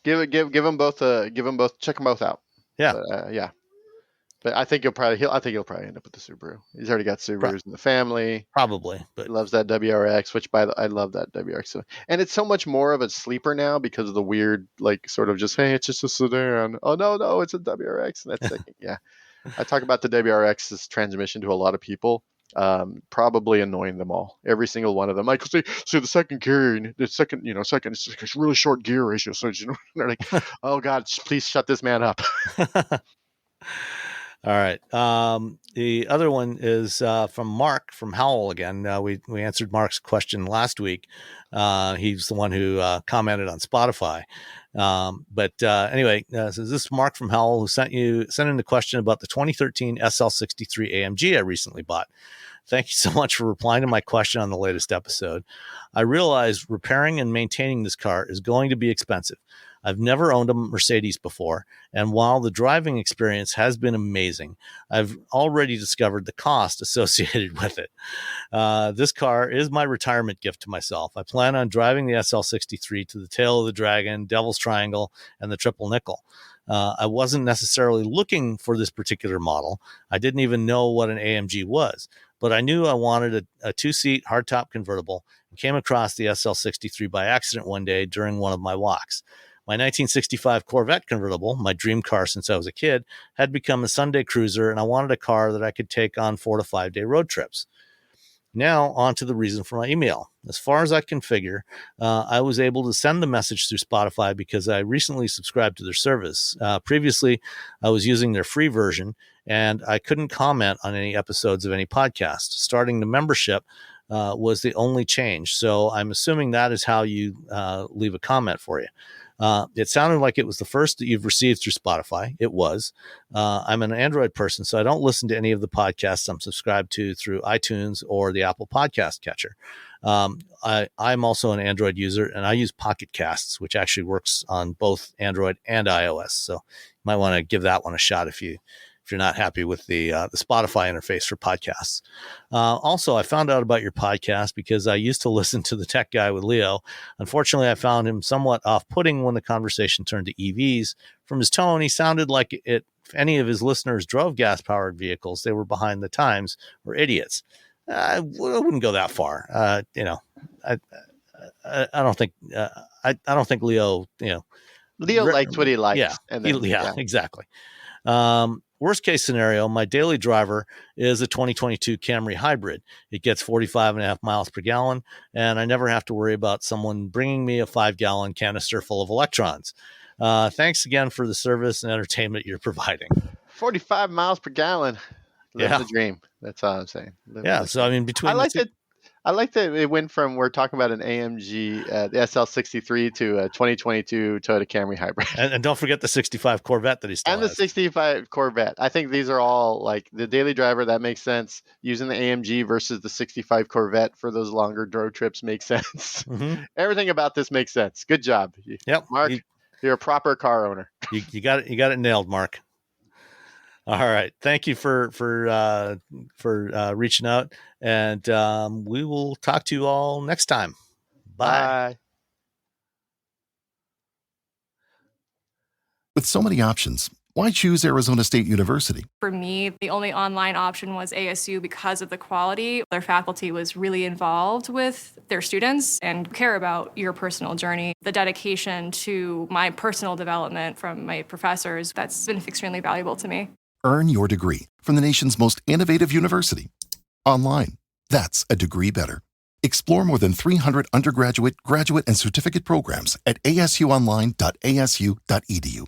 Give them both. Check them both out. Yeah. Yeah. But I think he'll probably end up with the Subaru. He's already got Subarus in the family. Probably, but he loves that WRX, which I love that WRX. And it's so much more of a sleeper now because of the weird, like, sort of just, hey, it's just a sedan. Oh no, it's a WRX. And that's yeah. I talk about the WRX's transmission to a lot of people, probably annoying them all. Every single one of them. Like, see the second gear, it's like a really short gear ratio. So they're like, oh God, please shut this man up. All right. The other one is from Mark from Howell again. We answered Mark's question last week. He's the one who commented on Spotify. Anyway, so this is Mark from Howell who sent in the question about the 2013 SL63 AMG I recently bought. Thank you so much for replying to my question on the latest episode. I realize repairing and maintaining this car is going to be expensive. I've never owned a Mercedes before, and while the driving experience has been amazing, I've already discovered the cost associated with it. This car is my retirement gift to myself. I plan on driving the SL63 to the Tail of the Dragon, Devil's Triangle, and the Triple Nickel. I wasn't necessarily looking for this particular model. I didn't even know what an AMG was, but I knew I wanted a two-seat hardtop convertible and came across the SL63 by accident one day during one of my walks. My 1965 Corvette convertible, my dream car since I was a kid, had become a Sunday cruiser, and I wanted a car that I could take on 4 to 5 day road trips. Now, on to the reason for my email. As far as I can figure, I was able to send the message through Spotify because I recently subscribed to their service. Previously, I was using their free version, and I couldn't comment on any episodes of any podcast. Starting the membership was the only change, so I'm assuming that is how you leave a comment for you. It sounded like it was the first that you've received through Spotify. It was. I'm an Android person, so I don't listen to any of the podcasts I'm subscribed to through iTunes or the Apple Podcast Catcher. I'm also an Android user, and I use Pocket Casts, which actually works on both Android and iOS. So you might want to give that one a shot if you're not happy with the Spotify interface for podcasts. Also, I found out about your podcast because I used to listen to the Tech Guy with Leo. Unfortunately, I found him somewhat off-putting when the conversation turned to EVs. From his tone, he sounded like if any of his listeners drove gas-powered vehicles, they were behind the times or idiots. I wouldn't go that far. I don't think Leo. Leo likes what he likes. Yeah, and then, yeah, exactly. Worst case scenario, my daily driver is a 2022 Camry hybrid. It gets 45.5 miles per gallon, and I never have to worry about someone bringing me a 5-gallon canister full of electrons. Thanks again for the service and entertainment you're providing. 45 miles per gallon. Live the dream. That's all I'm saying. So I mean, between I like that it went from we're talking about an AMG the SL63 to a 2022 Toyota Camry hybrid. And don't forget the 65 Corvette that he still And the has. 65 Corvette. I think these are all like the daily driver. That makes sense. Using the AMG versus the 65 Corvette for those longer road trips makes sense. Mm-hmm. Everything about this makes sense. Good job. Yep. Mark, you're a proper car owner. You got it. You got it nailed, Mark. All right. Thank you for reaching out, and we will talk to you all next time. Bye. With so many options, why choose Arizona State University? For me, the only online option was ASU because of the quality. Their faculty was really involved with their students and care about your personal journey. The dedication to my personal development from my professors, that's been extremely valuable to me. Earn your degree from the nation's most innovative university. Online. That's a degree better. Explore more than 300 undergraduate, graduate, and certificate programs at asuonline.asu.edu.